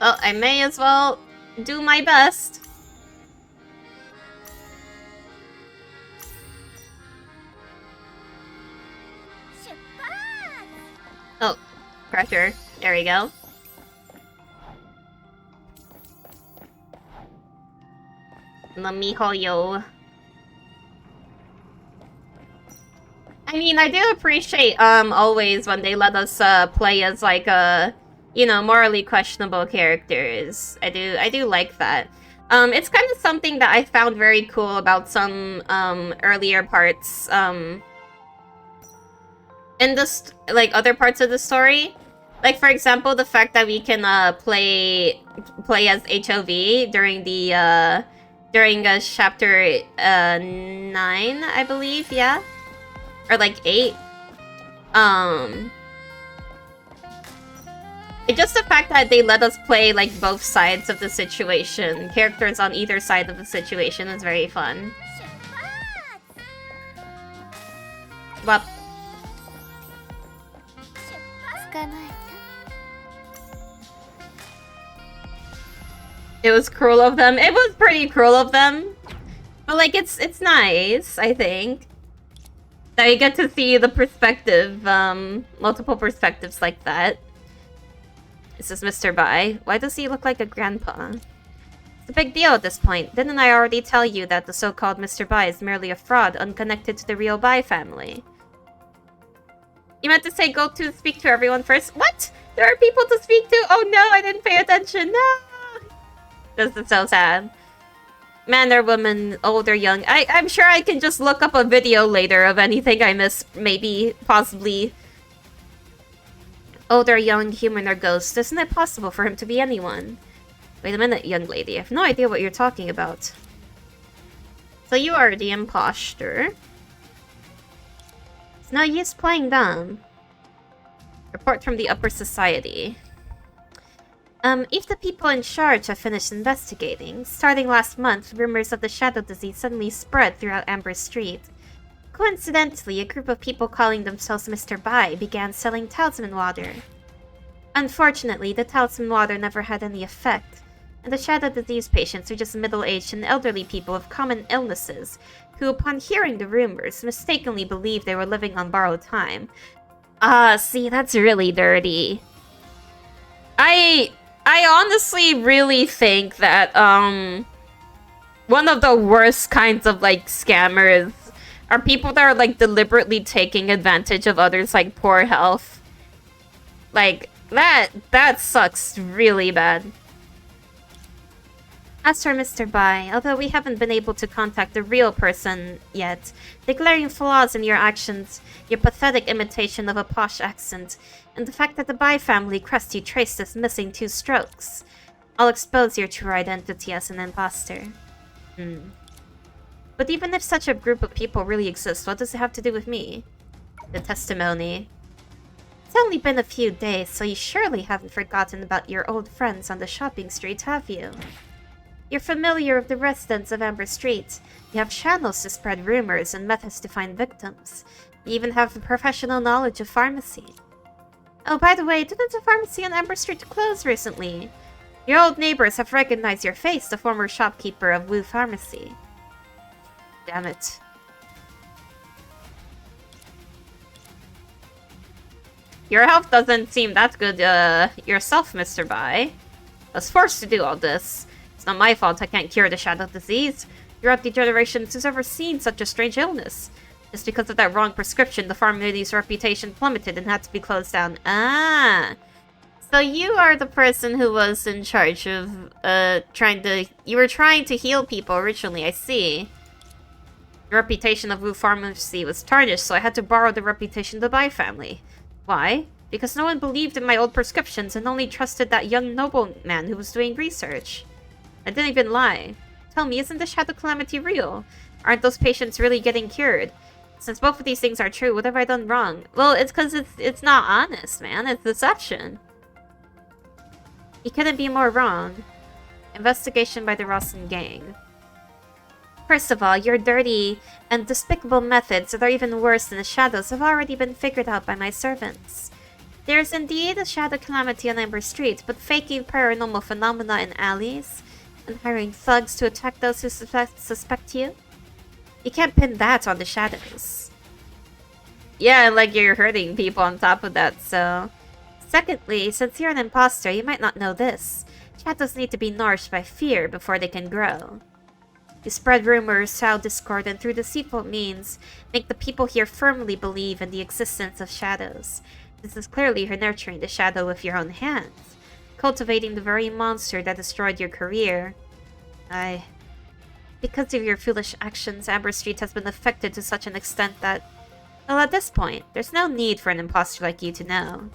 Well, I may as well do my best. Oh, pressure. There we go. The mihoyo. I mean, I do appreciate always when they let us play as like morally questionable characters. I do like that. It's kind of something that I found very cool about some earlier parts in this, like, other parts of the story. Like, for example, the fact that we can play as HOV during the chapter 9, I believe, yeah, or like 8. It's just the fact that they let us play like both sides of the situation, characters on either side of the situation, is very fun. But it was cruel of them. It was pretty cruel of them. But like it's nice, I think, that you get to see the perspective, multiple perspectives like that. This is Mr. Bai. Why does he look like a grandpa? It's a big deal at this point. Didn't I already tell you that the so-called Mr. Bai is merely a fraud, unconnected to the real Bai family? You meant to say go to speak to everyone first? What? There are people to speak to? Oh no, I didn't pay attention. No! This is so sad. Man or woman, old or young. I'm sure I can just look up a video later of anything I missed. Maybe, possibly. Old or young, human or ghost. Isn't it possible for him to be anyone? Wait a minute, young lady. I have no idea what you're talking about. So you are the imposter. It's no use playing dumb. Report from the upper society. If the people in charge have finished investigating, starting last month, rumors of the shadow disease suddenly spread throughout Amber Street. Coincidentally, a group of people calling themselves Mr. Bai began selling talisman water. Unfortunately, the talisman water never had any effect, and the shadow disease patients are just middle-aged and elderly people with common illnesses, who upon hearing the rumors, mistakenly believed they were living on borrowed time. See, that's really dirty. I honestly really think that, one of the worst kinds of, like, scammers are people that are, like, deliberately taking advantage of others' like poor health. Like, that sucks really bad. As for Mr. Bai, although we haven't been able to contact the real person yet, the glaring flaws in your actions, your pathetic imitation of a posh accent, and the fact that the Bai family crest you traced as missing 2 strokes, I'll expose your true identity as an imposter. But even if such a group of people really exists, what does it have to do with me? The testimony. It's only been a few days, so you surely haven't forgotten about your old friends on the shopping street, have you? You're familiar with the residents of Amber Street. You have channels to spread rumors and methods to find victims. You even have the professional knowledge of pharmacy. Oh, by the way, didn't the pharmacy on Amber Street close recently? Your old neighbors have recognized your face, the former shopkeeper of Wu Pharmacy. Damn it. Your health doesn't seem that good, yourself, Mr. Bai. I was forced to do all this. It's not my fault I can't cure the shadow disease. Throughout the generations, who's ever seen such a strange illness? Just because of that wrong prescription, the pharmacy's reputation plummeted and had to be closed down. Ah! So you are the person who was in charge of, you were trying to heal people originally, I see. The reputation of Wu Pharmacy was tarnished, so I had to borrow the reputation of the Bai family. Why? Because no one believed in my old prescriptions and only trusted that young nobleman who was doing research. I didn't even lie. Tell me, isn't the shadow calamity real? Aren't those patients really getting cured? Since both of these things are true, what have I done wrong? Well, it's because it's not honest, man. It's deception. You couldn't be more wrong. Investigation by the Rossin gang. First of all, your dirty and despicable methods that are even worse than the shadows have already been figured out by my servants. There is indeed a shadow calamity on Amber Street, but faking paranormal phenomena in alleys and hiring thugs to attack those who suspect you? You can't pin that on the shadows. Yeah, and like you're hurting people on top of that, so... Secondly, since you're an imposter, you might not know this. Shadows need to be nourished by fear before they can grow. You spread rumors, sow discord, and through deceitful means, make the people here firmly believe in the existence of shadows. This is clearly her nurturing the shadow with your own hands, cultivating the very monster that destroyed your career. Because of your foolish actions, Amber Street has been affected to such an extent that, well, at this point, there's no need for an imposter like you to know.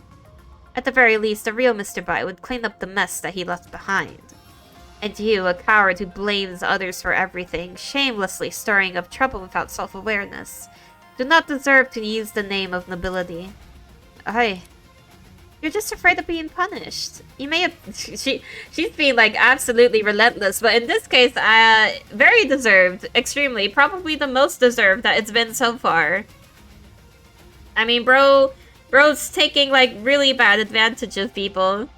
At the very least, a real Mr. Bai would clean up the mess that he left behind. And you, a coward who blames others for everything, shamelessly stirring up trouble without self-awareness, do not deserve to use the name of nobility. You're just afraid of being punished. You may have... She's being, like, absolutely relentless, but in this case, very deserved. Extremely. Probably the most deserved that it's been so far. I mean, bro's taking, like, really bad advantage of people.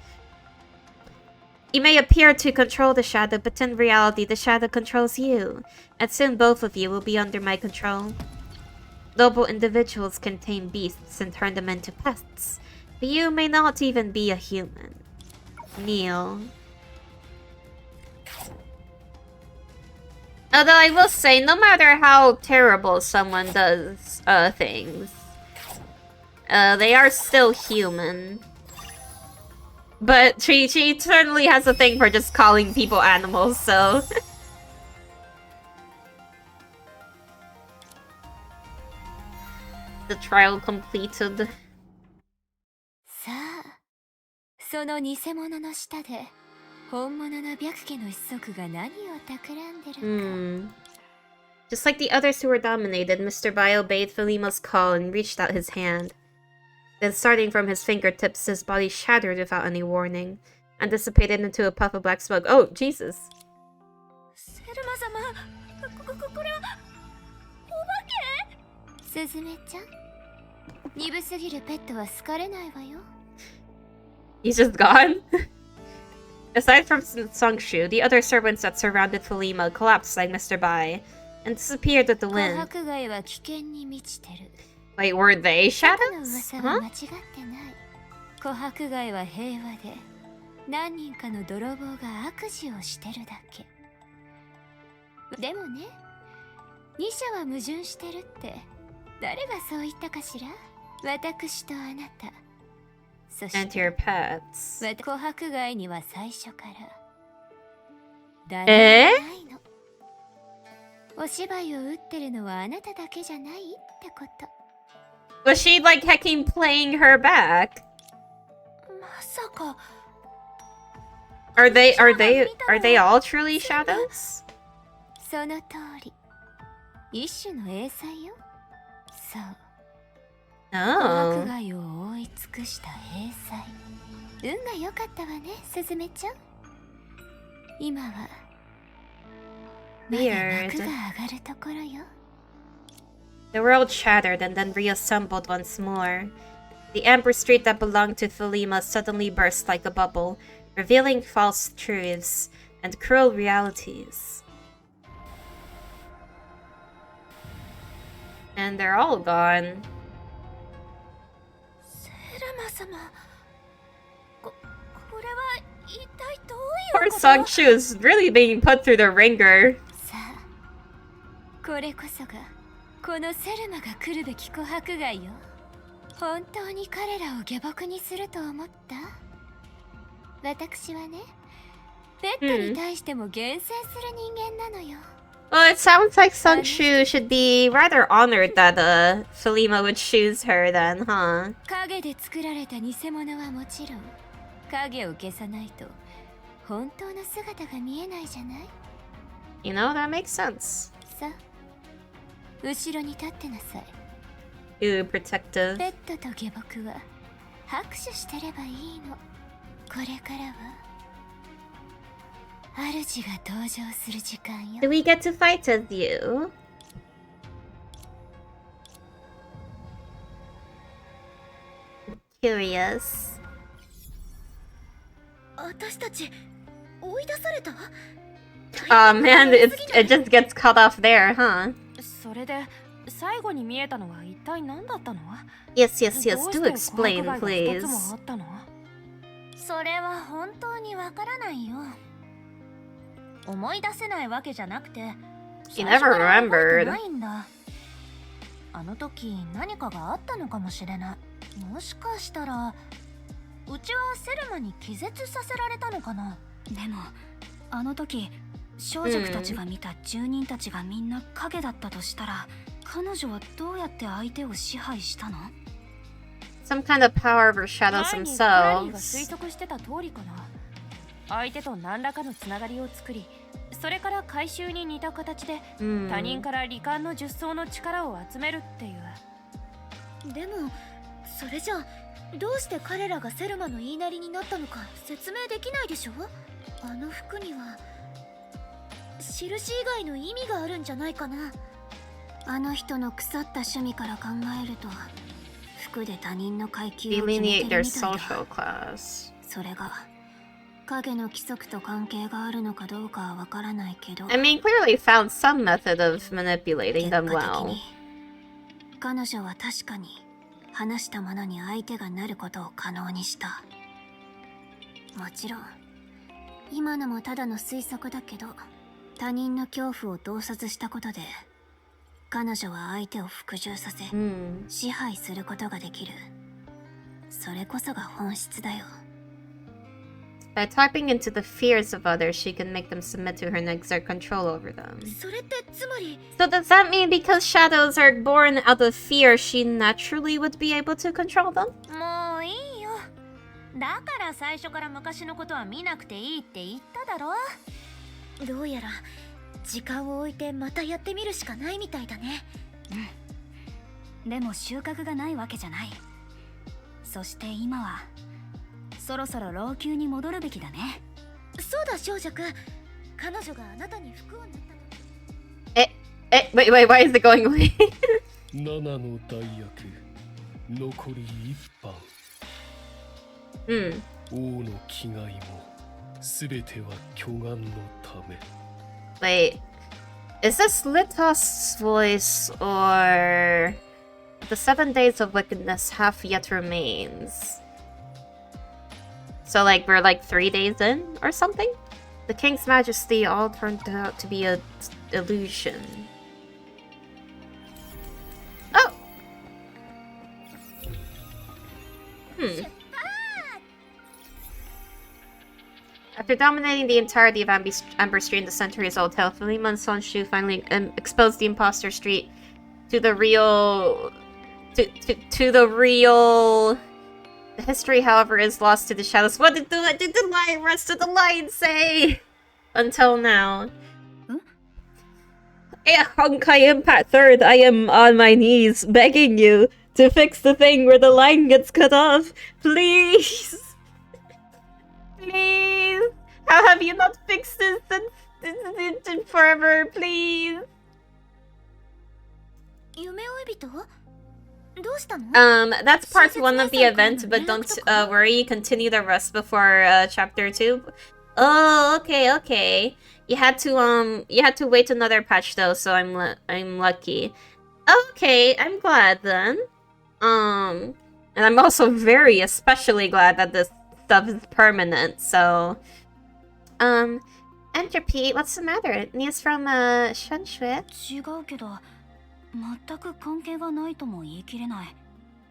You may appear to control the shadow, but in reality, the shadow controls you. And soon both of you will be under my control. Noble individuals can tame beasts and turn them into pests. But you may not even be a human. Kneel. Although I will say, no matter how terrible someone does things, they are still human. But she certainly has a thing for just calling people animals, so... The trial completed. さあ、その偽物の下で本物の白家の一族が何を企んでるか。Just like the others who were dominated, Mr. Bai obeyed Thelema's call and reached out his hand. Then starting from his fingertips, his body shattered without any warning, and dissipated into a puff of black smoke. Oh, Jesus! セルマ様、これはお化け？スズメちゃん、鈍すぎるペットは好かれないわよ。He's just gone? Aside from Songshu, the other servants that surrounded Thelema collapsed like Mr. Bai, and disappeared with the wind. 琥珀街は危険に満ちてる。Wait, were they shadows? 噂は間違ってない。琥珀街は平和で、何人かの泥棒が悪事をしてるだけ。でもね、二者は矛盾してるって、誰がそう言ったかしら？私とあなた。そして、 And your pets. 琥珀街には最初から誰もないの。お芝居を打ってるのはあなただけじゃないってこと。Was she like hecking playing her back? まさか。Are they all truly shadows? その通り。一種の英才よ。そう。琥珀街を覆い尽くした英才。運が良かったわね、スズメちゃん。今はまだ幕が上がるところよ。The world shattered and then reassembled once more. The amber street that belonged to Thelema suddenly burst like a bubble, revealing false truths and cruel realities. And they're all gone. セルマ様、これは一体どういうこと？ Poor Songshu is really being put through the ringer. さあ、これこそがこのセルマが来るべき琥珀街よ。本当に彼らを下僕にすると思った？私はね、ペットに対しても厳選する人間なのよ。Well, it sounds like Songshu should be rather honored that Thelema would choose her then, huh? 影で作られた偽物はもちろん、影を消さないと本当の姿が見えないじゃない？ You know, that makes sense. さあ、後ろに立ってなさい。Ooh, protective. ペットと下僕は拍手してればいいの。これからは主が登場する時間よ。Do we get to fight as you? Curious. 私たち追い出された？ Oh man, it just gets cut off there, huh? それで最後に見えたのは一体何だったの？ Yes, do explain, please. それは本当にわからないよ。思い出せないわけじゃなくて、You never 最初から覚えて remembered. ないんだ。あの時何かがあったのかもしれない。もしかしたらうちはセルマに気絶させられたのかな。でもあの時少女たちが見た住人たちがみんな影だったとしたら、彼女はどうやって相手を支配したの？ Some kind of power over shadows 前にクラリーが themselves. 推測してた通りかな。相手と何らかのつながりを作り、それから回収に似た形で他人から罹患の術草の力を集めるっていう。でもそれじゃどうして彼らがセルマの言いなりになったのか説明できないでしょ。あの服には印以外の意味があるんじゃないかな。あの人の腐った趣味から考えると、服で他人の階級を決め Delineate てる their みたいだ。 social class. それが影の規則と関係があるのかどうかはわからないけど、 I mean, clearly found some method of manipulating 結 them 果的 well. に彼女は確かに話したものに相手がなることを可能にした。もちろん今のもただの推測だけど、他人の恐怖を洞察したことで彼女は相手を服従させ、支配することができる。それこそが本質だよ。 By tapping into the fears of others, she can make them submit to her and exert control over them. それってつまり So does that mean because shadows are born out of fear, she naturally would be able to control them? もういいよ。だから最初から昔のことは見なくていいって言っただろ。どうやら時間を置いてまたやってみるしかないみたいだね。でも収穫がないわけじゃない。そして今はそろそろ老朽に戻るべきだね。そうだ少女くん、彼女があなたに服を塗ったと。Wait, why is it going away? 7の代役残り1班。王の気概もすべては巨岩のため。 Wait, is this Litos' voice or the 7 days of wickedness half yet remains? So like we're like 3 days in or something? The King's Majesty all turned out to be a illusion. Oh! After dominating the entirety of Amber Street in the centuries-old tale, Thelema and Sonshu finally exposed the imposter street to the real... To the real... The history, however, is lost to the shadows. What did the rest of the line say? Until now. Honkai Impact 3rd, I am on my knees, begging you to fix the thing where the line gets cut off. Please! Please! How have you not fixed this since forever? Please! 夢追い人？どうしたの？ That's part 1 of the event, but don't worry, continue the rest before chapter 2. Oh, okay. You had to wait another patch though, so I'm lucky. Okay, I'm glad then. And I'm also especially glad that this stuff is permanent, so... Entropy, what's the matter? News from, Shunshui? 違うけど、全く関係がないとも言い切れない。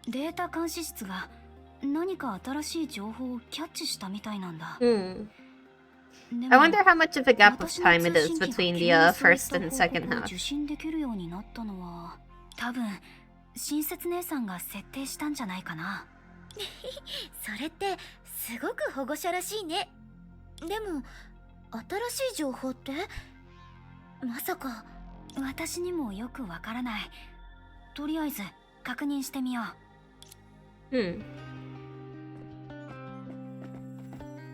データ監視室が何か新しい情報をキャッチしたみたいなんだ。I wonder how much of a gap of time it is between the first and second half. 受信できるようになったのは、多分親切姉さんが設定したんじゃないかな。それってすごく保護者らしいね。でも新しい情報ってまさか。私にもよくわからない。とりあえず確認してみよう。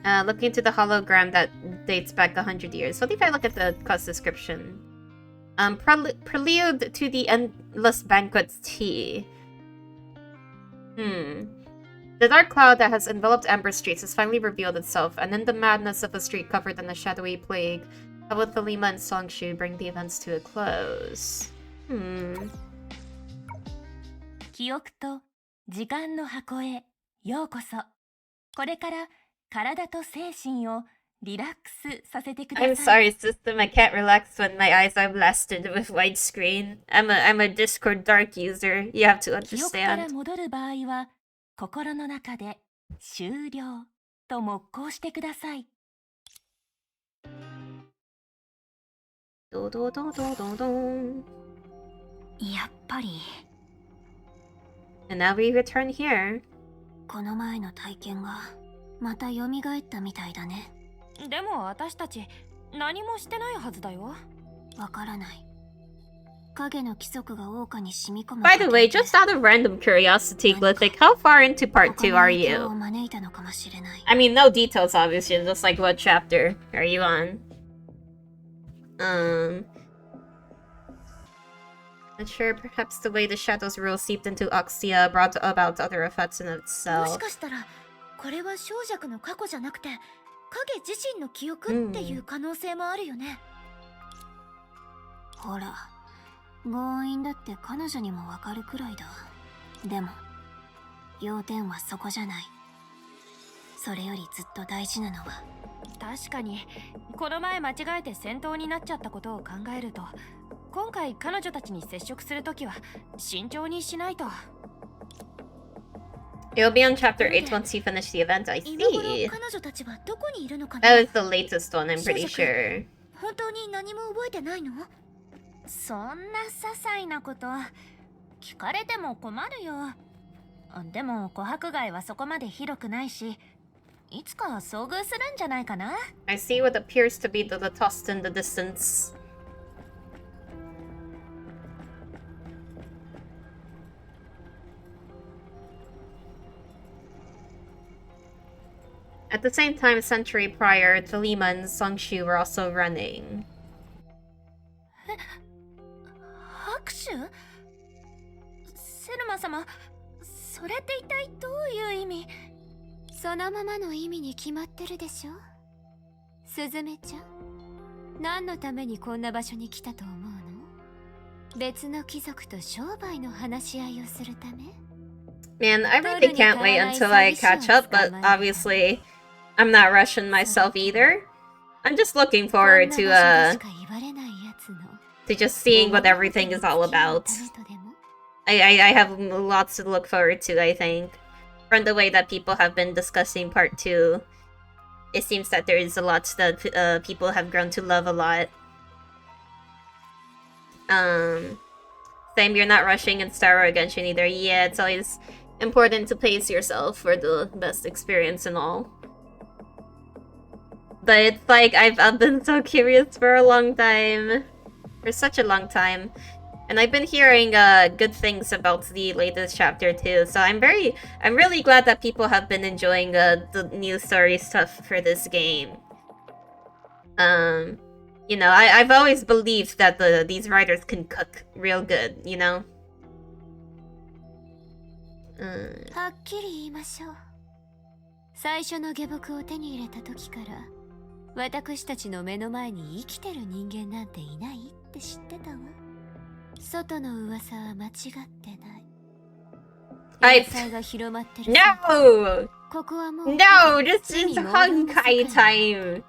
Looking into the hologram that dates back 100 years. What if I look at the quest description? Prelude to the endless banquet's tea. The dark cloud that has enveloped Amber Streets has finally revealed itself, and in the madness of a street covered in a shadowy plague, how will Thelema and Songshu bring the events to a close? 記憶と時間の箱へようこそ。これから体と精神をリラックスさせてください。 I'm sorry, system. I can't relax when my eyes are blasted with widescreen. I'm a Discord dark user. You have to 記憶から understand. 戻る場合は心の中で終了と默考してください。 Do, do, do, do, do, do. やっぱり And now we return here. この前の体験がまた蘇ったみたいだね。でも私たち何もしてないはずだよ。わからない。影の規則が桜花に染み込む。 By the way, just out of random curiosity, Glyphic, how far into part 2 are you? を招いたのかもしれない。I mean, no details, obviously, just like what chapter are you on? Not sure, perhaps the way the Shadow's rule seeped into Oxia brought about other effects in もし itself. かしたらこれは小弱の過去じゃなくて影自身の記憶っていう可能性もあるよね。ほら、強引だって彼女にもわかるくらいだ。でも要点はそこじゃない。それよりずっと大事なのは。確かにこの前間違えて戦闘になっちゃったことを考えると、今回彼女たちに接触するときは慎重にしないと。 It'll be on chapter 8 once you finish the event, I 今頃 see. 彼女たちはどこにいるのかな。 That was the latest one, I'm pretty sure. 本当に何も覚えてないの？そんな些細なこと聞かれても困るよ。でも琥珀街はそこまで広くないし、いつか遭遇するんじゃないかな。 I see what appears to be the tossed in the distance. At the same time, a century prior, Thelema and Songshu were also running. 拍手？セルマ様、それって一体どういう意味？そのままの意味に決まってるでしょ。スズメちゃん、何のためにこんな場所に来たと思うの？別の貴族と商売の話し合いをするため？ Man, I really can't wait until I catch up, but obviously, I'm not Russian myself either. I'm just looking forward to just seeing what everything is all about. I have lots to look forward to, I think. From the way that people have been discussing part 2, it seems that there is a lot that people have grown to love a lot. Same, you're not rushing in Star Wars Genshin either. Yeah, it's always important to pace yourself for the best experience and all. But it's like, I've been so curious for a long time. For such a long time. And I've been hearing good things about the latest chapter too, so I'm really glad that people have been enjoying the new story stuff for this game. You know, I've always believed that these writers can cook real good, you know? はっきり言いましょう。最初の下僕を手に入れた時から、私たちの目の前に生きてる人間なんていないって知ってたわ。外の噂は間違ってない。野菜が広まってる。No! ここはもう No! This is Honkai time!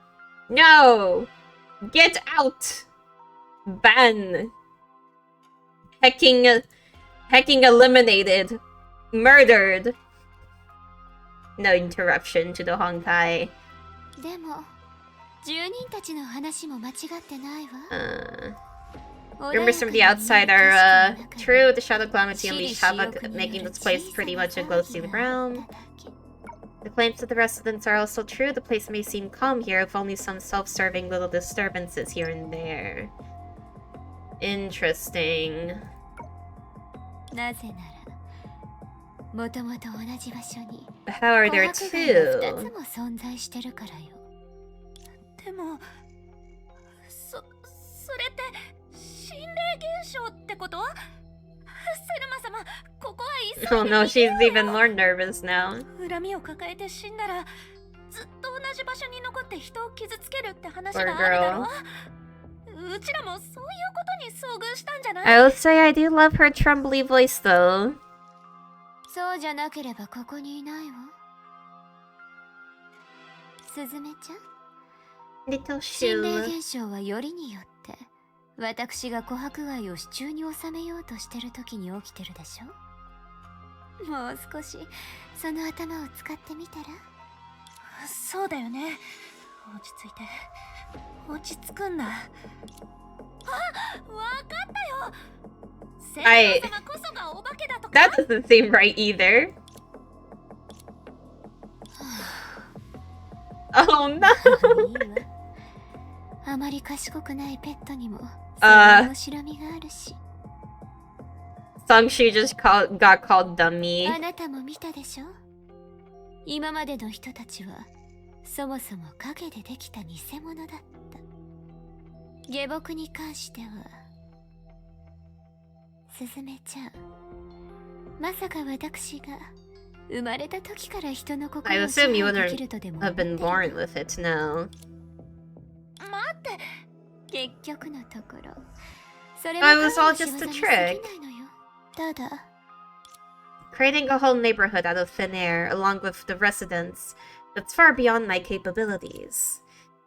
No! Get out! Ban! Hecking eliminated. Murdered. No interruption to the Honkai. でも住人たちの話も間違ってないわ。Rumors from the outside are true. The Shadow Calamity unleashed havoc, making this place pretty much a glowstone realm. The claims of the residents are also true. The place may seem calm here, if only some self-serving little disturbances here and there. Interesting. なぜなら、もともと同じ場所に How are there 2つ two? も存在してるからよ。でもそれって心霊現象ってこと？セルマ様、ここは急いで Oh no, she's even more nervous now. 恨みを抱えて死んだらずっと同じ場所に残って人を傷つけるって話 Poor があるだろ girl. うちらもそういうことに遭遇したんじゃない？ I will say I do love her trembly voice though. そうじゃなければここにいないわ。スズメちゃん、Little 心霊 shoe. 現象はよりによって私が琥珀貝を手中に収めようとしてる時に起きてるでしょ。もう少しその頭を使ってみたら。そうだよね。落ち着いて。落ち着くんだ。あ、わかったよ。セルマ様こそがお化けだとか。That doesn't seem right either. Oh no. あまり賢くないペットにもその面白みがあるし。Sungshu just got called dummy. あなたも見たでしょ。今までの人たちはそもそも影でできた偽物だった。下僕に関してはスズメちゃん、まさか私が生まれた時から人の I 心を assume 支 you 配で wouldn't きるとでも have been born with it, no. 待って。結局のところそれ It は was 彼 all の仕 just 業 a に過ぎ trick. ないのよ。ただ Creating a whole neighborhood out of thin air, along with the residents, that's far beyond my capabilities.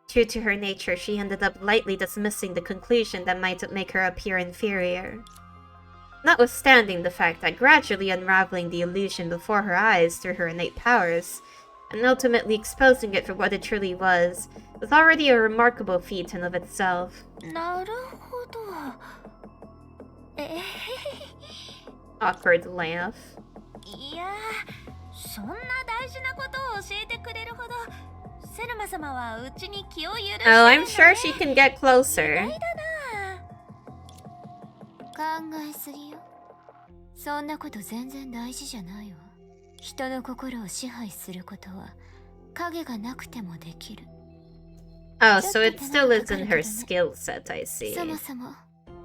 True to her nature, she ended up lightly dismissing the conclusion that might make her appear inferior. Notwithstanding the fact that gradually unraveling the illusion before her eyes through her innate powers, and ultimately exposing it for what it truly was already a remarkable feat in of itself. なるほど。Awkward laugh. いや、そんな大事なことを教えてくれるほどセルマ様はうちに気を許してるん Oh, だ I'm ね。 sure she can get closer. 意外だな。考えすぎよ。そんなこと全然大事じゃないわ。人の心を支配することは影がなくてもできる。 Oh, so it still is in her skill set, I see. そもそも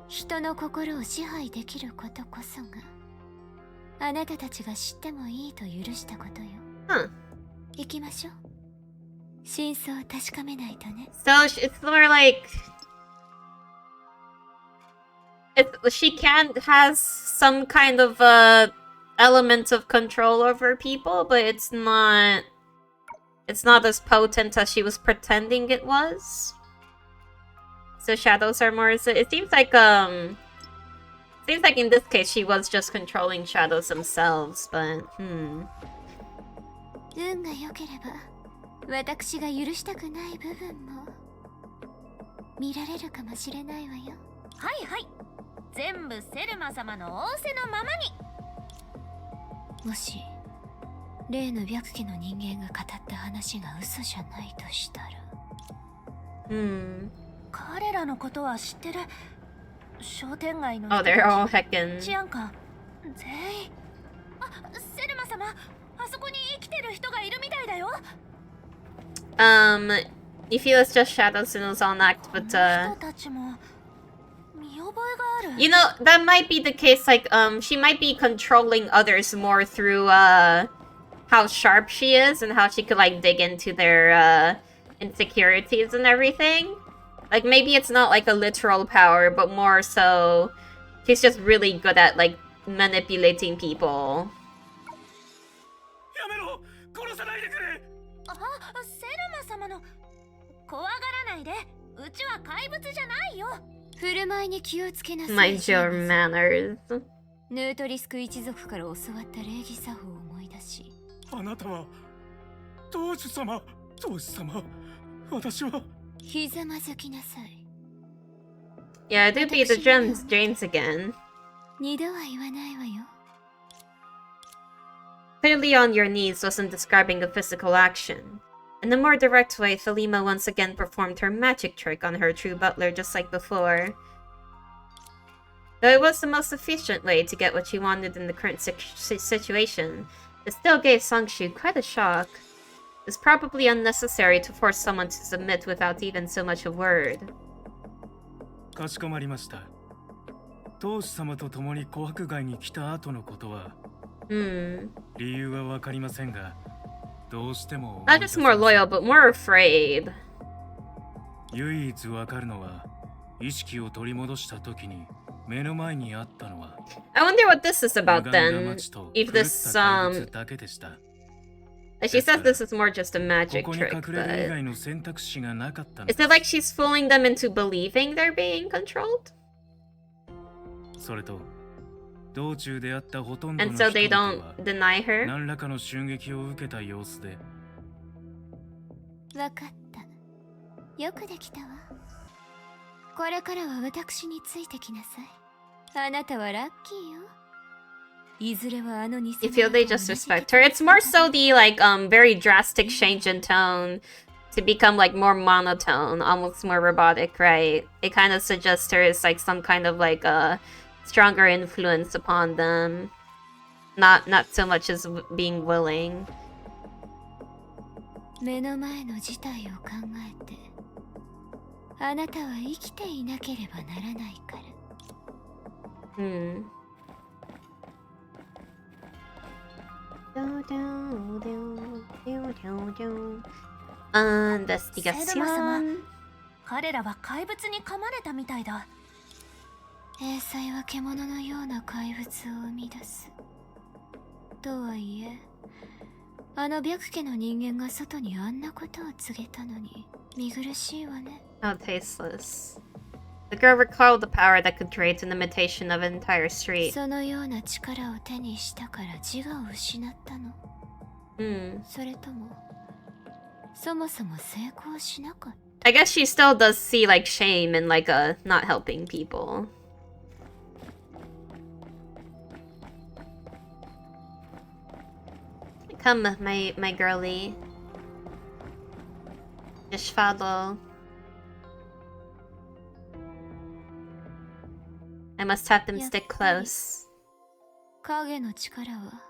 人の心を支配できることこそがあなたたちが知ってもいいと許したことよ。Huh. 行きましょう。真相を確かめないとね。 So it's more like she has some kind of element of control over people, but it's not as potent as she was pretending it was. So shadows are more. So it seems like in this case she was just controlling shadows themselves, but 運が良ければ私が許したくない部分も見られるかもしれないわよ。はいはい。全部セルマ様の仰せのままに。もし例の白家の人間が語った話が嘘じゃないとしたら。彼らのことは知ってる。商店街の oh, 人 they're た all ち、 heckin'. 治安官全員。あ、セルマ様、あそこに生きてる人がいるみたいだよ。You feel it's just shadows in his own act, but 人たちも見覚えがある。 you know, that might be the case. Like, she might be controlling others more through how sharp she is and how she could like dig into their insecurities and everything. Like, maybe it's not like a literal power, but more so she's just really good at like manipulating people. やめろ、殺さないでくれ。あ、セルマ様の。怖がらないで。うちは怪物じゃないよ。振る舞いに気をつけなさい。 Mind your manners. ヌートリスク一族から教わった礼儀作法を思い出し。あなたは当主様、当主様。私はひざまずきなさい。 Yeah, I do beat the James again. 二度は言わないわよ。 Clearly on your knees wasn't describing a physical action. In a more direct way, Thelema once again performed her magic trick on her true butler just like before. Though it was the most efficient way to get what she wanted in the current situation, it still gave Sungshu quite a shock. It's probably unnecessary to force someone to submit without even so much a word. かしこまりました。当主様と共に琥珀街に来た後のことは、理由はわかりませんが、どうしても Not just more loyal, but more afraid. 唯一わかるのは、意識を取り戻した時に目の前にあったのは、 I wonder what this is about then. If this だけでした。Like she says this is more just a magic ここに trick, 隠れる以 but 外の選択肢がなかったんで is it like she's fooling them into believing they're being controlled? す。それと道中であったほとんどの And so they 人々 don't は deny her? 何らかの襲撃を受けた様子で、わかった。よくできたわ。これからは私についてきなさい。あなたはラッキーよ。いずれはあの偽 You feel they just respect her? It's more so the like very drastic change in tone to become like more monotone, almost more robotic, right? It kind of suggests her as like some kind of like a stronger influence upon them. Not so much as being willing. 目の前の事態を考えて、あなたは生きていなければならないから。Investigación. 彼らは怪物に噛まれたみたいだ。英才は獣のような怪物を生み出す。とはいえ、あの白家の人間が外にあんなことを告げたのに見苦しいわね。How tasteless. The girl recalled the power that could create an imitation of an entire street. そのような力を手にしたから自我を失ったの。それとも、そもそも成功しなかった。I guess she still does see like shame in like not helping people. Come, my girlie. Just follow. I must have them stick close. 影の力は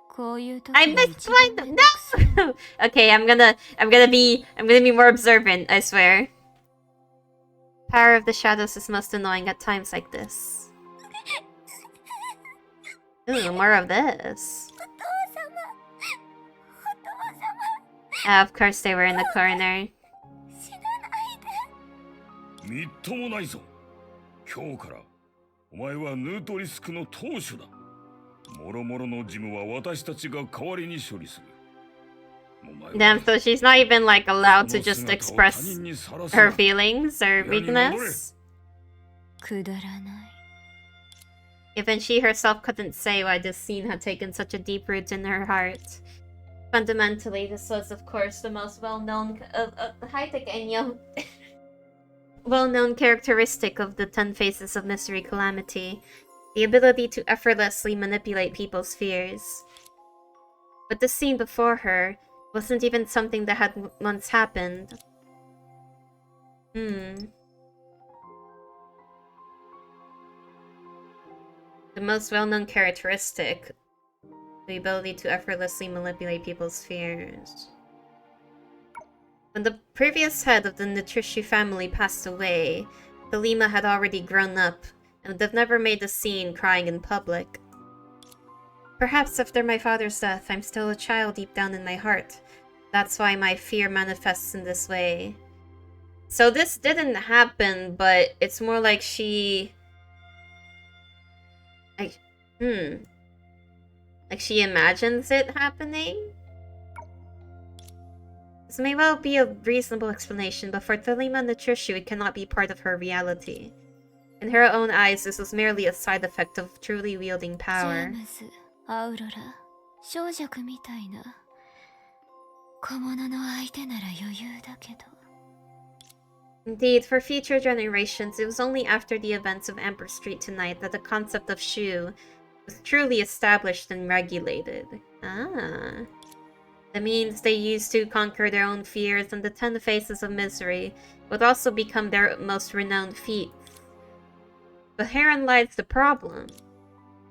こういう時 I missed one. No. Okay, I'm gonna be more observant. I swear. Power of the shadows is most annoying at times like this. Ooh, more of this. Of course they were in the corner. みっともないぞ。今日からお前はヌートリスクの当主だ。もろもろの事務は私たちが代わりに処理する。Damn, so she's not even like allowed to just express her feelings or weakness? くだらない。 Even she herself couldn't say why this scene had taken such a deep root in her heart. Fundamentally, this was, of course, the most well-known well-known characteristic of the 10 Faces of Mystery Calamity, the ability to effortlessly manipulate people's fears. But the scene before her wasn't even something that had once happened. The most well-known characteristic, the ability to effortlessly manipulate people's fears. When the previous head of the Nutrishi family passed away, Thelema had already grown up and would have never made a scene crying in public. Perhaps after my father's death, I'm still a child deep down in my heart. That's why my fear manifests in this way. So this didn't happen, but it's more like she... Like she imagines it happening? This may well be a reasonable explanation, but for Thelema Nutrishi, it cannot be part of her reality. In her own eyes, this was merely a side effect of truly wielding power. アウロラ、小弱みたいな小物の相手なら余裕だけど。 Indeed, for future generations, it was only after the events of Emperor Street tonight that the concept of Shu was truly established and regulated. Ah. The means they used to conquer their own fears and the 10 Faces of Misery would also become their most renowned feats. But herein lies the problem.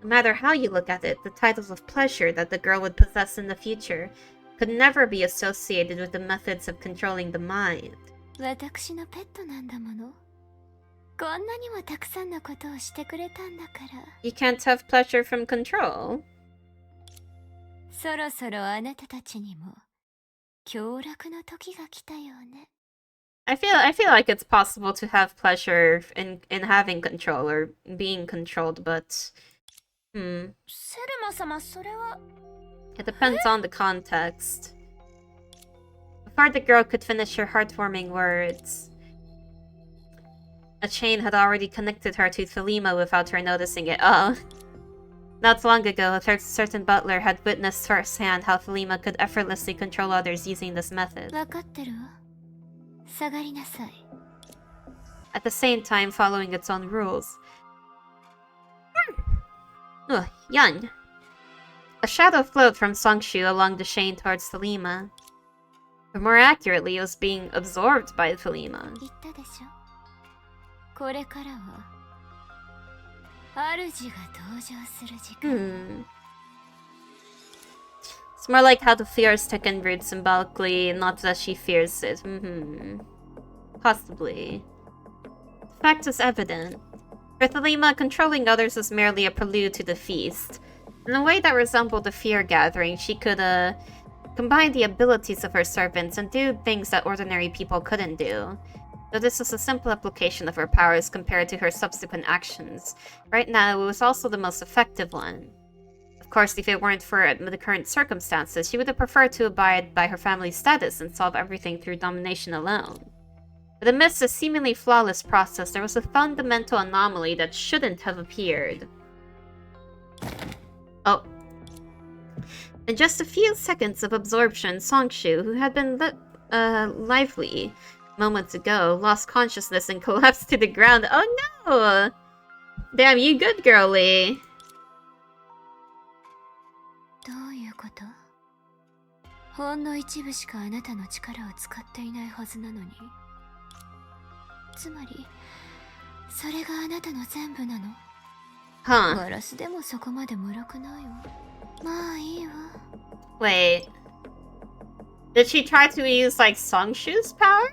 No matter how you look at it, the titles of pleasure that the girl would possess in the future could never be associated with the methods of controlling the mind. 私のペットなんだもの。こんなにもたくさんのことをしてくれたんだから。You can't have pleasure from control. そろそろあなたたちにも享楽の時が来たよね。I feel like it's possible to have pleasure in having control or being controlled, but セルマ様、それは It depends on the context. Before the girl could finish her heartwarming words, a chain had already connected her to Thelema without her noticing it. Oh. Not long ago, a certain butler had witnessed firsthand how Thelema could effortlessly control others using this method. At the same time, following its own rules. Yan. A shadow flowed from Songshu along the chain towards Thelema. Or more accurately, it was being absorbed by Thelema. It's more like how the fears taken root symbolically, not that she fears it. Possibly. The fact is evident. For Thelema, controlling others was merely a prelude to the feast. In a way that resembled a fear gathering, she could, combine the abilities of her servants and do things that ordinary people couldn't do. Though this was a simple application of her powers compared to her subsequent actions, right now it was also the most effective one. Of course, if it weren't for the current circumstances, she would have preferred to abide by her family's status and solve everything through domination alone. But amidst a seemingly flawless process, there was a fundamental anomaly that shouldn't have appeared. Oh. In just a few seconds of absorption, Songshu, who had been lively moments ago, lost consciousness and collapsed to the ground. Oh no! Damn, you good, girlie. Huh. Wait. Did she try to use, like, Songshu's power?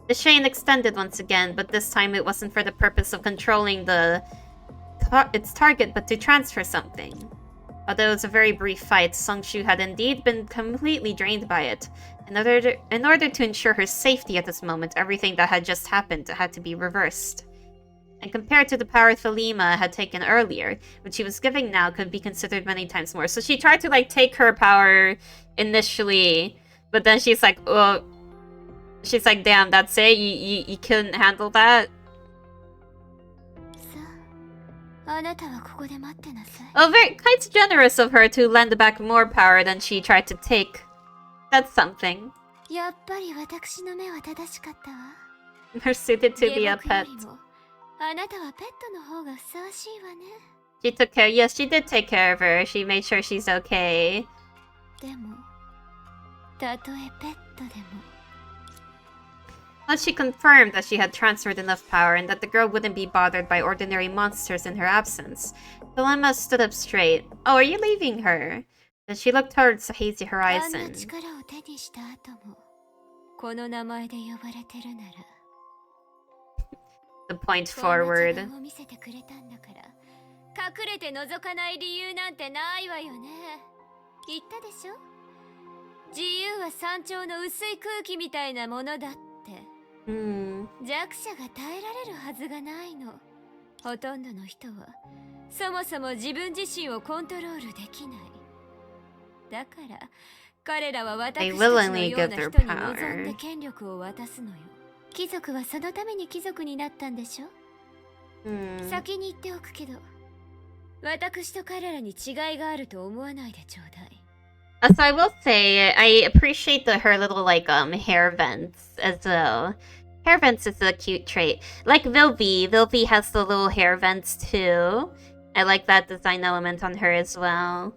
The chain extended once again, but this time it wasn't for the purpose of controlling its target, but to transfer something. Although it was a very brief fight, Songshu had indeed been completely drained by it. In order to ensure her safety at this moment, everything that had just happened had to be reversed. And compared to the power Thelema had taken earlier, what she was giving now could be considered many times more. So she tried to, like, take her power initially, but then she's like, oh... She's like, damn, that's it? You couldn't handle that? Oh, very quite generous of her to lend back more power than she tried to take. That's something. Her suited to be a pet. She took care. Yes, she did take care of her. She made sure she's okay. Once she confirmed that she had transferred enough power and that the girl wouldn't be bothered by ordinary monsters in her absence, Thelema stood up straight. Oh, are you leaving her? Then she looked towards the hazy horizon. The point forward. Hmm. They willingly give their power. So I will say, I appreciate her little, like, hair vents as well. Hair vents is a cute trait. Like Vilvi. Vilvi has the little hair vents too. I like that design element on her as well.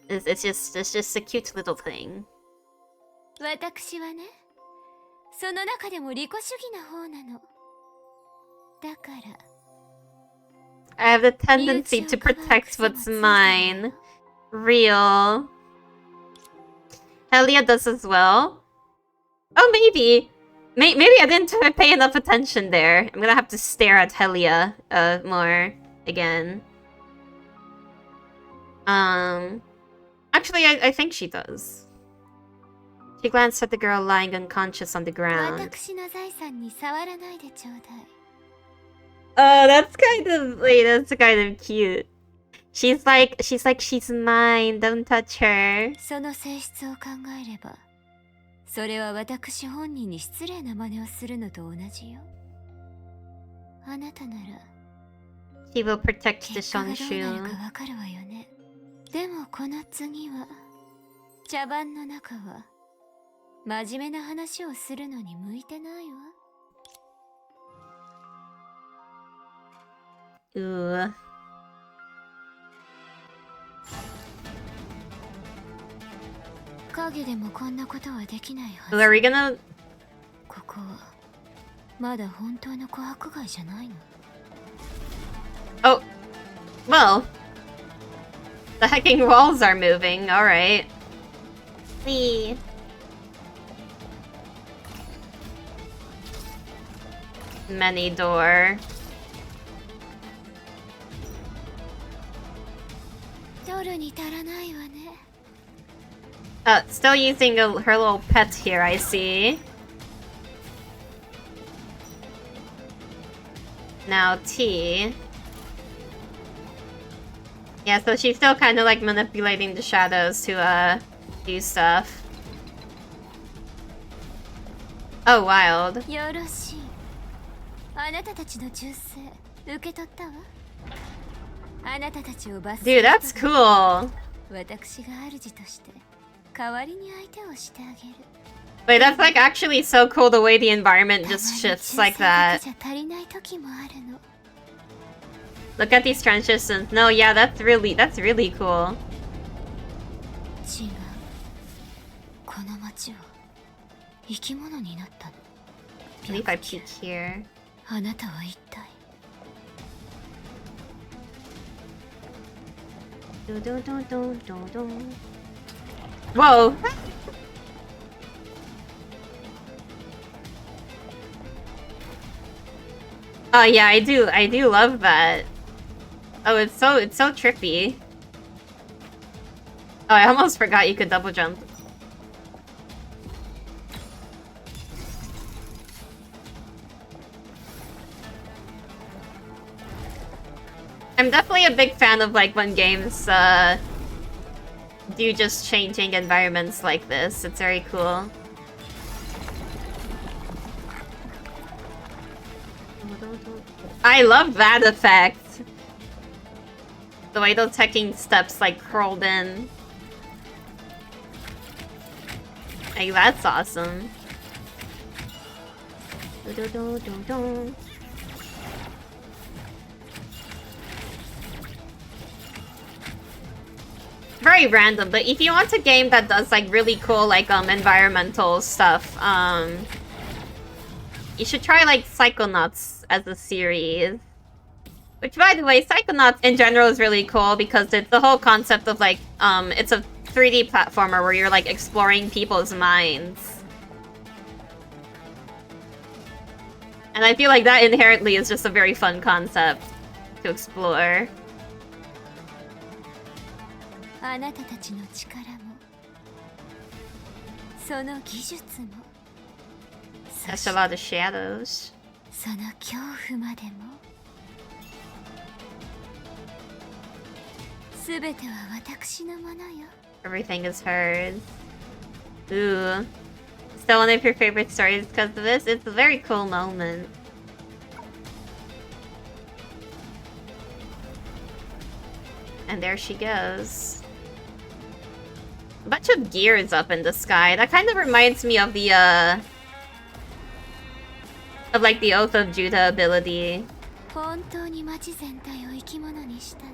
It's just a cute little thing. I have the tendency to protect what's mine. Real. Helia does as well. Oh, maybe. Maybe I didn't pay enough attention there. I'm gonna have to stare at Helia more again. Actually, I think she does. She glanced at the girl lying unconscious on the ground. Oh, that's kind of cute. She's mine. Don't touch her. その性質を考えれば、それは私本人に失礼な真似をするのと同じよ。あなたなら She will protect the 結果がどうなる Shonshu. かわかるわよね。でもこの次は茶番の中は真面目な話をするのに向いてないわ。Ooh. 影でもこんなことはできないは Ooh, ず。 are we gonna... ここはまだ本当の琥珀街じゃないの。 Oh. Well. The hecking walls are moving. Alright. See. Many door. 取るに足らないわね。 Still using her little pet here, I see. Now T. Yeah, so she's still kind of like manipulating the shadows to do stuff. Oh, wild. よろしい。あなたたちの忠誠受け取ったわ。あなたたちを罰す Dude, that's cool. 私が主として代わりに相手をしてあげる。 Wait, that's like actually so cool the way the environment just shifts like たま that. に忠誠だけじゃ足りない時もあるの。 Look at these transitions. No, yeah, that's really cool. 違う。この街は生き物になったの。 I think if I peek here. あなたは一体 Whoa! Oh yeah, I do love that. Oh, it's so trippy. Oh, I almost forgot you could double jump. I'm definitely a big fan of like when games do just changing environments like this. It's very cool. I love that effect. The way those hacking steps like curled in. Like that's awesome. Very random, but if you want a game that does like really cool like environmental stuff, you should try like Psychonauts as a series. Which, by the way, Psychonauts in general is really cool because it's the whole concept of like it's a 3D platformer where you're like exploring people's minds. And I feel like that inherently is just a very fun concept to explore. あなたたちの力もその技術も That's a lot of shadows. その恐怖までもすべては私のものよ。 Everything is hers. Ooh. Still one of your favorite stories because of this? It's a very cool moment. And there she goes. A bunch of gears up in the sky. That kind of reminds me of the, of like the Oath of Judah ability. 本当に街全体を生き物にしたの。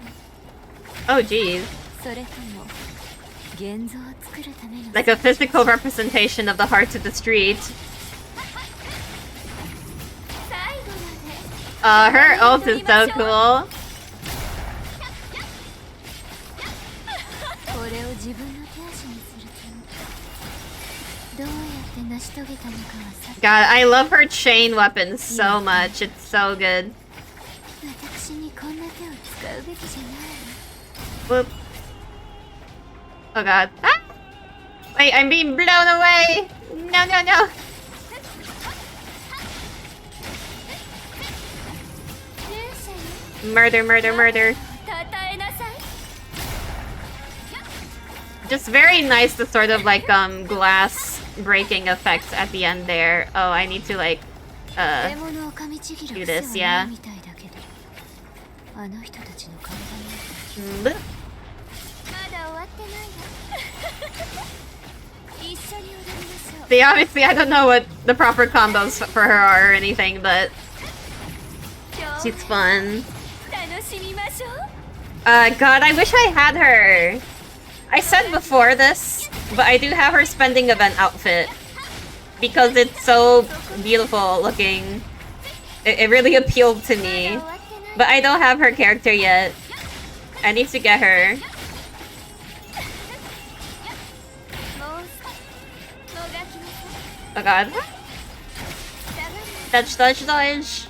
Oh, jeez. それとも現像を作るための Like a physical representation of the heart of the street. 最後まで Her ult is so cool. これを自分の手足にするためどうやって成し遂げたのかはさ God, I love her chain weapon so much. It's so good. 私にこんな手を使うべきじゃない Whoop. Oh god. Ah! Wait, I'm being blown away! No, no, no! Murder, murder, murder. たたえなさい Just very nice, the sort of like glass breaking effects at the end there. Oh, I need to like do this, yeah. Bleh. See, obviously I don't know what the proper combos for her are or anything, but she's fun. God, I wish I had her. I said before this, but I do have her spending event outfit because it's so beautiful looking. It really appealed to me, but I don't have her character yet. I need to get her. Oh god. Dodge, dodge, dodge.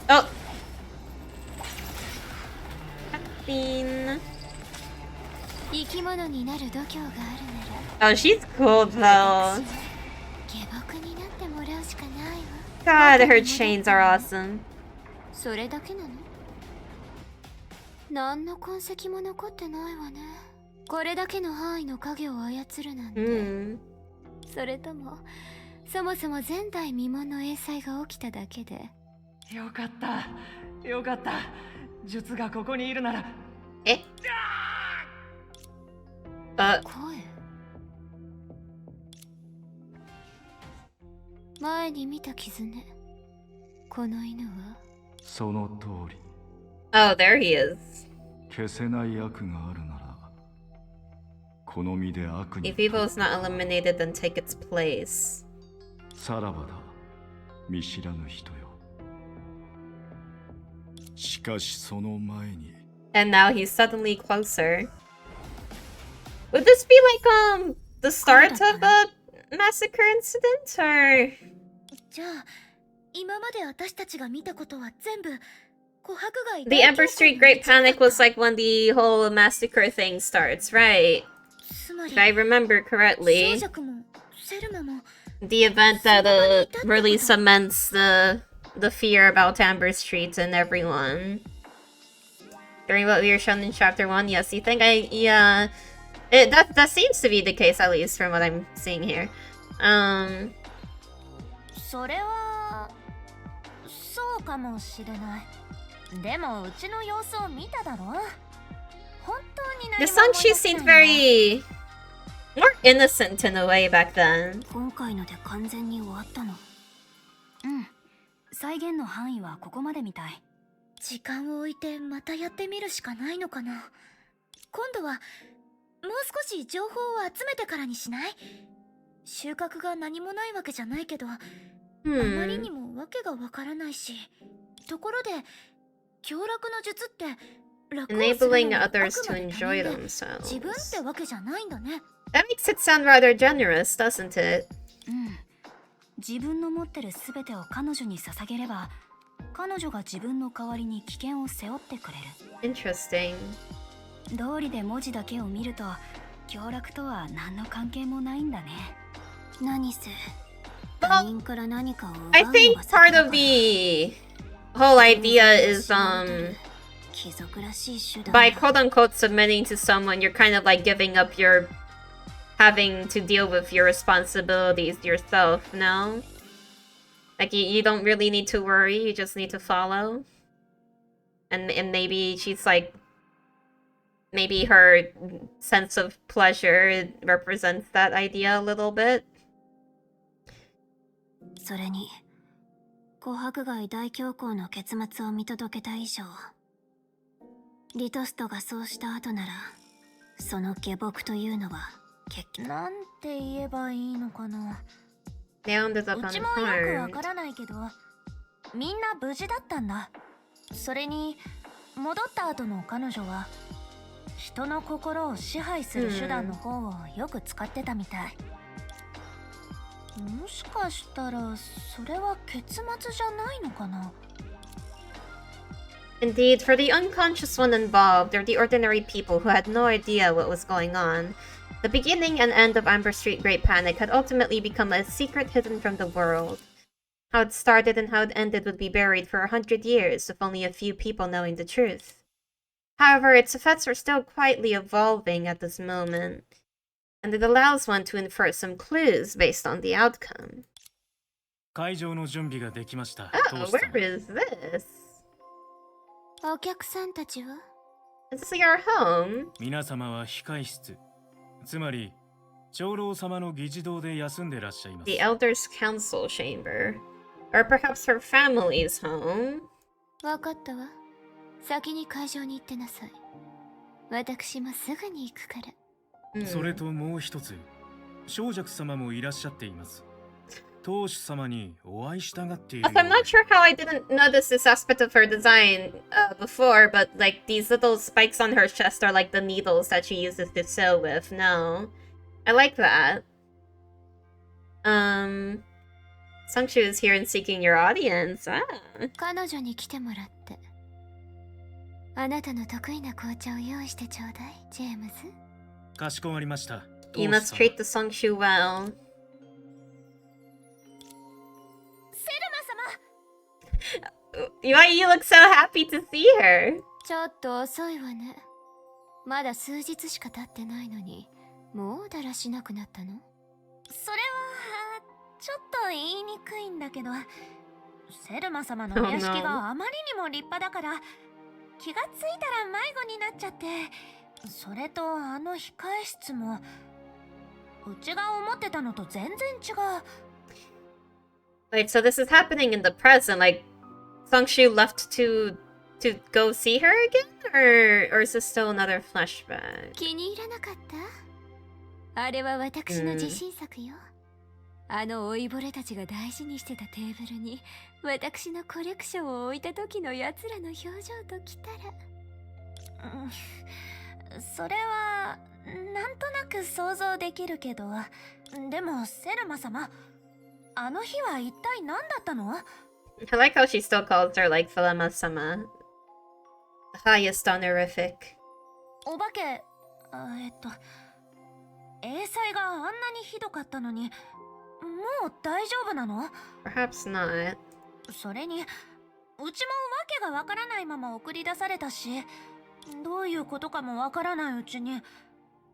Oh. Oh, she's cool though. God, her chains are awesome. それだけなの？何の痕跡も残ってないわね。これだけの範囲の影を操るなんて。それとも、そもそも前代未聞の英才が起きただけで。よかった。よかった。術がここにいるなら。え？声。前に見た傷ね。この犬は？その通り。Oh, there he is. 消せない悪があるなら、この身で悪に。If evil is not eliminated, then take its place. さらばだ、見知らぬ人よ。しかしその前に。And now he's suddenly closer. Would this be like the start of a massacre incident, or? じゃあ、今まで私たちが見たことは全部琥珀街。 The Emperor Street Great Panic was like when the whole massacre thing starts, right? If I remember correctly. The event that really cements the fear about Amber Street and everyone. During what we were shown in chapter 1, yes, you think yeah. That seems to be the case, at least from what I'm seeing here. それはそうかもしれない。でもうちの様子を見ただろ。本当に何も The sun she seemed very more innocent in a way back then. 今回ので完全に終わったの。再現の範囲はここまでみたい。時間を置いてまたやってみるしかないのかな。今度はもう少し情報を集めてからにしない？収穫が何もないわけじゃないけど、あまりにもわけがわからないし。ところで、凶楽の術って楽をするのはあくまで他人で、自分ってわけじゃないんだね。That makes it sound rather generous, doesn't it? 自分の持ってるすべてを彼女に捧げれば、彼女が自分の代わりに危険を背負ってくれる。Interesting. 道理で文字だけを見ると、凶楽とは何の関係もないんだね。何せ、他人から何かを奪うのが I think part of the whole idea is by quote unquote submitting to someone, you're kind of like giving up your having to deal with your responsibilities yourself, no? Like you don't really need to worry, you just need to follow. And maybe she's like, maybe her sense of pleasure represents that idea a little bit. それに、琥珀街大恐慌の結末を見届けた以上、リトストがそうした後なら、その下僕というのは結局なんて言えばいいのかな。う Found ちもよくわからないけど、みんな無事だったんだ。それに戻った後の彼女は人の心を支配する手段の方をよく使ってたみたい。もしかしたらそれは結末じゃないのかな。 Indeed, for the unconscious one involved, or the ordinary people who had no idea what was going on, the beginning and end of Amber Street Great Panic had ultimately become a secret hidden from the world. How it started and how it ended would be buried for 100 years, with only a few people knowing the truth. However, its effects are still quietly evolving at this moment, and it allows one to infer some clues based on the outcome. 会場の準備ができました。 Oh, where is this? お客さんたちは Is this your home? 皆様は控室、つまり長老様の議事堂で休んでらっしゃいます。 The Elder's Council Chamber. Or perhaps her family's home? わかったわ。先に会場に行ってなさい。私もすぐに行くから。それともう一つ、小雀様もいらっしゃっています。当主様にお会いしたがっている。 I'm not sure how I didn't notice this aspect of her design before, but like these little spikes on her chest are like the needles that she uses to sew with. No. I like that. Sungshu is here and seeking your audience. Ah. 彼女に来てもらって。あなたの得意な紅茶を用意してちょうだい、ジェームズ。かしこまりました。 You must treat the Sungshu well. セルマ様 Why you look so happy to see her? ちょっと遅いわね。まだ数日しか経ってないのに、もうだらしなくなったの？それはちょっと言いにくいんだけど、セルマ様のお屋敷があまりにも立派だから気がついたら迷子になっちゃって、それとあの控え室もうちが思ってたのと全然違う。 Wait, so this is happening in the present, like Sungshu left to go see her again? Or is this still another flashback? 気に入らなかった？あれは私の自信作よ。あの老いぼれたちが大事にしてたテーブルに私のコレクションを置いた時のやつらの表情ときたら、それはなんとなく想像できるけど、でもセルマ様、あの日は一体何だったの？ I like how she still calls her like Thelema-sama. The highest honorific. お化け、英才があんなにひどかったのに、もう大丈夫なの？ Perhaps not. それに、うちもわけがわからないまま送り出されたし、どういうことかもわからないうちに、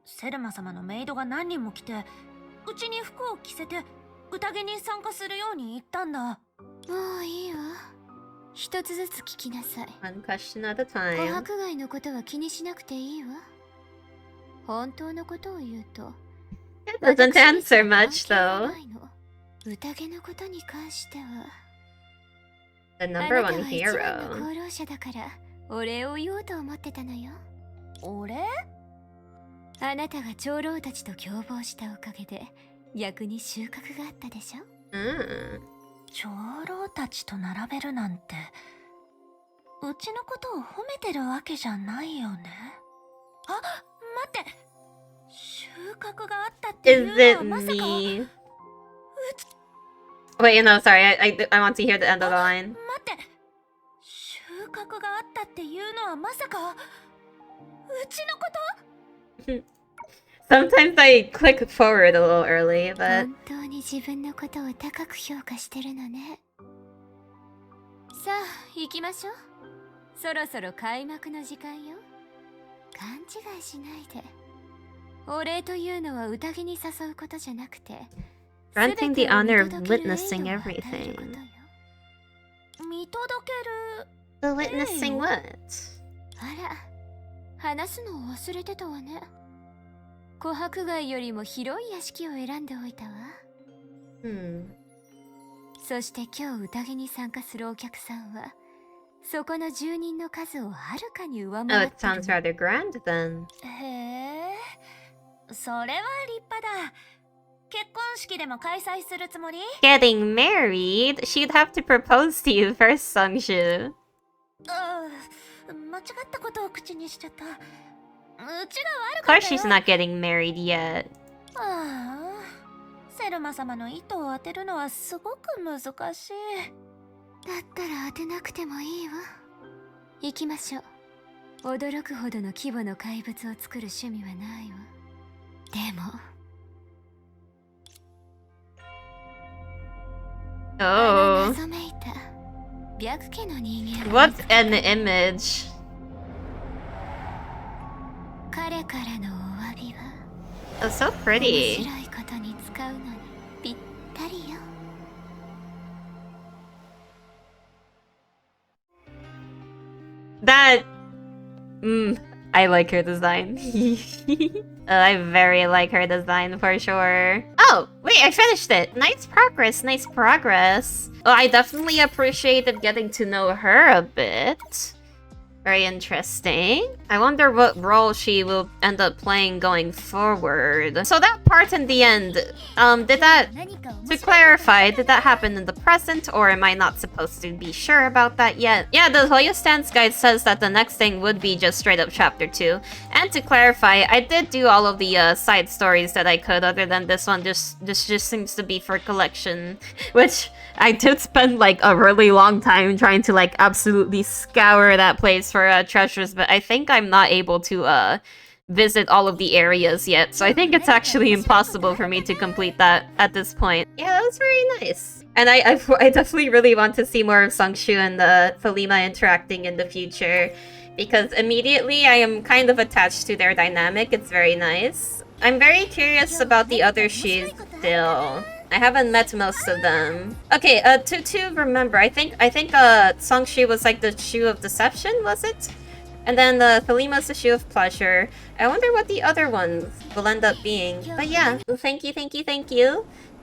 セルマ様のメイドが何人も来て、うちに服を着せて、宴に参加するように言ったんだ。もういいわ。一つずつ聞きなさい。One question at a 琥 time. 珀街のことは気にしなくていいわ。本当のことを言うと、 It doesn't answer much though. 宴のことに関しては、 The あな number たは one 一番の hero. 功労者だからお礼を言おうと思ってたのよ。お礼？あなたが長老たちと共謀したおかげで逆に収穫があったでしょ。長老たちと並べるなんて、うちのことを褒めてるわけじゃないよね。あ、待って、収穫があったっていうのはまさか。 Is it me? Wait, no, sorry. I want to hear the end of the line. 待って、収穫があったっていうのはまさか、うちのこと？ Sometimes I click forward a little early, but 本当に自分のことを高く評価してるのね。さあ行きましょう。そろそろ開幕の時間よ。勘違いしないで。お礼というのは宴に誘うことじゃなくて、 granting the honor of witnessing everything. 見届ける。 The witnessing what? あら、話すのを忘れてたわね。琥珀街よりも広い屋敷を選んでおいたわ。そして今日宴に参加するお客さんは、そこの住人の数をはるかに上 Oh, 回 it ってる sounds rather grand then. へえ、それは立派だ。結婚式でも開催するつもり？ Getting married? She'd have to propose to you first, Sungshu. 間違ったことを口にしちゃった。うちが悪 Of かっ course たよ。 she's not getting married yet. ああ、セルマ様の意図を当てるのはすごく難しい。だったら当てなくてもいいわ。行きましょう。驚くほどの規模の怪物を作る趣味はないわ。でも Oh. 謎めいた白家の人間 What an image. 彼からのお詫びは Oh, so pretty. 面白いことに使うのにぴったりよ。That... I like her design. I very like her design for sure. Oh, wait, I finished it. Nice progress, nice progress. Oh, I definitely appreciated getting to know her a bit. Very interesting. I wonder what role she will end up playing going forward. So that part in the end, did that... To clarify, did that happen in the present, or am I not supposed to be sure about that yet? Yeah, the Hoyo Stance guide says that the next thing would be just straight up chapter 2. And to clarify, I did do all of the side stories that I could, other than this one. This just seems to be for collection, which I did spend like a really long time trying to like absolutely scour that place for treasures, but I think I'm not able to visit all of the areas yet, so I think it's actually impossible for me to complete that at this point. Yeah, that was very nice. And I definitely really want to see more of Sengshu and Thelema interacting in the future, because immediately I am kind of attached to their dynamic. It's very nice. I'm very curious about the other shoes still. I haven't met most of them. Okay, to remember, I think Sengshu was like the shoe of deception, was it? And then Thelema's the shoe of pleasure. I wonder what the other ones will end up being. But yeah, thank you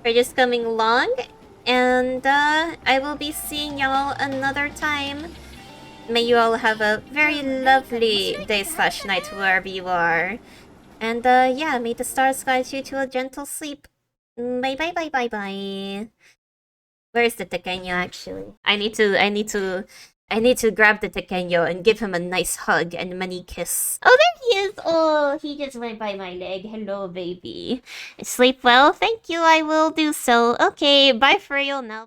for just coming along. And I will be seeing y'all another time. May you all have a very lovely day/night wherever you are. And yeah, may the stars guide you to a gentle sleep. Bye bye bye bye bye. Where's the Tekenyo actually? I need to grab the Tekenyo and give him a nice hug and many kiss. Oh, there he is! Oh, he just went by my leg. Hello, baby. Sleep well? Thank you, I will do so. Okay, bye for real now.